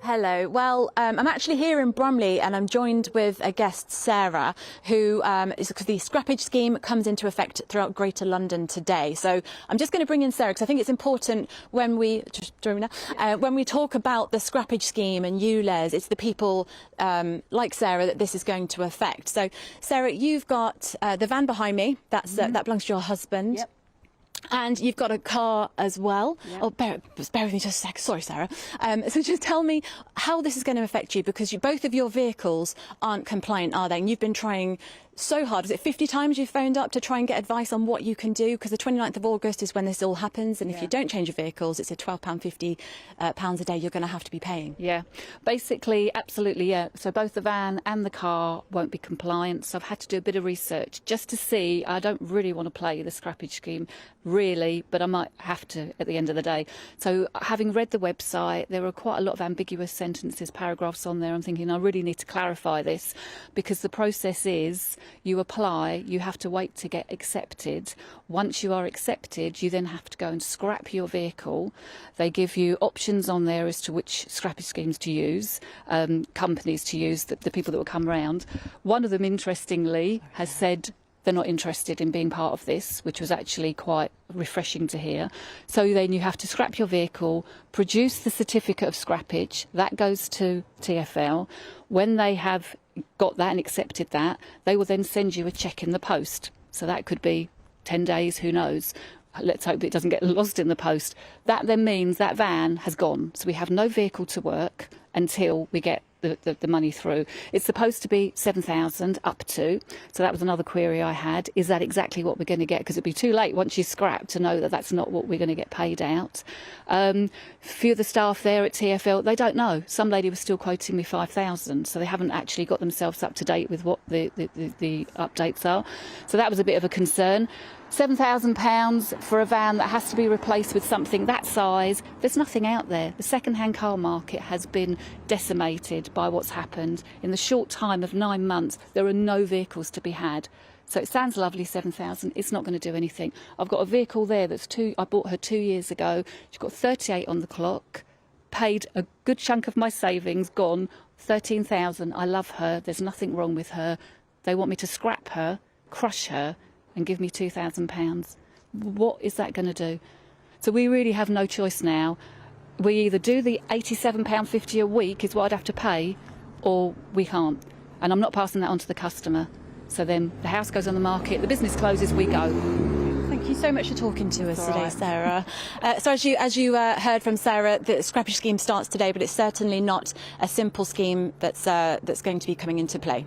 Speaker 3: Hello. Well, I'm actually here in Bromley and I'm joined with a guest, Sarah, who is because the scrappage scheme comes into effect throughout Greater London today. So I'm just going to bring in Sarah because I think it's important when we when we talk about the scrappage scheme and you, Les, it's the people like Sarah that this is going to affect. So, Sarah, you've got the van behind me. That's that belongs to your husband.
Speaker 7: Yep.
Speaker 3: And you've got a car as well.
Speaker 7: Yep.
Speaker 3: Oh, bear with me just a sec. Sorry, Sarah. So just tell me how this is going to affect you, because both of your vehicles aren't compliant, are they? And you've been trying so hard. Is it 50 times you've phoned up to try and get advice on what you can do? Because the 29th of August is when this all happens. And if you don't change your vehicles, it's a £12.50 pounds a day you're going to have to be paying.
Speaker 18: Yeah, basically, absolutely, yeah. So both the van and the car won't be compliant. So I've had to do a bit of research just to see. I don't really want to play the scrappage scheme, really, but I might have to at the end of the day. So having read the website, there are quite a lot of ambiguous sentences, paragraphs on there. I'm thinking I really need to clarify this, because the process is you apply, you have to wait to get accepted. Once you are accepted, you then have to go and scrap your vehicle. They give you options on there as to which scrappage schemes to use, companies to use, the people that will come round. One of them, interestingly, has said they're not interested in being part of this, which was actually quite refreshing to hear. So then you have to scrap your vehicle, produce the certificate of scrappage, that goes to TfL. When they have got that and accepted that, they will then send you a cheque in the post. So that could be 10 days, who knows. Let's hope it doesn't get lost in the post. That then means that van has gone. So we have no vehicle to work until we get the money through. It's supposed to be 7,000 up to. So that was another query I had. Is that exactly what we're going to get? Because it'd be too late once you scrap to know that that's not what we're going to get paid out. Few of the staff there at TfL, they don't know. Some lady was still quoting me 5,000, so they haven't actually got themselves up to date with what the updates are. So that was a bit of a concern. £7,000 for a van that has to be replaced with something that size. There's nothing out there. The second-hand car market has been decimated by what's happened. In the short time of 9 months, there are no vehicles to be had. So it sounds lovely, 7,000. It's not going to do anything. I've got a vehicle there that's I bought her 2 years ago. She's got 38 on the clock. Paid a good chunk of my savings, gone. 13,000. I love her. There's nothing wrong with her. They want me to scrap her, crush her, and give me £2,000. What is that going to do? So we really have no choice now. We either do the £87.50 a week is what I'd have to pay, or we can't. And I'm not passing that on to the customer. So then the house goes on the market, the business closes, we go.
Speaker 3: Thank you so much for talking to us today, Sarah. So as you heard from Sarah, the scrappage scheme starts today, but it's certainly not a simple scheme that's going to be coming into play.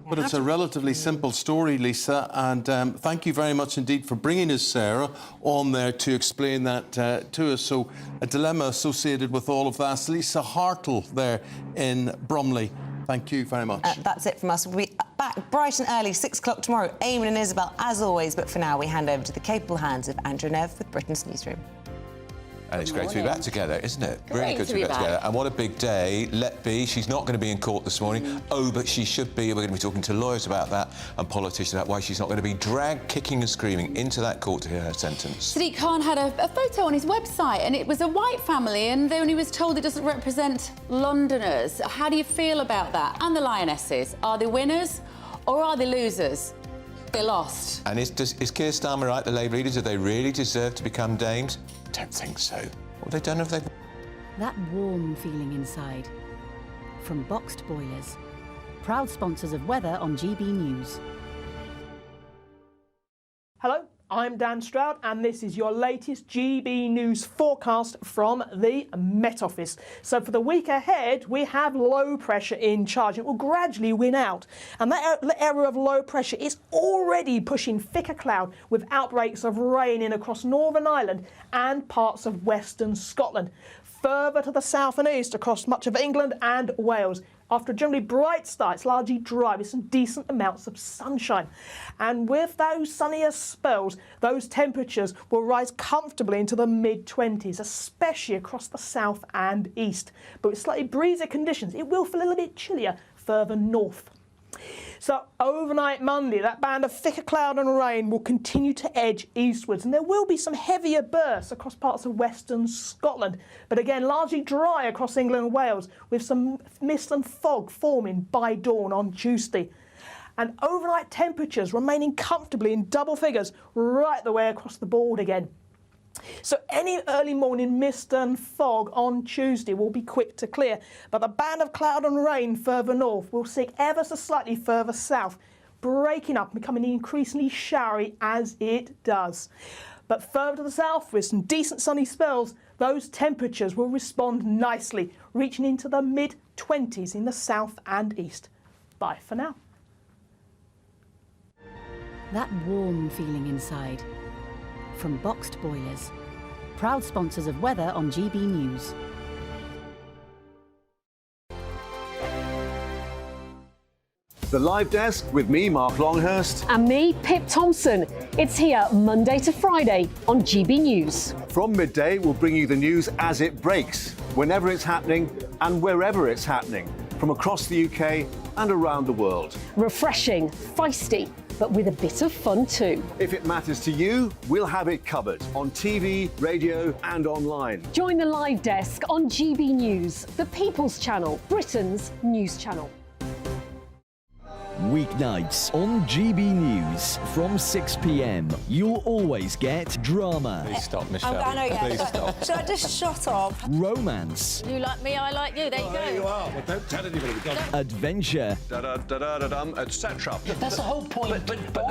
Speaker 1: But it's a relatively simple story, Lisa, and thank you very much indeed for bringing us, Sarah, on there to explain that to us. So a dilemma associated with all of that. Lisa Hartle there in Bromley. Thank you very much.
Speaker 2: That's it from us. We'll be back bright and early, 6 o'clock tomorrow. Eamonn and Isabel, as always. But for now, we hand over to the capable hands of Andrew and Ev with Britain's Newsroom.
Speaker 6: And it's great to be back together, isn't it?
Speaker 2: Great
Speaker 6: Really good to be back together. And what a big day. Let be. She's not going to be in court this morning. Oh, but she should be. We're going to be talking to lawyers about that and politicians about why she's not going to be dragged kicking and screaming into that court to hear her sentence.
Speaker 7: Sadiq Khan had a photo on his website and it was a white family, and then he was told it doesn't represent Londoners. How do you feel about that? And the Lionesses, are they winners or are they losers? They lost.
Speaker 6: And is Keir Starmer right, the Labour leaders? Do they really deserve to become dames? Don't think so. What have they done? Have they?
Speaker 21: That warm feeling inside. From Boxed Boilers, proud sponsors of weather on GB News.
Speaker 19: Hello, I'm Dan Stroud and this is your latest GB News forecast from the Met Office. So for the week ahead, we have low pressure in charge. It will gradually win out. And that area of low pressure is already pushing thicker cloud with outbreaks of rain in across Northern Ireland and parts of Western Scotland. Further to the south and east across much of England and Wales. After a generally bright start, it's largely dry with some decent amounts of sunshine. And with those sunnier spells, those temperatures will rise comfortably into the mid-20s, especially across the south and east. But with slightly breezy conditions, it will feel a little bit chillier further north. So overnight Monday, that band of thicker cloud and rain will continue to edge eastwards, and there will be some heavier bursts across parts of western Scotland, but again largely dry across England and Wales, with some mist and fog forming by dawn on Tuesday. And overnight temperatures remaining comfortably in double figures right the way across the board again. So any early morning mist and fog on Tuesday will be quick to clear, but the band of cloud and rain further north will seek ever so slightly further south, breaking up and becoming increasingly showery as it does. But further to the south, with some decent sunny spells, those temperatures will respond nicely, reaching into the mid-20s in the south and east. Bye for now.
Speaker 21: That warm feeling inside. From Boxed Boilers, proud sponsors of weather on GB News.
Speaker 4: The Live Desk with me, Mark Longhurst.
Speaker 5: And me, Pip Thompson. It's here Monday to Friday on GB News.
Speaker 4: From midday, we'll bring you the news as it breaks, whenever it's happening and wherever it's happening, from across the UK and around the world.
Speaker 5: Refreshing, feisty, but with a bit of fun too.
Speaker 4: If it matters to you, we'll have it covered on TV, radio and online.
Speaker 5: Join the Live Desk on GB News, the People's Channel, Britain's news channel.
Speaker 8: Weeknights on GB News from 6 p.m. You'll always get drama.
Speaker 6: Please stop, Michelle.
Speaker 20: I know, yeah.
Speaker 6: Please stop.
Speaker 20: Should I just shut up?
Speaker 8: Romance.
Speaker 20: You like me, I like you. There you go.
Speaker 12: There you are. Well, don't tell anybody.
Speaker 8: Adventure.
Speaker 12: Etc.
Speaker 20: That's the whole point. But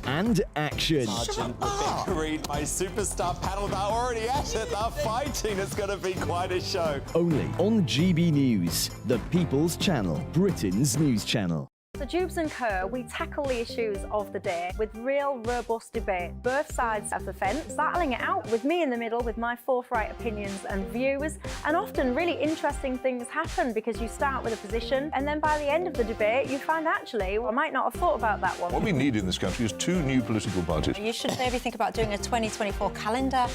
Speaker 8: and action.
Speaker 24: Sergeant, the big green, my superstar panel that are already at it. They're fighting. It's going to be quite a show.
Speaker 8: Only on GB News, the People's Channel, Britain's news channel.
Speaker 15: So Jubes and Co, we tackle the issues of the day with real robust debate, both sides of the fence, battling it out with me in the middle with my forthright opinions and views, and often really interesting things happen because you start with a position and then by the end of the debate you find actually, well, I might not have thought about that one.
Speaker 22: What we need in this country is 2 new political parties.
Speaker 20: you should maybe think about doing a 2024 calendar.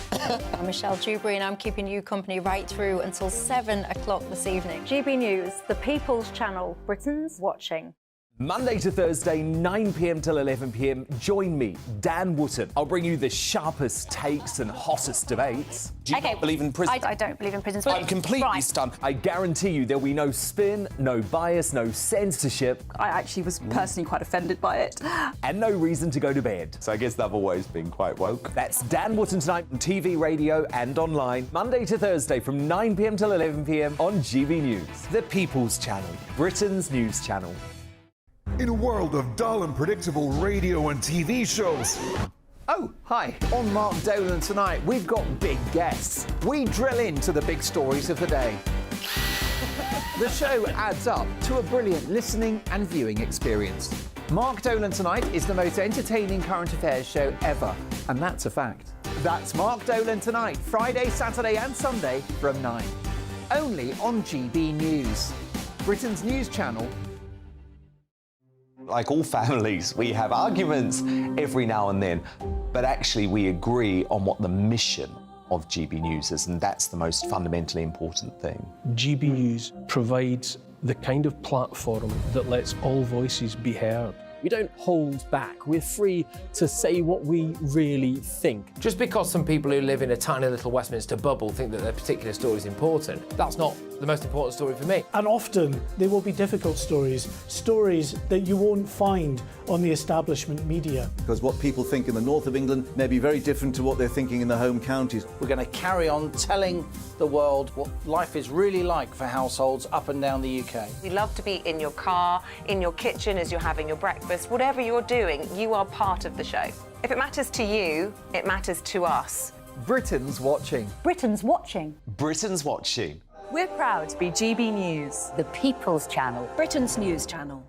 Speaker 20: I'm Michelle Dewberry and I'm keeping you company right through until 7 o'clock this evening.
Speaker 15: GB News, the People's Channel, Britain's watching.
Speaker 16: Monday to Thursday, 9 p.m. till 11 p.m. Join me, Dan Wootton. I'll bring you the sharpest takes and hottest debates.
Speaker 23: Do you not believe in prisons?
Speaker 15: I don't believe in prisons.
Speaker 23: I'm completely stunned.
Speaker 16: I guarantee you there'll be no spin, no bias, no censorship.
Speaker 25: I actually was personally quite offended by it.
Speaker 16: And no reason to go to bed.
Speaker 24: So I guess they've always been quite woke.
Speaker 16: That's Dan Wootton tonight on TV, radio and online. Monday to Thursday from 9 p.m. till 11 p.m. on GB News. The People's Channel, Britain's news channel.
Speaker 26: In a world of dull and predictable radio and TV shows.
Speaker 27: Oh, hi. On Mark Dolan tonight, we've got big guests. We drill into the big stories of the day. The show adds up to a brilliant listening and viewing experience. Mark Dolan Tonight is the most entertaining current affairs show ever, and that's a fact. That's Mark Dolan Tonight, Friday, Saturday and Sunday from 9. Only on GB News, Britain's news channel.
Speaker 24: Like all families, we have arguments every now and then, but actually we agree on what the mission of GB News is, and that's the most fundamentally important thing.
Speaker 29: GB News provides the kind of platform that lets all voices be heard. We don't hold back. We're free to say what we really think.
Speaker 13: Just because some people who live in a tiny little Westminster bubble think that their particular story is important, that's not the most important story for me.
Speaker 28: And often they will be difficult stories, stories that you won't find on the establishment media.
Speaker 33: Because what people think in the north of England may be very different to what they're thinking in the home counties.
Speaker 30: We're going to carry on telling the world what life is really like for households up and down the UK.
Speaker 2: We love to be in your car, in your kitchen as you're having your breakfast. Whatever you're doing, you are part of the show. If it matters to you, it matters to us.
Speaker 27: Britain's watching.
Speaker 15: Britain's watching.
Speaker 24: Britain's watching.
Speaker 21: We're proud to be GB News,
Speaker 10: The People's Channel,
Speaker 21: Britain's news channel.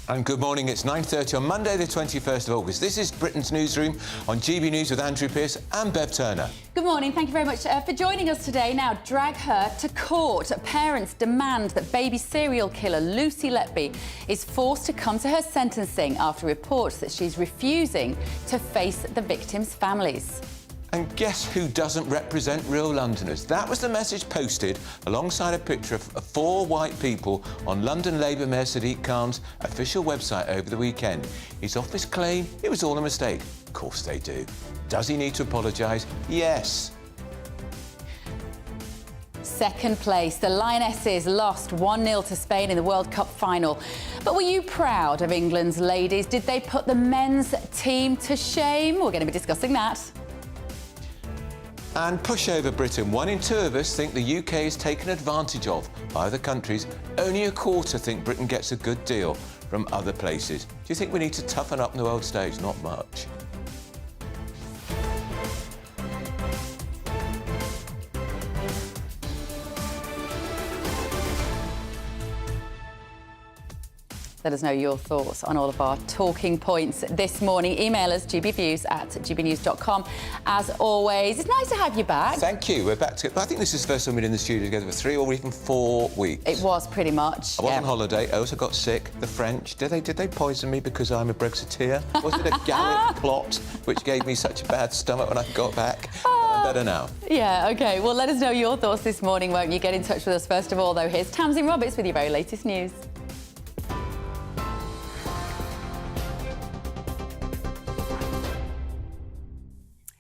Speaker 6: And good morning, it's 9:30 on Monday the 21st of August. This is Britain's Newsroom on GB News with Andrew Pearce and Bev Turner.
Speaker 7: Good morning, thank you very much for joining us today. Now, drag her to court. Parents demand that baby serial killer Lucy Letby is forced to come to her sentencing after reports that she's refusing to face the victims' families.
Speaker 6: And guess who doesn't represent real Londoners? That was the message posted alongside a picture of 4 white people on London Labour Mayor Sadiq Khan's official website over the weekend. His office claimed it was all a mistake. Of course they do. Does he need to apologise? Yes.
Speaker 7: Second place, the Lionesses lost 1-0 to Spain in the World Cup final. But were you proud of England's ladies? Did they put the men's team to shame? We're going to be discussing that.
Speaker 6: And pushover Britain. 1 in 2 of us think the UK is taken advantage of by other countries. Only a quarter think Britain gets a good deal from other places. Do you think we need to toughen up on the world stage? Not much.
Speaker 7: Let us know your thoughts on all of our talking points this morning. Email us gbviews@gbnews.com. As always, it's nice to have you back.
Speaker 6: Thank you. We're back together. I think this is the first time we've been in the studio together for 3 or even 4 weeks.
Speaker 7: It was pretty much.
Speaker 6: I was on holiday. I also got sick. The French, did they poison me because I'm a Brexiteer? Was it a Gallic plot which gave me such a bad stomach when I got back? I'm better now.
Speaker 7: Yeah, OK. Well, let us know your thoughts this morning, won't you? Get in touch with us first of all, though. Here's Tamsin Roberts with your very latest news.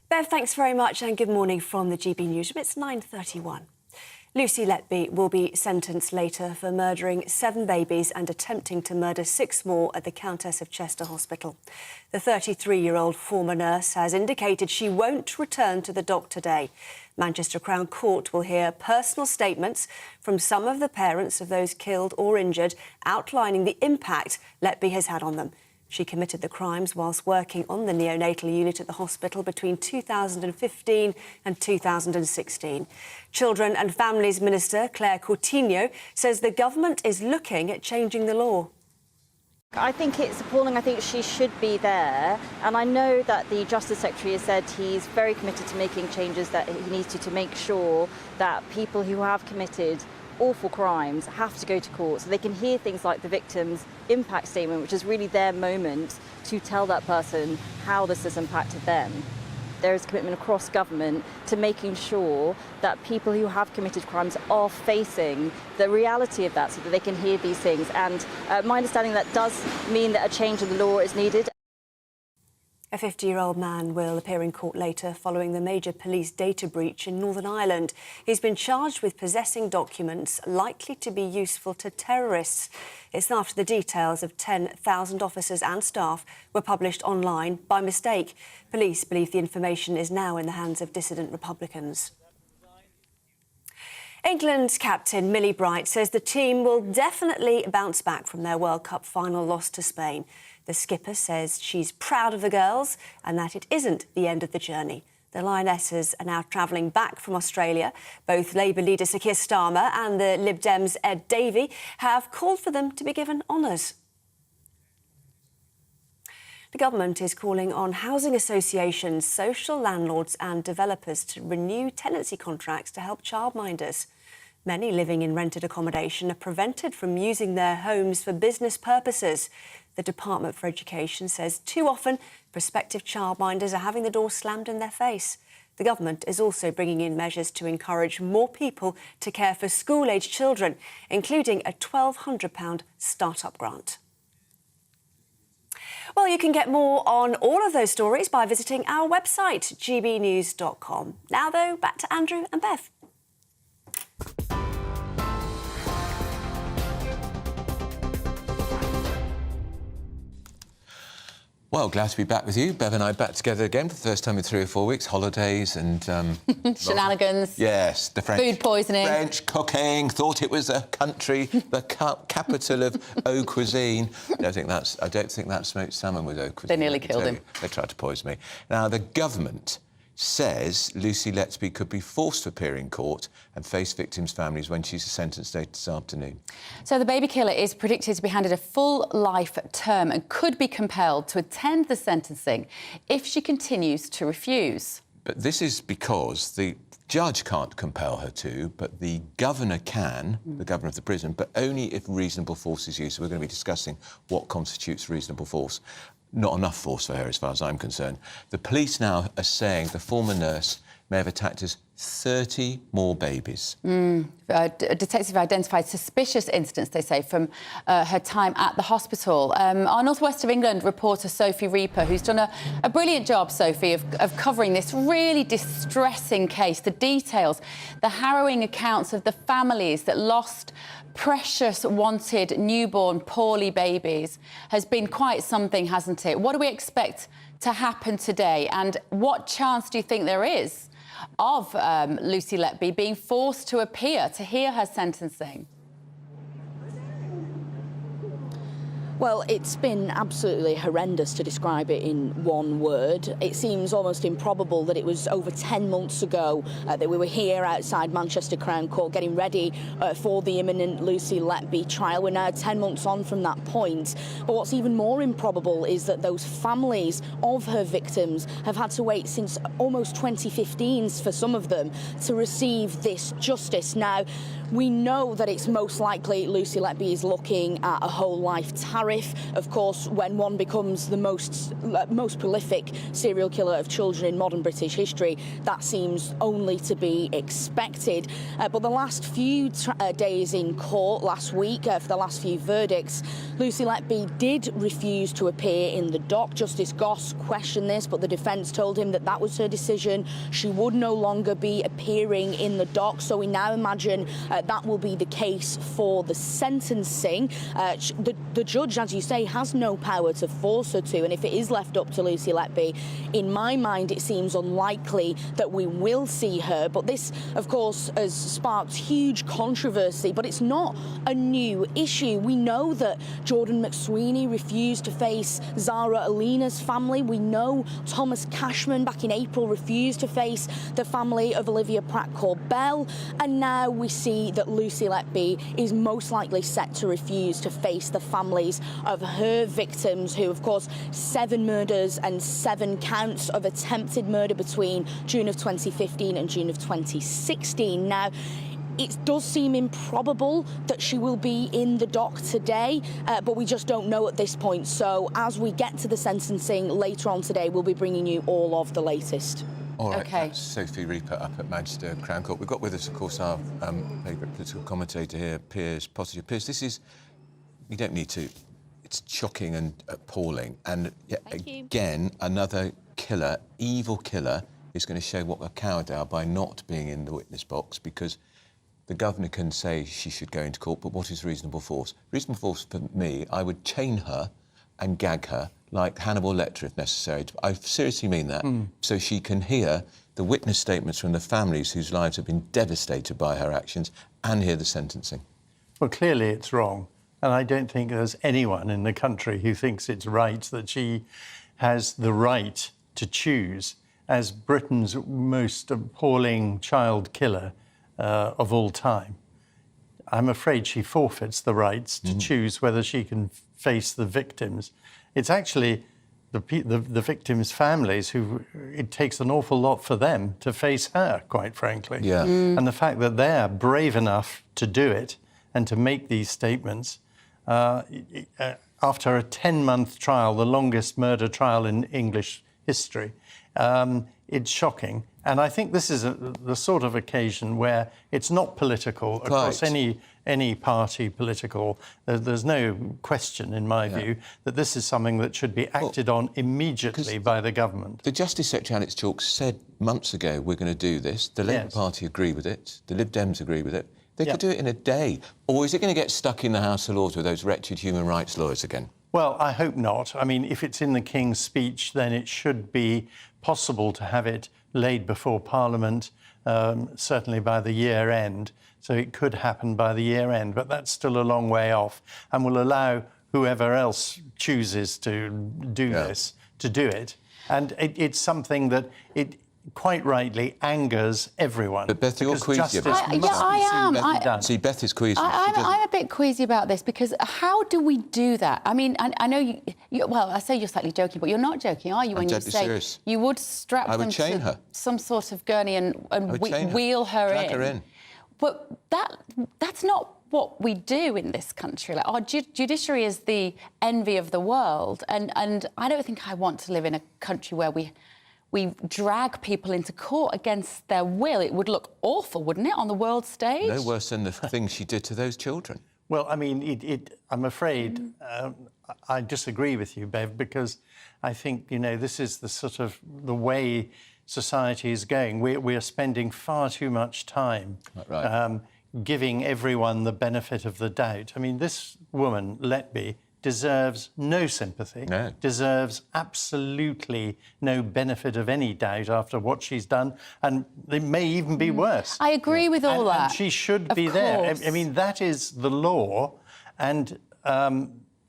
Speaker 1: Bev, thanks very much and good morning from the GB News. It's 9:31. Lucy Letby will be sentenced later for murdering 7 babies and attempting to murder 6 more at the Countess of Chester Hospital. The 33-year-old former nurse has indicated she won't return to the dock today. Manchester Crown Court will hear personal statements from some of the parents of those killed or injured, outlining the impact Letby has had on them. She committed the crimes whilst working on the neonatal unit at the hospital between 2015 and 2016. Children and Families Minister Claire Coutinho says the government is looking at changing the law.
Speaker 3: I think it's appalling. I think she should be there. And I know that the Justice Secretary has said he's very committed to making changes that he needs to make sure that people who have committed awful crimes have to go to court so they can hear things like the victim's impact statement, which is really their moment to tell that person how this has impacted them. There is a commitment across government to making sure that people who have committed crimes are facing the reality of that so that they can hear these things. And my understanding that does mean that a change in the law is needed.
Speaker 1: A 50-year-old man will appear in court later following the major police data breach in Northern Ireland. He's been charged with possessing documents likely to be useful to terrorists. It's after the details of 10,000 officers and staff were published online by mistake. Police believe the information is now in the hands of dissident Republicans. England's captain Millie Bright says the team will definitely bounce back from their World Cup final loss to Spain. The skipper says she's proud of the girls and that it isn't the end of the journey. The Lionesses are now travelling back from Australia. Both Labour leader Sir Keir Starmer and the Lib Dems' Ed Davey have called for them to be given honours. The government is calling on housing associations, social landlords and developers to renew tenancy contracts to help childminders. Many living in rented accommodation are prevented from using their homes for business purposes. The Department for Education says too often prospective childminders are having the door slammed in their face. The government is also bringing in measures to encourage more people to care for school-aged children, including a £1,200 start-up grant. Well, you can get more on all of those stories by visiting our website, gbnews.com. Now, though, back to Andrew and Bev.
Speaker 6: Well, glad to be back with you. Bev and I back together again for the first time in 3 or 4 weeks. Holidays and...
Speaker 7: shenanigans.
Speaker 6: Yes, the French...
Speaker 7: Food poisoning.
Speaker 6: French cooking. Thought it was a country, the capital of eau cuisine. I don't think that smoked salmon was eau cuisine.
Speaker 7: They nearly killed him.
Speaker 6: They tried to poison me. Now, the government says Lucy Letby could be forced to appear in court and face victims' families when she's sentenced later this afternoon.
Speaker 7: So the baby killer is predicted to be handed a full life term and could be compelled to attend the sentencing if she continues to refuse.
Speaker 6: But this is because the judge can't compel her to, but the governor can, the governor of the prison, but only if reasonable force is used. So we're going to be discussing what constitutes reasonable force. not enough force for her, as far as I'm concerned. The police now are saying the former nurse may have attacked us 30 more babies.
Speaker 7: A detective identified suspicious incidents, they say, from her time at the hospital. Our North West of England reporter Sophie Reaper, who's done a brilliant job, Sophie, of covering this really distressing case, the details, the harrowing accounts of the families that lost precious, wanted, newborn, poorly babies, has been quite something, hasn't it? What do we expect to happen today? And what chance do you think there is of Lucy Letby being forced to appear to hear her sentencing?
Speaker 4: Well, it's been absolutely horrendous, to describe it in one word. It seems almost improbable that it was over 10 months ago that we were here outside Manchester Crown Court getting ready for the imminent Lucy Letby trial. We're now 10 months on from that point. But what's even more improbable is that those families of her victims have had to wait since almost 2015 for some of them to receive this justice. Now, we know that it's most likely Lucy Letby is looking at a whole life tariff. Of course, when one becomes the most prolific serial killer of children in modern British history, that seems only to be expected. But the last few days in court last week, for the last few verdicts, Lucy Letby did refuse to appear in the dock. Justice Goss questioned this, but the defence told him that that was her decision. She would no longer be appearing in the dock. So we now imagine that will be the case for the sentencing. The judge, as you say, has no power to force her to, and if it is left up to Lucy Letby, in my mind it seems unlikely that we will see her. But this, of course, has sparked huge controversy, but it's not a new issue. We know that Jordan McSweeney refused to face Zara Alina's family. We know Thomas Cashman back in April refused to face the family of Olivia Pratt-Corbell, and now we see that Lucy Letby is most likely set to refuse to face the families of her victims, who, of course, 7 murders and 7 counts of attempted murder between June of 2015 and June of 2016. Now, it does seem improbable that she will be in the dock today, but we just don't know at this point. So as we get to the sentencing later on today, we'll be bringing you all of the latest.
Speaker 6: All right,
Speaker 7: OK.
Speaker 6: That's Sophie Reaper up at Manchester Crown Court. We've got with us, of course, our favourite political commentator here, Piers Pottinger. Piers, this is... You don't need to... It's shocking and appalling. And again, another killer, evil killer, is going to show what a coward they are by not being in the witness box, because the governor can say she should go into court, but what is reasonable force? Reasonable force for me, I would chain her and gag her like Hannibal Lecter if necessary. I seriously mean that. So she can hear the witness statements from the families whose lives have been devastated by her actions and hear the sentencing.
Speaker 28: Well, clearly it's wrong. And I don't think there's anyone in the country who thinks it's right that she has the right to choose, as Britain's most appalling child killer of all time. I'm afraid she forfeits the rights to choose whether she can face the victims. It's actually the victims' families who... It takes an awful lot for them to face her, quite frankly.
Speaker 6: Yeah.
Speaker 28: And the fact that they're brave enough to do it and to make these statements... after a 10-month trial, the longest murder trial in English history, it's shocking. And I think this is the sort of occasion where it's not political across any party political. There's no question, in my view, that this is something that should be acted on immediately by the government.
Speaker 6: The Justice Secretary, Alex Chalk, said months ago, we're going to do this. The Labour Party agree with it. The Lib Dems agree with it. They could do it in a day. Or is it going to get stuck in the House of Lords with those wretched human rights lawyers again?
Speaker 28: Well, I hope not. I mean, if it's in the King's speech, then it should be possible to have it laid before Parliament, certainly by the year end. So it could happen by the year end, but that's still a long way off, and will allow whoever else chooses to do this to do it. And it's something that quite rightly angers everyone.
Speaker 6: But Beth, you're queasy about it.
Speaker 7: I am.
Speaker 6: See, Beth is queasy.
Speaker 7: I'm a bit queasy about this, because how do we do that? I mean, I know you... Well, I say you're slightly joking, but you're not joking, are you? When you say
Speaker 6: serious.
Speaker 7: You would strap them to some sort of gurney and wheel her in.
Speaker 6: Drag her in.
Speaker 7: But that's not what we do in this country. Like, our judiciary is the envy of the world, and I don't think I want to live in a country where we drag people into court against their will. It would look awful, wouldn't it, on the world stage?
Speaker 6: No worse than the things she did to those children.
Speaker 28: Well, I mean, I'm afraid I disagree with you, Bev, because I think, this is the way society is going. We're spending far too much time giving everyone the benefit of the doubt. I mean, this woman, Letby, deserves no sympathy, deserves absolutely no benefit of any doubt after what she's done, and it may even be worse.
Speaker 7: I agree with all that.
Speaker 28: And she should be there. I mean, that is the law, and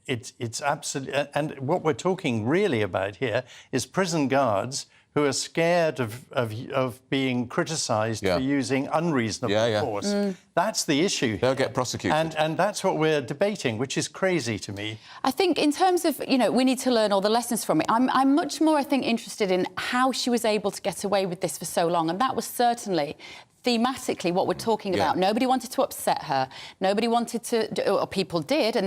Speaker 28: it's absolutely... And what we're talking really about here is prison guards who are scared of being criticised for using unreasonable force. That's the issue.
Speaker 6: They'll get prosecuted.
Speaker 28: And that's what we're debating, which is crazy to me.
Speaker 7: I think in terms of, we need to learn all the lessons from it, I'm much more, I think, interested in how she was able to get away with this for so long, and that was certainly thematically what we're talking about. Nobody wanted to upset her. Nobody wanted to, or people did, and